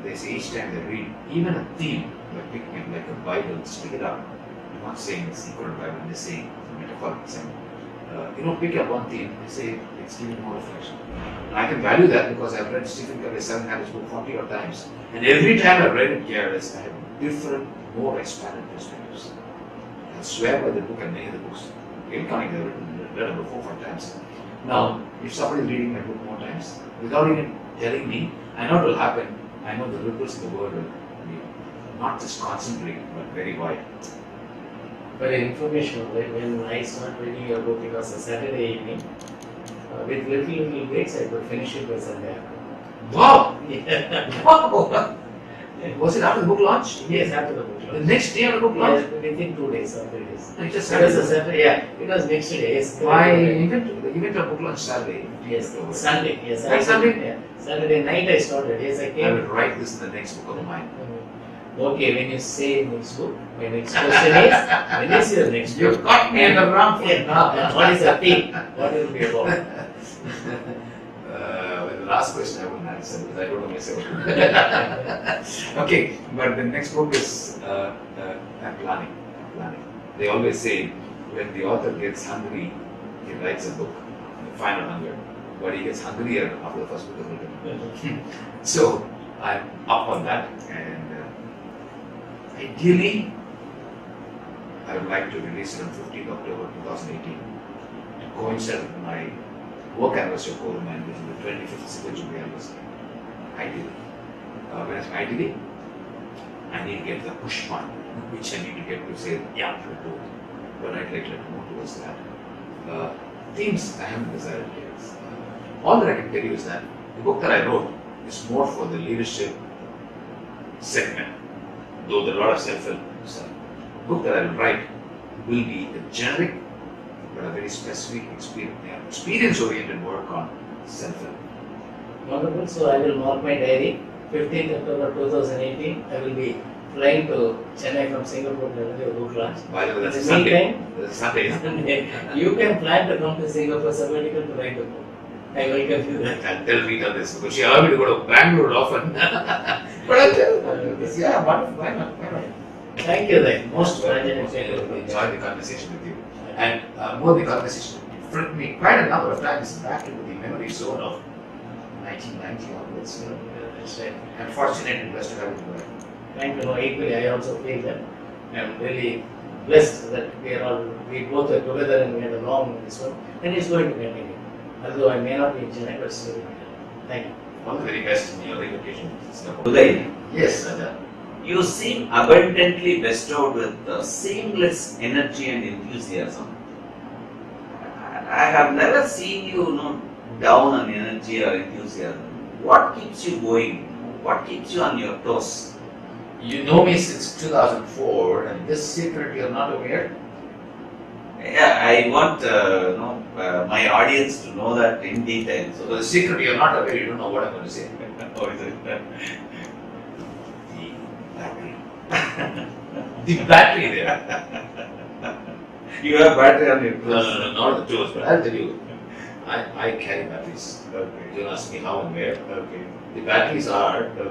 They say each time they read, even a theme, like picking it like a Bible, stick it up. I'm not saying it's equal to Bible, they're saying it's a metaphorical sense. Pick up one theme, they say it's giving more reflection. And I can value that because I've read Stephen Covey's 7 Habits book 40 odd times. And every time I've read it, I have different, more expanded perspectives. I swear by the book and many of the books. Incoming, I've read about 4 or 5 times. Now, if somebody is reading my book more times, without even telling me, I know it will happen. I know the ripples in the world will be not just concentrate, but very wide. For information, when I started reading your book, it was a Saturday evening. With little breaks, I could finish it by Sunday. Wow! Yeah. Wow! Was it after the book launch? Yes, after the book The launch. next day of the book launch? Yeah, within 2 days or 3 days. I just It was a Saturday, yeah. It was next day. Yes. My event of book launch Saturday. Yes, Sunday. Yes, Next Sunday? Yeah. Saturday night I started. Yes, I I came. will write this in the next book of mine. Okay, when you say next book, my next question is, when is your next book? You've got me in the wrong foot. Yeah, what is the theme? What will be about? Well, the last question I wouldn't answer because I don't know myself. Okay, but the next book is I'm planning. They always say when the author gets hungry, he writes a book, the final hunger. But he gets hungrier after the first book is written. So I'm up on that, and ideally, I would like to release it on 15th October 2018 to coincide with my work anniversary of Coremind, which is the 25th Civil Jubilee anniversary. Ideally. When I say ideally, I need to get the push point, which I need to get to say, yeah, we'll do it. But I'd like to move towards that. Themes I haven't decided yet. All that I can tell you is that the book that I wrote is more for the leadership segment, though there are a lot of self-help stuff. The book that I will write will be a generic but a very specific experience-oriented work on self-help. Wonderful. So I will mark my diary. 15th October 2018, I will be flying to Chennai from Singapore to do a book launch. By the way, that's In a the Sunday. meantime, That's a Sunday, isn't it? you can plan to come to Singapore sabbatical to write the book. I welcome you there. I'll tell Rita this because she allowed me to go to Bangalore often. But I'll tell her this. Yeah, wonderful. Why not? Thank you then. Most Enjoyed pleasure. the conversation with you. And more the conversation flipped me quite a number of times back into the memory zone of 1990 onwards. That's right. I'm fortunate and blessed to have you there. Thank you. Equally, I also feel that I'm really blessed that we both are together and we had a long this one, and it's going to continue. Although I may not be in Chennai, but still. Thank you. All the very best in your relocation. Uday, Yes, Raja. you seem abundantly bestowed with seamless energy and enthusiasm. I have never seen you, down on energy or enthusiasm. What keeps you going? What keeps you on your toes? You know me since 2004, and this secret you're not aware. Yeah, I want my audience to know that in detail. So the secret you're not aware, you don't know what I'm going to say. Oh, is it? The battery. The battery there. You have battery on your No, toes. not the tools, but I'll tell you. I carry batteries. Okay. Don't ask me how and where. Okay. The batteries are Okay.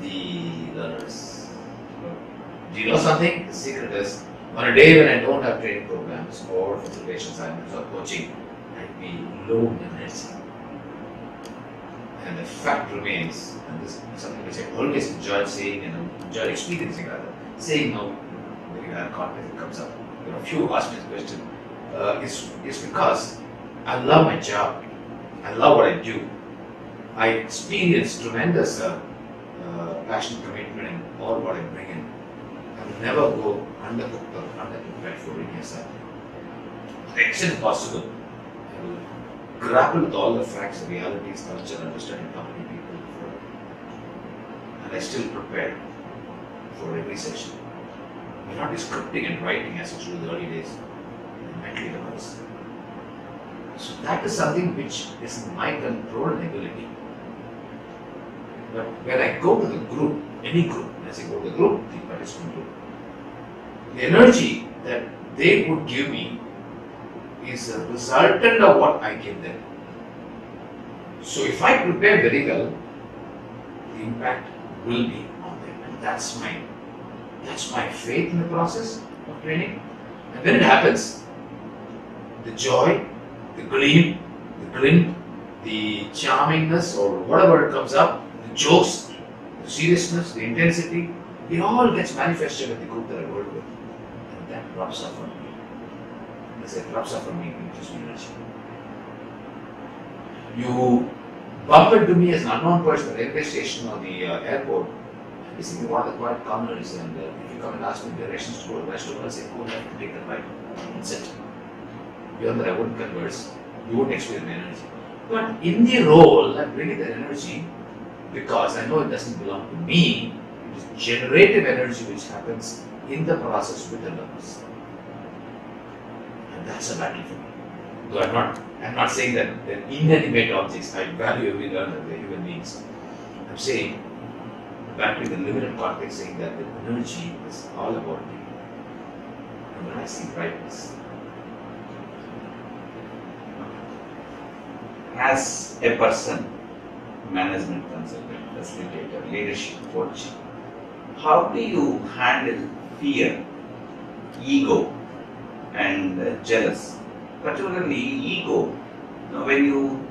the learners. Do you know something? The secret is, on a day when I don't have training programs or facilitation assignments or coaching, I'd be low in energy. And the fact remains, and this is something which I always enjoyed saying and enjoyed experiencing rather, saying no when you have conflict that comes up. A few ask me this question, is because I love my job. I love what I do. I experience tremendous passion, commitment in all what I bring in. I will never go undercooked or underprepared for any assignment. To the extent possible, I will grapple with all the facts, realities, culture, understanding company people, and I still prepare for every session. I'm not scripting and writing as I do in the early days, mentally rehearse. So that is something which is in my control and ability. But when I go to the group, any group, when I say go to the group, the participant group, the energy that they would give me is a resultant of what I give them. So if I prepare very well, the impact will be on them. And that's my faith in the process of training. And when it happens, the joy, the gleam, the glint, the charmingness or whatever comes up, the jokes, the seriousness, the intensity, it all gets manifested with the group that I work with. And that rubs off on me. As it rubs off on me, it gives me energy. You bump into me as an unknown person at the railway station or the airport. You see one of the quiet corners, and if you come and ask me directions to go to the restaurant, I'll say, go left and take the right. That's it. Beyond that, I wouldn't converse. You wouldn't experience my energy. But in the role, I'm bringing that energy because I know it doesn't belong to me. It is generative energy which happens in the process with the learners. And that's a battle for me. Though I'm not saying that they're inanimate objects. I value every learner, they're human beings. I'm saying, back to the limited context, saying that the energy is all about me. And when I see brightness, As a person, management consultant, facilitator, leadership coach, how do you handle fear, ego, and jealous? Particularly ego, when you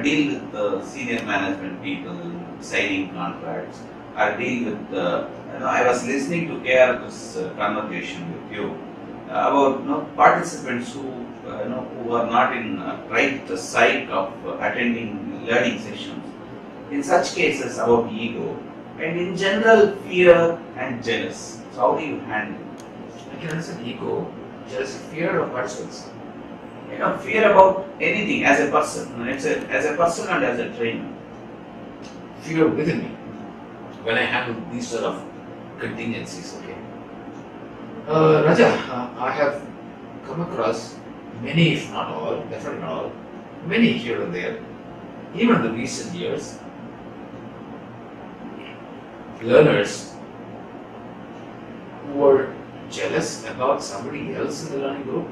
deal with the senior management people signing contracts, or deal with I was listening to KR's conversation with you about participants who are not in right side of attending learning sessions. In such cases about ego and in general fear and jealous. So how do you handle? I can understand ego, jealousy, fear of participants. Fear about anything as a person. As a person and as a trainer. Fear within me when I handle these sort of contingencies. Okay, Raja, I have come across many, if not all, definitely not all, many here and there, even in the recent years, learners who were jealous about somebody else in the learning group,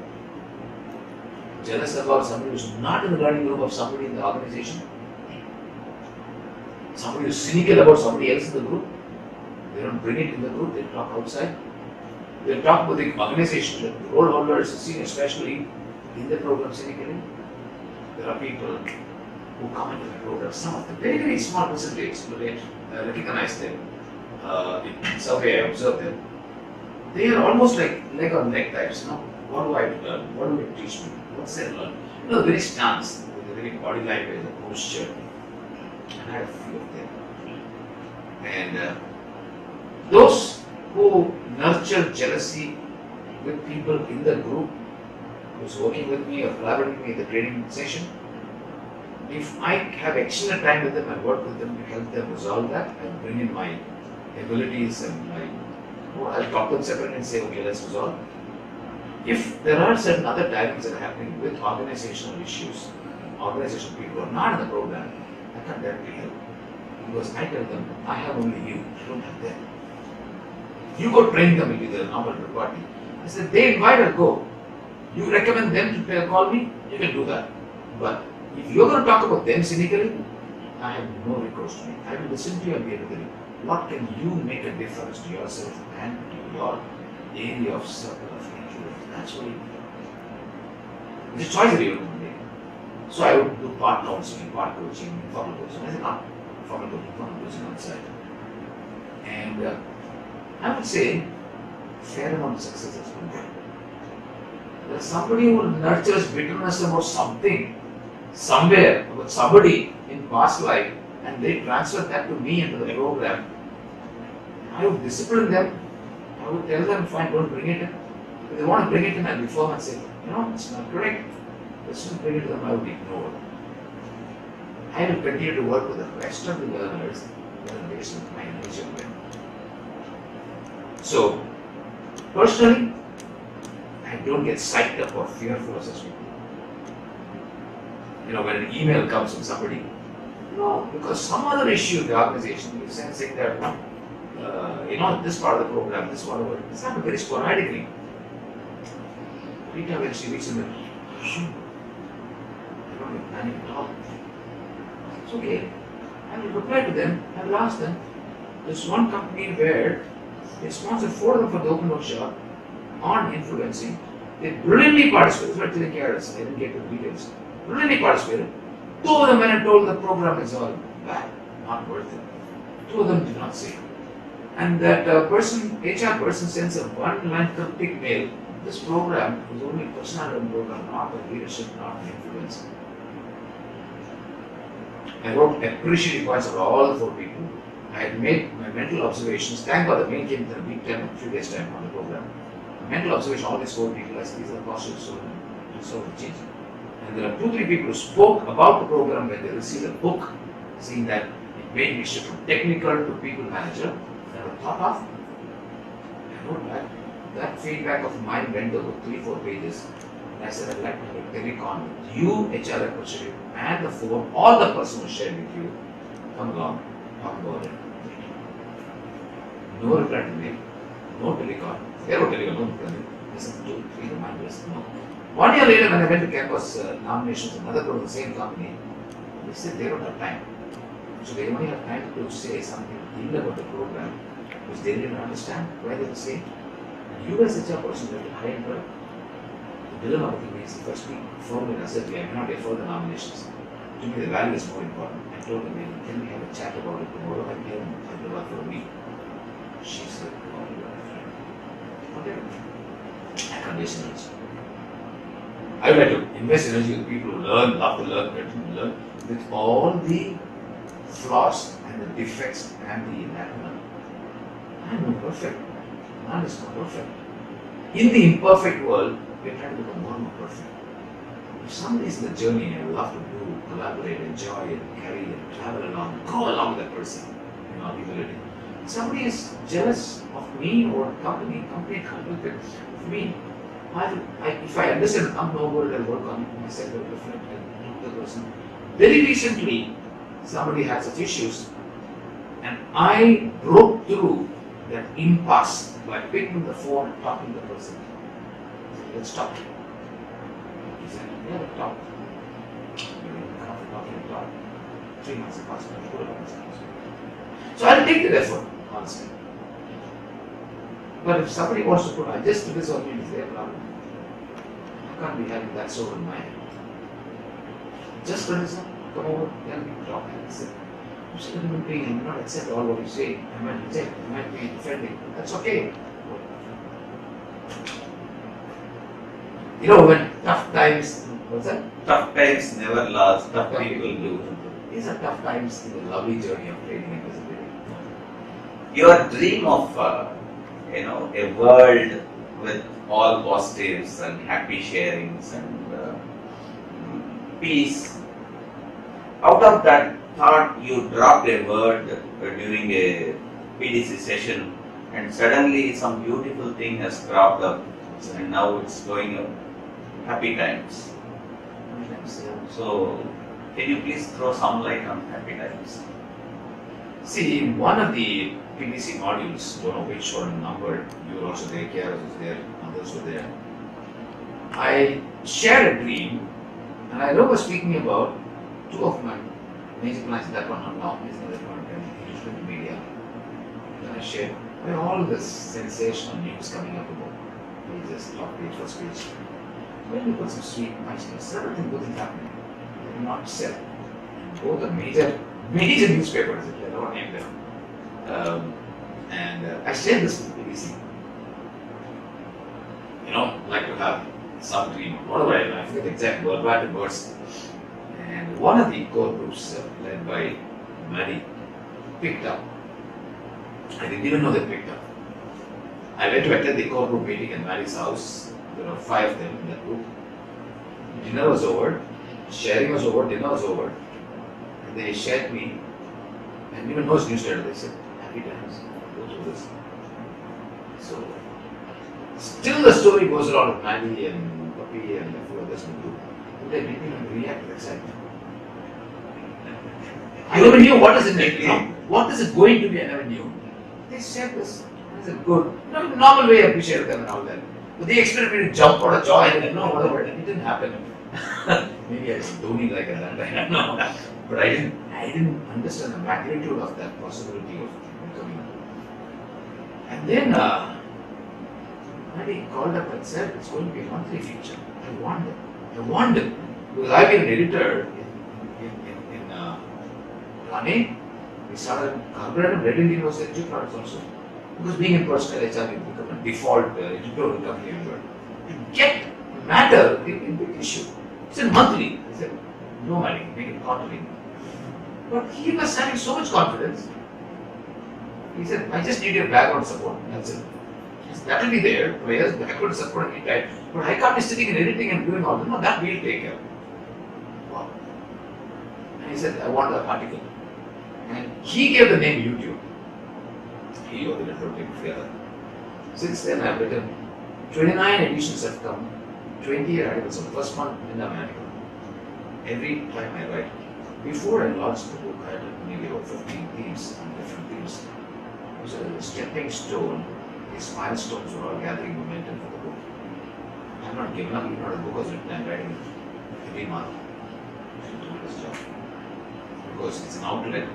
jealous about somebody who's not in the learning group of somebody in the organization, somebody who's cynical about somebody else in the group. They don't bring it in the group, they talk outside. They talk about the organization, the role holders, seen especially in the program cynically. There are people who come into the program, some of them, very, very small percentage, but I recognize them. In some way I observe them. They are almost like leg on leg types. What do I learn? What do I teach me? What's their learn? The very stance, the very body language, the posture. And I had a few of them. And those who nurture jealousy with people in the group who's working with me or collaborating with me in the training session, if I have excellent time with them and work with them to help them resolve that and bring in my abilities and I'll talk to them separately and say, okay, let's resolve. If there are certain other dynamics that are happening with organizational issues, organizational people who are not in the program, I can't directly help. Because I tell them, I have only you, I don't have them. You go train them into the normal reporting. I said, they invite, I'll go. You recommend them to call me, you can do that. But if you're going to talk about them cynically, I have no recourse to me. I will listen to you and be able to tell you, what can you make a difference to yourself and to your area of circle of influence? That's what it's a choice that you're going to make. So I would do part counseling, part coaching, informal coaching. I said, not formal coaching outside. And I would say, fair amount of success has been there. There's somebody who nurtures bitterness about something, somewhere, about somebody in past life, and they transfer that to me into the program. I would discipline them. I would tell them, fine, don't bring it in. If they want to bring it in, I'll inform and say, it's not correct. Let's not bring it to them, I would ignore. I will continue to work with the rest of the learners based on my energy of them. So, personally, I don't get psyched up or fearful of such people. When an email comes from somebody, because some other issue in the organization is saying that, this part of the program, this one over, it's happened very sporadically. Rita, when she reads in I don't have panic at all. It's okay. I will reply to them, I will ask them. There's one company where they sponsored 4 of them for the open workshop on influencing. They brilliantly participated. That's what I didn't I didn't get the details. Brilliantly participated. 2 of them went and told the program is all bad, not worth it. 2 of them did not say. And that HR person sends a one-line cryptic mail. This program is only a personality program, not a leadership, not an influence. I wrote appreciative points for all the 4 people. I had made my mental observations. Thank God the mail came in a week time, a few days time on the program. Mental observation, all these 4 people, I said, these are positive, so change. And there are 2-3 people who spoke about the program when they received a book, seeing that it made me shift from technical to people manager. And I thought of, I wrote that feedback of mine went over 3-4 pages. And I said, I'd like to have a telecon with you, HR representative, and the phone, all the person who shared with you, come along, talk about it. No reply to me, no telecon. There were telecon, no reply. I said, 2-3 reminders, no. 1 year later, when I went to campus nominations, another person, the same company, they said they don't have time. So they only have time to say something even about the program, which they didn't understand why they were saying. And you as a HR person, you have to hire her. The dilemma of the thing is, if I speak formally and assertively, I may not get further nominations. To me, the value is more important. I told them, can we have a chat about it tomorrow? I'm here in Hyderabad for a week. She said, oh, you are a friend. Whatever. Unconditional. I would like to invest energy with people who learn, love to learn, continue to learn, with all the flaws and the defects and the inadequate. I am not perfect. Man is not perfect. In the imperfect world, we are trying to become more and more perfect. If somebody is in the journey and love to do, collaborate, enjoy, and carry and travel along, go along with that person in our ability. Somebody is jealous of me or company can't look at me. If I understand the company world, I'll work on myself different and the person. Very recently, somebody had such issues, and I broke through that impasse by picking the phone and talking to the person. I said, let's talk. He said, yeah, let's talk. Talk. 3 months have passed. So I'll take that effort, honestly. But if somebody wants to put, I just do this on me, it's their problem. I can't be having that soul in my head. Just for instance, come over, then we talk. I said, I'm still a human being, I may not accept all what you say. I might reject, I might be offended. That's okay. You know, when tough times, what's that? Tough times never last, tough people do. These are tough times in the lovely journey of training and visibility. Your dream of a world with all positives and happy sharings and peace. Out of that thought, you dropped a word during a PDC session, and suddenly some beautiful thing has cropped up, and now it's going up. Happy times. So, can you please throw some light on happy times? See, in one of the PDC modules, don't know which one number, you were also there, Kiara was there, others were there. I shared a dream, and I remember speaking about 2 of my major clients, that one not now, is another one, and digital media. And I shared all this sensational news coming up about pages, top page, first page. When you put some sweet, nice news, several things good things happening. They did not sell. And both the major newspapers, I don't name them. I shared this with PDC. Like to have some dream. Whatever I forget the exact word, but it was. And one of the core groups led by Maddie picked up. I didn't even know they picked up. I went to attend the core group meeting in Maddie's house. There were 5 of them in that group. Dinner was over, sharing was over, dinner was over. And they shared me, and even knows newsletter, they said, happy times, go through this. So, still the story goes around with Maddie and Puppy and a few others in the group. They didn't even react with excitement. I never knew what does it mean. What is it going to be, I never knew. They said this. Is it good? Normal way I appreciated them and all that. But they expected me to jump out of joy and whatever. It didn't happen. Maybe I was Dhoni like at that time. I don't know. But I didn't understand the magnitude of that possibility of becoming. And then Maddie called up and said it's going to be a monthly feature. I wondered. Because I've been an editor in RANE. We started carburetor, Red Indian was editor products also. Because being in personal HR, you become a default editorial company member. To get matter, it's a big issue. It's a monthly. I said, no money, make it quarterly. But he was having so much confidence. He said, I just need your background support. That's it. That will be there, players, background support anytime. But I can't be sitting and editing and doing all that. No, that we'll take care. Wow. And he said, I want that article. And he gave the name YouTube. He originally wrote it together. Since then, I've written 29 editions have come, 20 articles. So the first one in America. Every time I write, before I launched the book, I had nearly about 15 themes on different themes. It was a stepping stone. These milestones were all gathering momentum for the book. I'm not giving up, even though the book was written, I'm writing it every month to do this job. Because it's an outlet.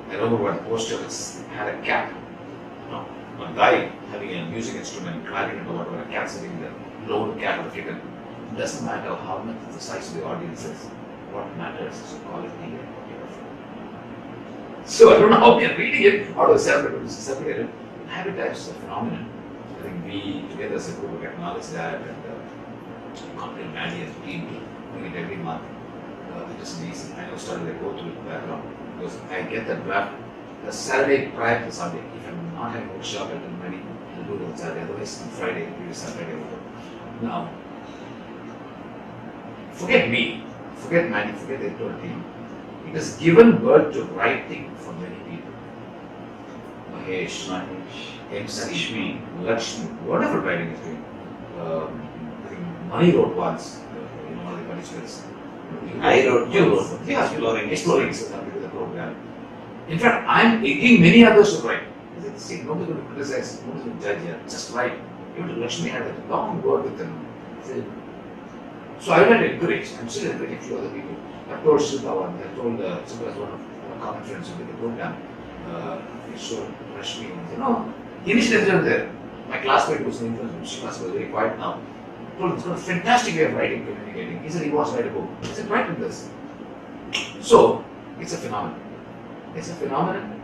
I remember one poster which had a cat. A guy having a music instrument, clarinet or whatever, a cat sitting there, lone cat or kitten. It doesn't matter how much the size of the audience is. What matters is the quality and beautiful. So I don't know how we are reading it, how to separate it. Habitat is a phenomenon. I think we together as a group acknowledge that, and Company Mandy as a team doing it every month. It is amazing. I know started to go through the background because I get the draft the Saturday prior to Sunday. If I'm not having a workshop at the Mandy, I'll do it on Saturday. Otherwise, on Friday, previous Saturday. Now, forget me, forget Mandy, forget the entire team. It has given birth to writing for many people. Mahesh, MC, Lakshmi, whatever writing is doing. I think Mani wrote once, one of the participants. I wrote. You wrote. Yeah, exploring the program. In fact, I'm egging many others to write. See, nobody's going to criticize, nobody's going to judge here. Just write. Even Lakshmi had a long word with them. So I went encouraged. I'm still encouraging a few other people. I told Shilpa and I told Shilpa as one of our common friends who did the program. He showed Rashmi. Initially they were there. My classmate was an influencer. She was very quiet now. I told him, it's got a fantastic way of writing, communicating. He said he wants to write a book. I said, write this. So, it's a phenomenon. It's a phenomenon,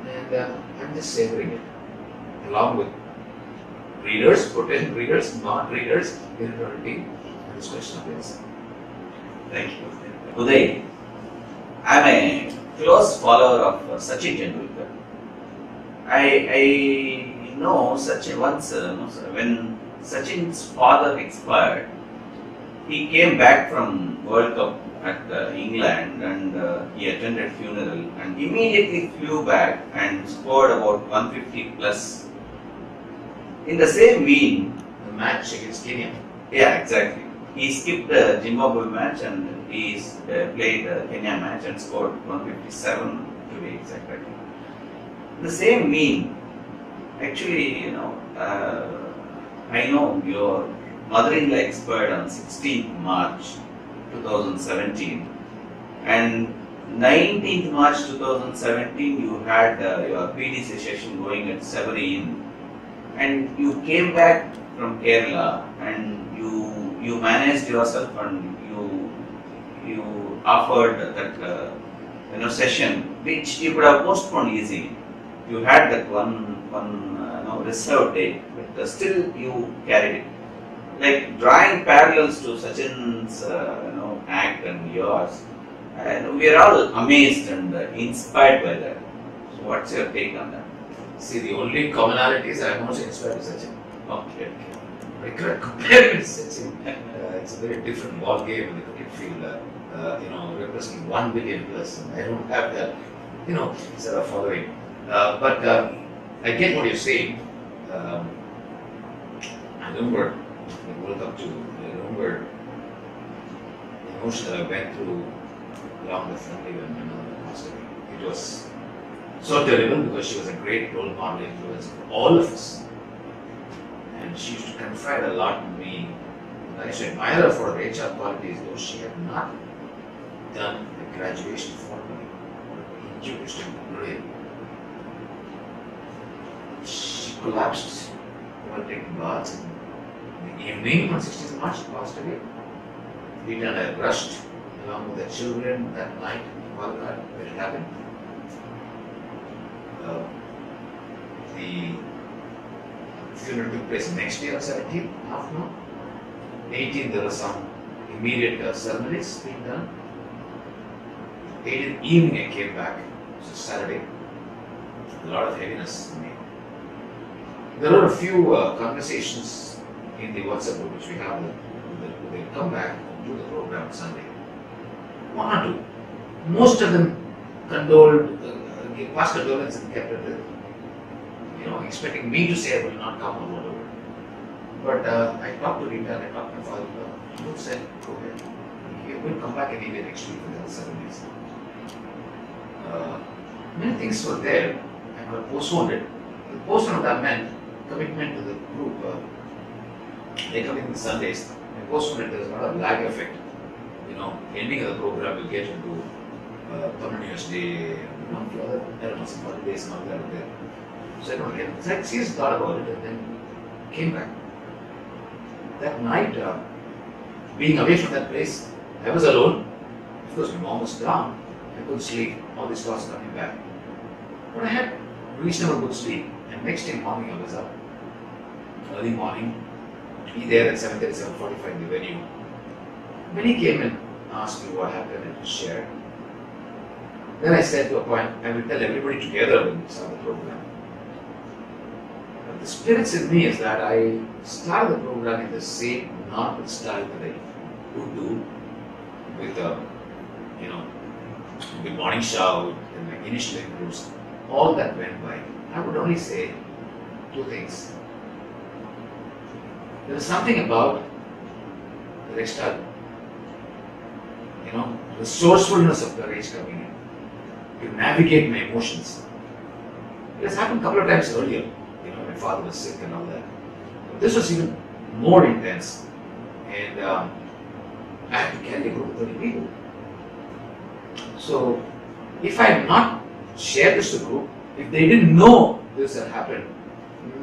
and I'm just savoring it. Along with readers, potential readers, non-readers, irritability, and this question of this. Thank you. Uday, I'm a close follower of Sachin Tendulkar. I know Sachin once, when Sachin's father expired, he came back from World Cup at England and he attended funeral and immediately flew back and scored about 150 plus. In the same vein, The match against Kenya. yeah, exactly. He skipped the Zimbabwe match and he played the Kenya match and scored 157 to be exact. In the same vein, actually, I know your mother-in-law expired on 16th March 2017 and 19th March 2017 you had your PDC session going at Severi Inn and you came back from Kerala and you managed yourself and you offered that session which you could have postponed easily. You had that one reserved date, but still you carried it. Like drawing parallels to Sachin's act and yours, and we are all amazed and inspired by that. So, what's your take on that? See, the only commonality is I'm also inspired by Sachin. Okay. I can't compare with Sachin. It's a very different ball game in the cricket field. Representing 1 billion plus. And I don't have that, sort of following. But I get what you're saying. I remember the World Cup too. I remember the emotion that I went through along with family when my mother passed away. It was so terrible because she was a great role model influence for all of us. And she used to confide a lot in me. And I used to admire her for her HR qualities, though she had not done the graduation for me. She used to be brilliant. She collapsed while taking baths in the evening on 16th March, she passed away. We and I rushed along with the children that night in Palakkad where it happened. The funeral took place next day on 17th afternoon. 18th there were some immediate ceremonies being done. 8 in the evening I came back. It was a Saturday. A lot of heaviness in me. There were a few conversations in the WhatsApp group which we have. They come back and do the program on Sunday. One or two. Most of them condoled, passed condolence and kept it, expecting me to say I will not come or whatever. But I talked to Rita and I talked to my father. He said, go ahead. He will come back anyway next week for the other 7 days. Many things were there and were postponed. The postponement of that meant commitment to the group. They come in the Sundays and postponed it. There was not a lag effect. Ending of the program will get into Communist Day, a few other elements of holidays and all that there. So I don't get. So I seriously thought about it and then came back. That night, being away from that place, I was alone. Of course, my mom was down. I couldn't sleep. All these thoughts coming back. But I had reasonable good sleep. And next day morning, I was up. Early morning. Be there at 7:30, 7:45 in the venue. When he came and asked me what happened and to share, then I said to a point, I will tell everybody together when we start the program. But the spirits in me is that I start the program in the same normal style that I would do with the morning shout and my initial intros. All that went by. I would only say two things. There is something about the restart. The resourcefulness of courage coming in to navigate my emotions. It has happened a couple of times earlier. My father was sick and all that. But this was even more intense. And I had to carry a group of 30 people. So, if I had not shared this to the group, if they didn't know this had happened,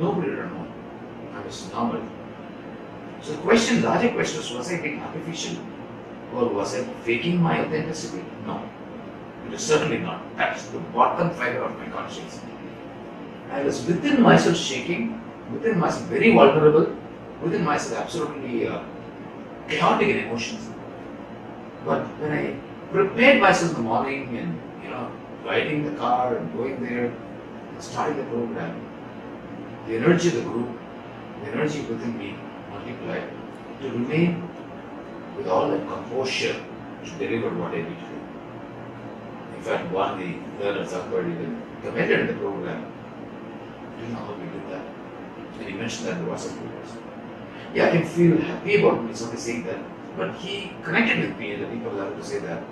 nobody would have known. I was normal. So the larger question was I being artificial? Or was I faking my authenticity? No. It is certainly not. That's the bottom fiber of my conscience. I was within myself shaking, within myself very vulnerable, within myself absolutely chaotic in emotions. But when I prepared myself in the morning and riding the car and going there and starting the program, the energy of the group, the energy within me multiplied to remain with all that composure to deliver what I need to do. In fact, one of the learners even commented in the program, do you know how we did that? And he mentioned that in the WhatsApp group also. Yeah, I can feel happy about me somebody saying that, but he connected with me and the people allowed to say that.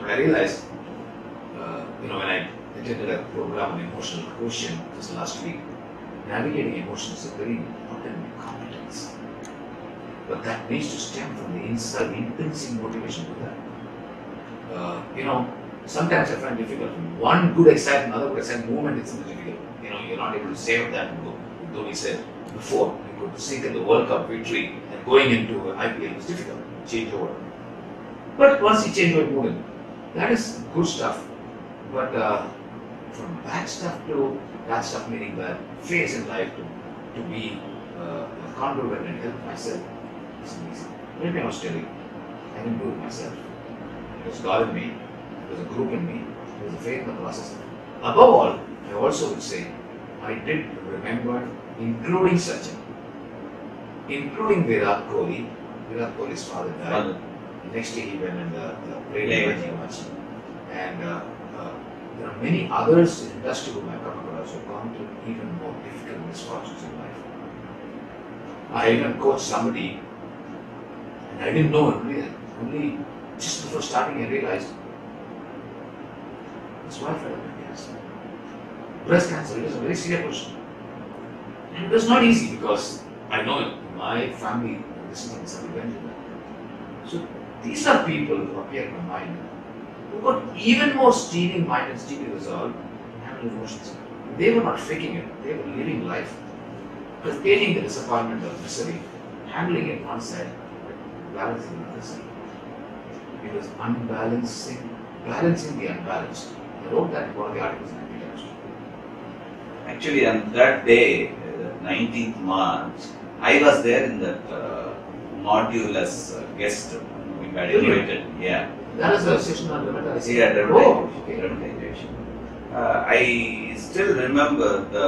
But I realized, when I attended a program on emotional quotient just last week, navigating emotions is a very important competence. But that needs to stem from the inside, the intrinsic motivation to that. Sometimes I find it difficult. One good excitement, another good excitement movement is difficult. You're not able to save that and go. Though we said before, you could see that the World Cup victory and going into IPL was difficult. Change over. But once you change over movement, that is good stuff. But from bad stuff meaning that phase in life to be congruent and help myself, it's easy. Maybe I was telling, I didn't do it myself. It was God in me, it was a group in me, it was a faith in the process. Above all, I also would say, I did remember including Sachin, including Virat Kohli. Virat Kohli's father died. Next day he went and played much. And there are many others in industry whom I come across who have gone through even more difficult misfortunes in life. I even coached somebody, and I didn't know only just before starting I realized his wife had cancer. Breast cancer, it was a very serious question. And it was not easy because I know in my family, this is something went through that. So these are people who appear in my mind who got even more steely mind and steely resolve and handle emotions. They were not faking it, they were living life. Creating the disappointment of misery, handling it one side, but balancing the other side. It was balancing the unbalanced. I wrote that in one of the articles in the Times. Actually, on that day, 19th March, I was there in that module as guest. We had invited. Yeah. That is the session on dramatization. Yeah, Oh, dramatization. okay. Dramatization. I still remember the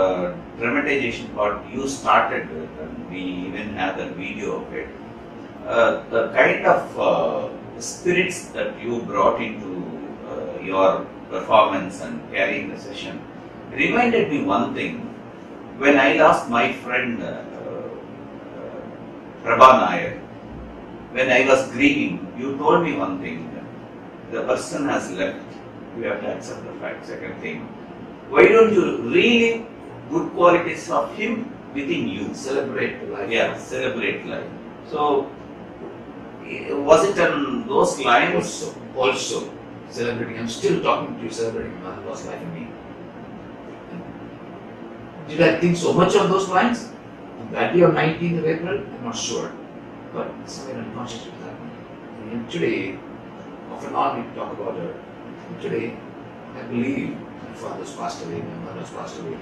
dramatization part you started with, and we even have the video of it. The kind of spirits that you brought into your performance and carrying the session reminded me one thing. When I lost my friend Prabha Nair, when I was grieving, you told me one thing. The person has left. You have to accept the fact. Second thing, why don't you relive good qualities of him within you? Celebrate life. Yeah, celebrate life. So, was it on those lines? Also, celebrating. I'm still talking to you, celebrating my lost life in me. Did I think so much on those lines? On that day of 19th of April? I'm not sure. But somewhere unconsciously it happened. And today, off and on we talk about her. And today, I believe my father's passed away, my mother's passed away.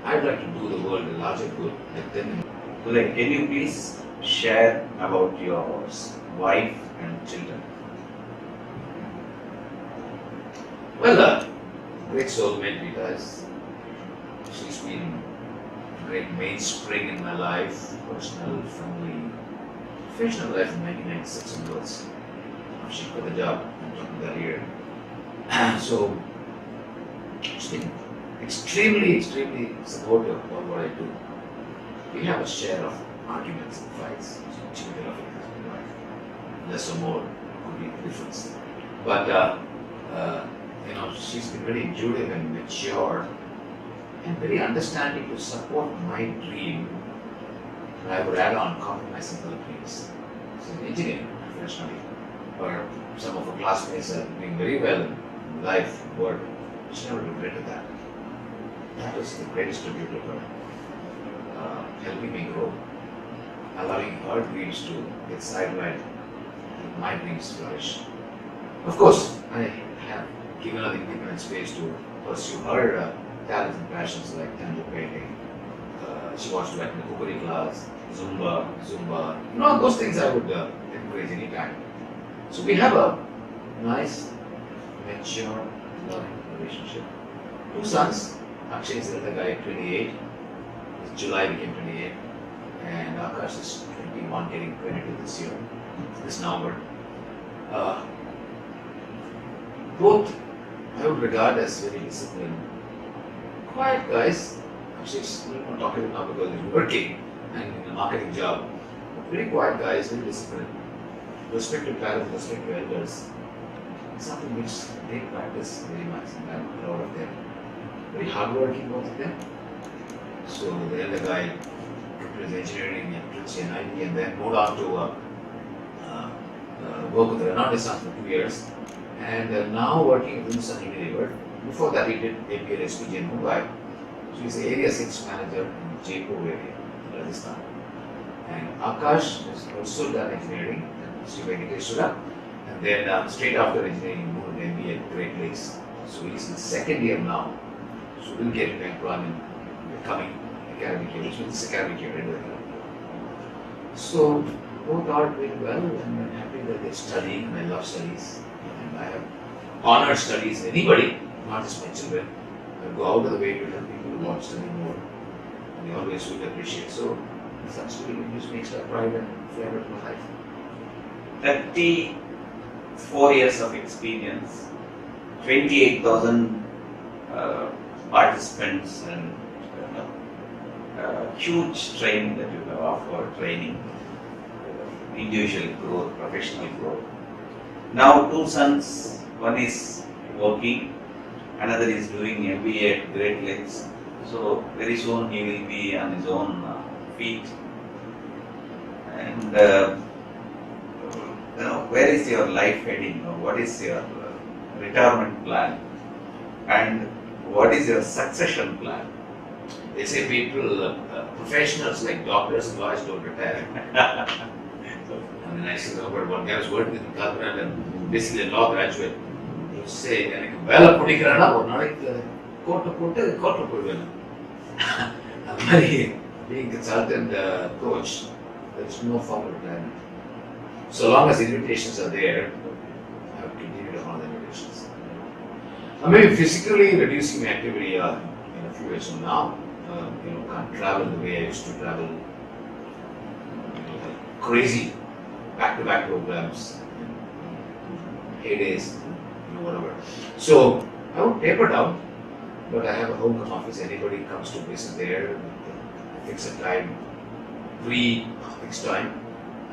I'd like to do the world a larger good like them. Uday, can you please share about your wife and children? Well, great soulmate Rita. She's been a great mainspring in my life, personal, family, professional life in 1996 onwards. She got the job and took the career. So, she's been extremely supportive of what I do. We have a share of arguments and fights. So, less or more could be the difference. But, she's been very intuitive and mature and very understanding to support my dream. And I would add on compromising other dreams. She's an engineer professionally, or some of her classmates are doing very well in life, work. She never regretted that. That was the greatest tribute to her. Helping me grow, allowing her dreams to get sidelined and my dreams flourish. Of course, I have given her the independent space to pursue her talents and passions like tangible painting. She wants to attend a cookery class, Zumba. Those things I would encourage anytime. So we have a nice, mature, loving relationship. 2 sons. Akshay is the other guy, 28. This July became 28. And Akash is 21, getting 22 this year, this November. Both I would regard as very disciplined, quiet guys. Actually, I'm not talking now because he's working and in a marketing job. Very quiet guys, very disciplined. Respect to parents, respect to elders. It's something which they practice very much, and I'm proud of them. Very hardworking, both of them. So the elder guy computer engineering at Trichy and IT, and then moved on to work with the Renaissance for 2 years, and now working with Hindustan Unilever. Before that, he did APL SPG in Mumbai. So he's the Area 6 manager in Jaipur area, Rajasthan. And Akash has also done engineering at Sri Udayakumar, and then straight after engineering, moved to MBA at Great Lakes. So he's in the 2nd year now. So we'll get into employment in the coming academic year, which means this academic year, end of the academic year. So both are doing well, and I'm happy that they're studying, and I love studies. And I have honored studies. Anybody, not just my children, I go out of the way to help people who want to study more. And they always would appreciate. So such really just makes that pride and flavor of my life. 34 years of experience, 28,000 participants, and huge training that you have offered, training, individual growth, professional growth. Now 2 sons, one is working, another is doing MBA at Great Lakes. So very soon he will be on his own feet. And where is your life heading? What is your retirement plan? And what is your succession plan? They say people, professionals like doctors and lawyers don't retire. And I still remember one guy was working in Coremind and basically a law graduate. He would say, வேலை பிடிக்கிறேன்னா ஒரு நாளைக்கு கோட்டை போட்டு கோட்டை போடுவேன். அந்த மாதிரி being consultant coach, there is no formal retirement. So long as invitations are there, I would continue to honor the invitations. I may be physically reducing my activity in a few years from now. Can't travel the way I used to travel. Like crazy, back-to-back programs, heydays, whatever. So I would taper down, but I have a home office. Anybody comes to visit there, fix a time, fixed time.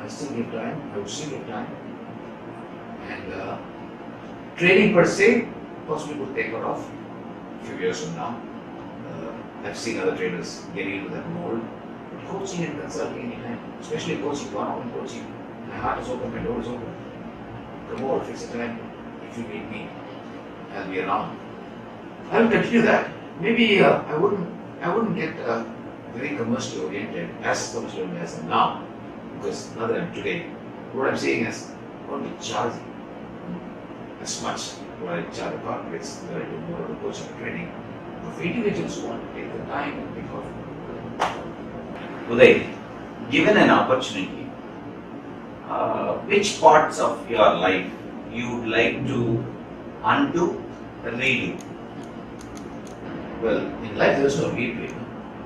I still give time. I would still give time. And training per se, possibly would taper off a few years from now. I've seen other trainers getting into that mold. But coaching and consulting anytime, especially coaching, one-on-one coaching, my heart is open, my door is open. Come over, fix a time. If you need me, I'll be around. I will continue that. Maybe I wouldn't get very commercially oriented as I am now, because now that I'm today, what I'm saying is I won't be charging as much what I charge the corporates that I do more of the coaching and training. But for individuals who want to take the time and pick off. Uday, given an opportunity, which parts of your life you would like to undo, redo? Well, in life there is no replay,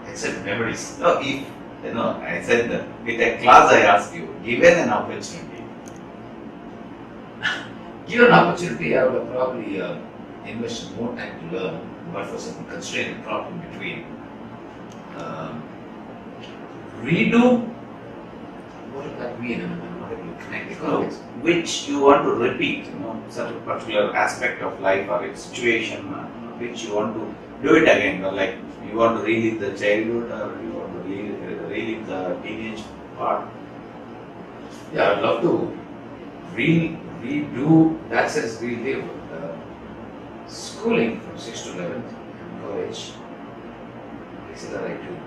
except memories. No, I said that with a class I asked you, given an opportunity. Given an opportunity, I would have probably invested more time to learn, but for some constraint and problem between. Redo, what would that mean? I'm not able to connect the No, context. which you want to repeat, certain particular aspect of life or a situation, which you want to do it again, like you want to relive the childhood or you want to relive the teenage part. Yeah, I'd love to redo that sense, relive schooling from 6th to 11th and college. XLRI too.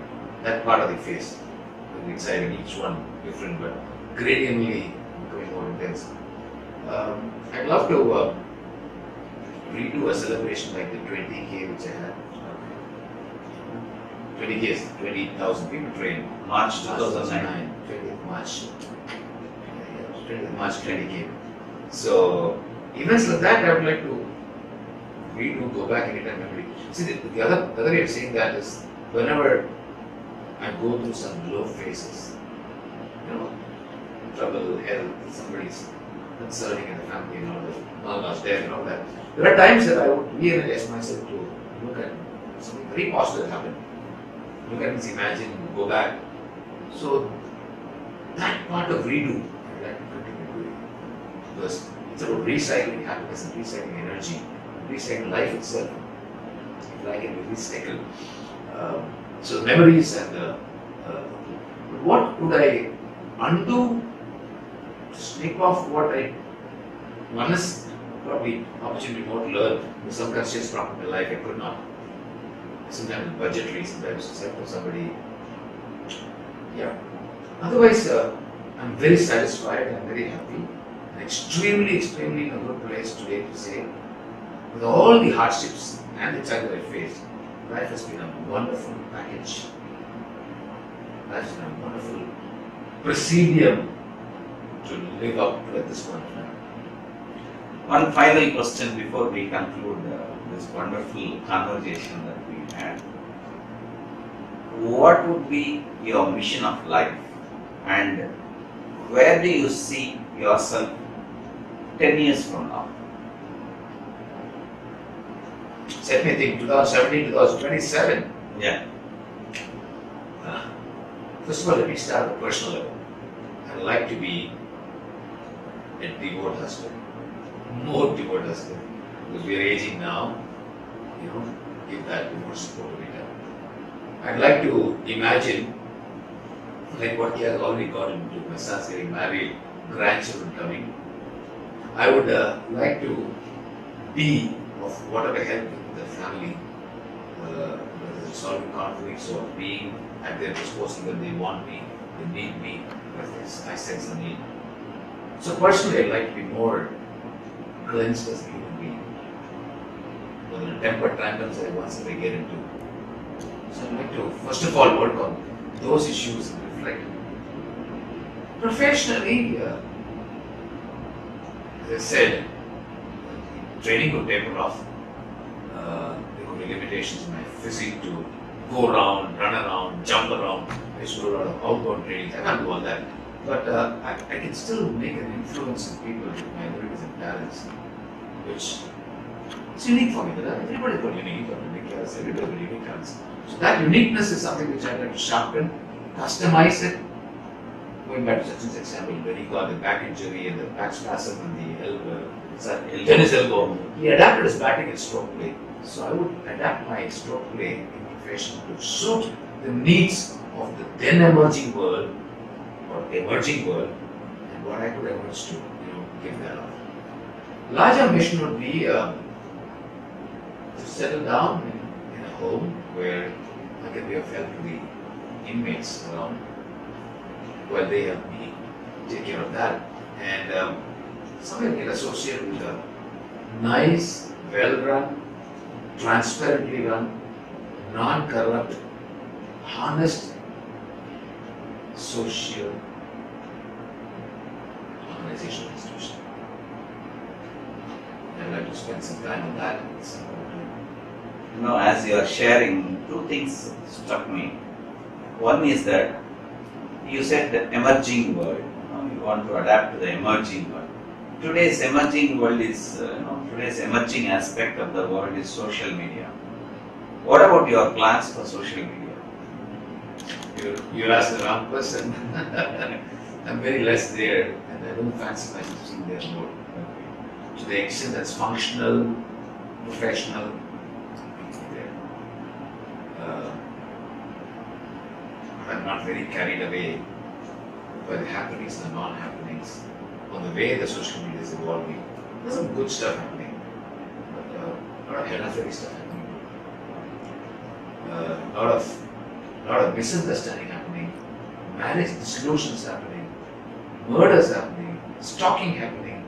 That part of the phase. Very exciting, each one different but gradiently becoming more intense. I'd love to redo a celebration like the 20K which I had. 20K is 20,000 people trained. March 2009. 20th March. 20th March 20K. So events like that I would like to redo, go back anytime memory. See, the other way of saying that is whenever I go through some low phases, trouble, health, somebody's concerning in the family and all that, mama's death and all that. There are times that I would re-energize myself to look at something very positive that happened. Look at this, imagine, go back. So that part of redo, I'd like to continue doing. Because it's about recycling happiness and recycling energy, recycling life itself. If I can be recycled. So memories and what would I undo? Snake off what I. One is probably opportunity more to learn. There's some constraints from my life I could not. Sometimes budgetary, sometimes except for somebody. Yeah. Otherwise, I'm very satisfied. I'm very happy. And extremely in a good place today to say, with all the hardships and the challenge I faced, life has been a wonderful package. Life has been a wonderful presidium to live up to at this point in time. One final question before we conclude this wonderful conversation that we had. What would be your mission of life and where do you see yourself 10 years from now? Set me think 2017, 2027. Yeah. First of all, let me start at a personal level. I'd like to be a devout husband, more devout husband, because we are aging now. Give that more support to it. I'd like to imagine, like what he has already got into, my son's getting married, grandchildren coming. I would like to be of whatever help the family, whether it's solving conflicts or being at their disposal when they want me, they need me, if I sense a need. So personally, I'd like to be more cleansed as a human being. The temper tantrums I once ever get into. So I'd like to first of all work on those issues and reflect. Professionally, they said training would taper off. There could be limitations in my physique to go around, run around, jump around. I used to do a lot of outbound training. I can't do all that. But I can still make an influence in people with my abilities and talents, which is unique for me. Everybody's got unique talents. Everybody's got unique talents. So that uniqueness is something which I'd like to sharpen, customize it. Going back to Sachin's example, when he got the back injury and the back spasm and the elbow, tennis elbow, he adapted his batting and stroke play. So I would adapt my stroke play in profession to suit the needs of the then emerging world or emerging world and what I could emerge to, give that up. Larger mission would be to settle down in a home where I can be of help to the inmates around while they help me take care of that. And somewhere get associated with a nice, well-run, transparently run, non-corrupt, honest, social organizational institution. I'd like to spend some time on that. As you are sharing, two things struck me. One is that you said the emerging world. You want to adapt to the emerging world. Today's emerging world is, today's emerging aspect of the world is social media. What about your plans for social media? You asked the wrong person. I'm very less there, and I don't fancy myself being there more. To the extent that's functional, professional, there. I'm not very carried away by the happenings and the non-happenings on the way the social media is evolving. There's some good stuff happening, but a lot of hell stuff happening. A lot of misunderstanding happening, marriage dissolutions happening, murders happening, stalking happening.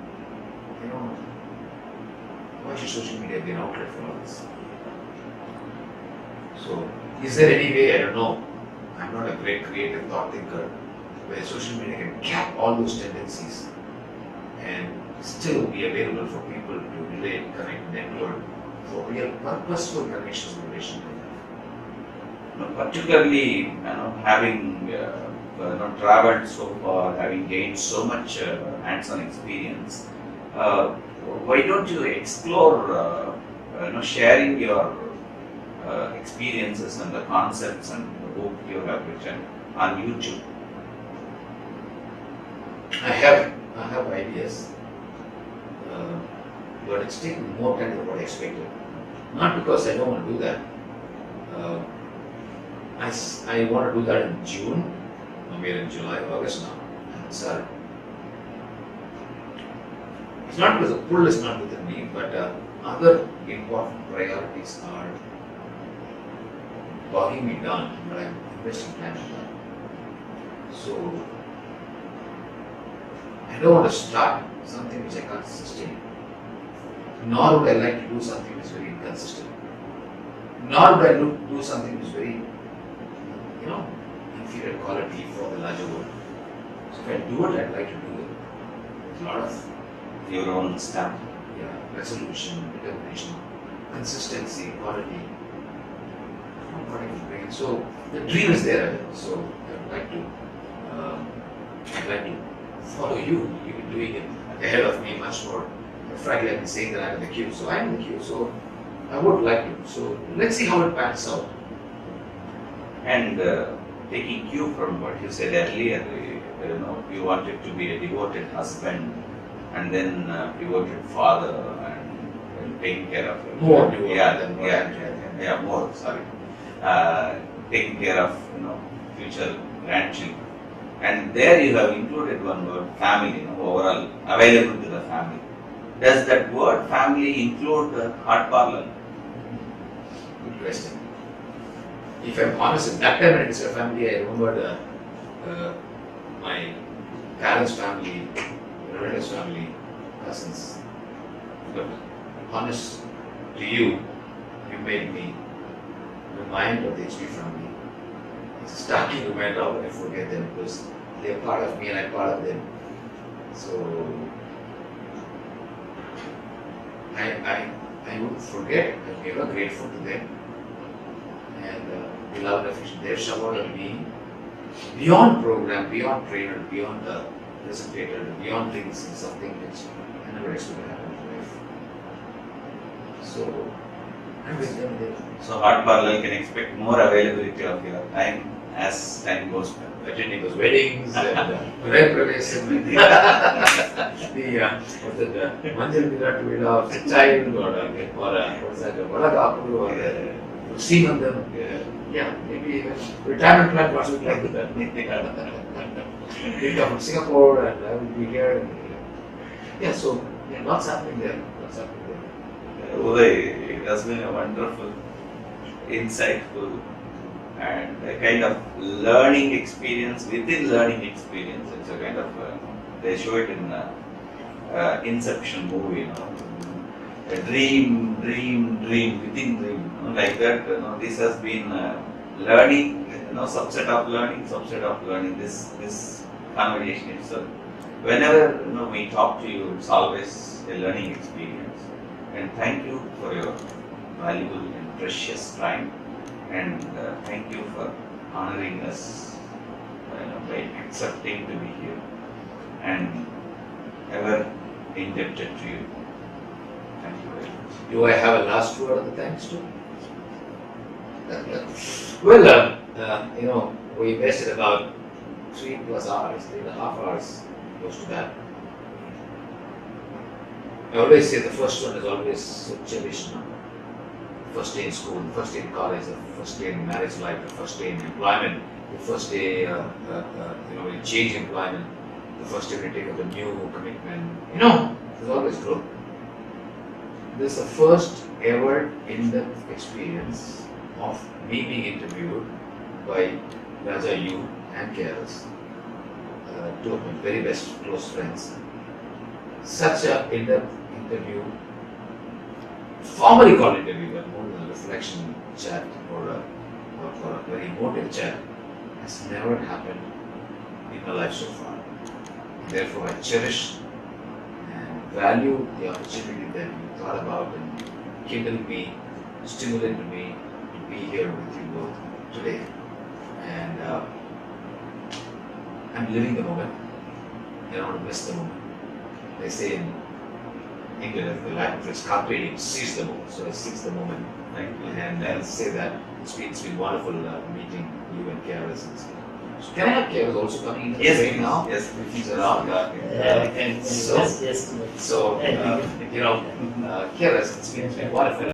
Why should social media be an outlet for all this? So, is there any way? I don't know. I'm not a great creative thought thinker where social media can cap all those tendencies and still be available for people to relate, connect, network for real purposeful connections and relationships. Particularly, having traveled so far, having gained so much hands-on experience, why don't you explore, sharing your experiences and the concepts and the book you have written on YouTube? I have ideas, but it's taken more time than what I expected. Not because I don't want to do that. I want to do that in June. We're in July, August now. Sorry. It's not because the pull is not within me, but other important priorities are bogging me down, but I'm investing time in that. So, I don't want to start something which I can't sustain. Nor would I like to do something which is very inconsistent. Nor would I do something which is very, inferior quality for the larger world. So if I do it, I'd like to do it. A lot of your own stamp. Yeah, resolution, determination, consistency, quality. So the dream is there. So I'd like to follow you. You've been doing it ahead of me much more. Frankly, I've been saying that I'm in the queue, so I'm in the queue. So I would like to. So let's see how it pans out. And taking cue from what you said earlier, you wanted to be a devoted husband and then devoted father and taking care of more. Taking care of future grandchildren. And there you have included one word, family, overall available to the family. Does that word family include the heart parlor? Interesting. If I'm honest, at that time when it is a family, I remembered my parents' family, relatives' family, cousins. But honest to you, you made me remind of the HP family. It's a starting reminder when I forget them because they're part of me and I'm part of them. So would forget. I'll be ever grateful to them. And the love and affection they've showered on me, beyond program, beyond trainer, beyond facilitator, beyond things, is something which I never expected to happen in life. So, I'm with them there. So hard parallel can expect more availability of your time as time goes by. Attending those weddings and Pravesim and the Manjal Virat Veda of the child or what's that, Murugappa or Seemandam. Yeah, maybe even retirement plan was like that. They come from Singapore and I will be here. And, yeah, so lots happening there. Lots happening there. Uday, it has been a wonderful, insightful, and a kind of learning experience within learning experience. It's a kind of they show it in Inception movie, a dream within dream, like that. This has been learning, subset of learning. This conversation itself. Whenever we talk to you, it's always a learning experience. And thank you for your valuable and precious time. And thank you for honoring us by accepting to be here, and ever indebted to you. Thank you very much. Do I have a last word of the thanks to? Well, we invested about 3+ hours, 3.5 hours, close to that. I always say the first one is always so cherished. First day in school, the first day in college, the first day in marriage life, the first day in employment, the first day when you change employment, the first day when you take up a new commitment. There's always growth. This is the first ever in-depth experience of me being interviewed by Raja, you and Keras, two of my very best close friends. Such an in-depth interview, formally called interview, but more than a reflection chat or a very emotive chat, has never happened in my life so far. Therefore, I cherish and value the opportunity that you thought about and kindled me, stimulated me to be here with you both today. And I'm living the moment. I don't want to miss the moment. They say in England, the Latin phrase, carpe diem, seize the moment. So I seize the moment. And I'll say that it's been wonderful meeting you and Keras. So can I have Keras also coming in Yes, now? Yes, If he's around. And so, yes. Keras, it's been wonderful.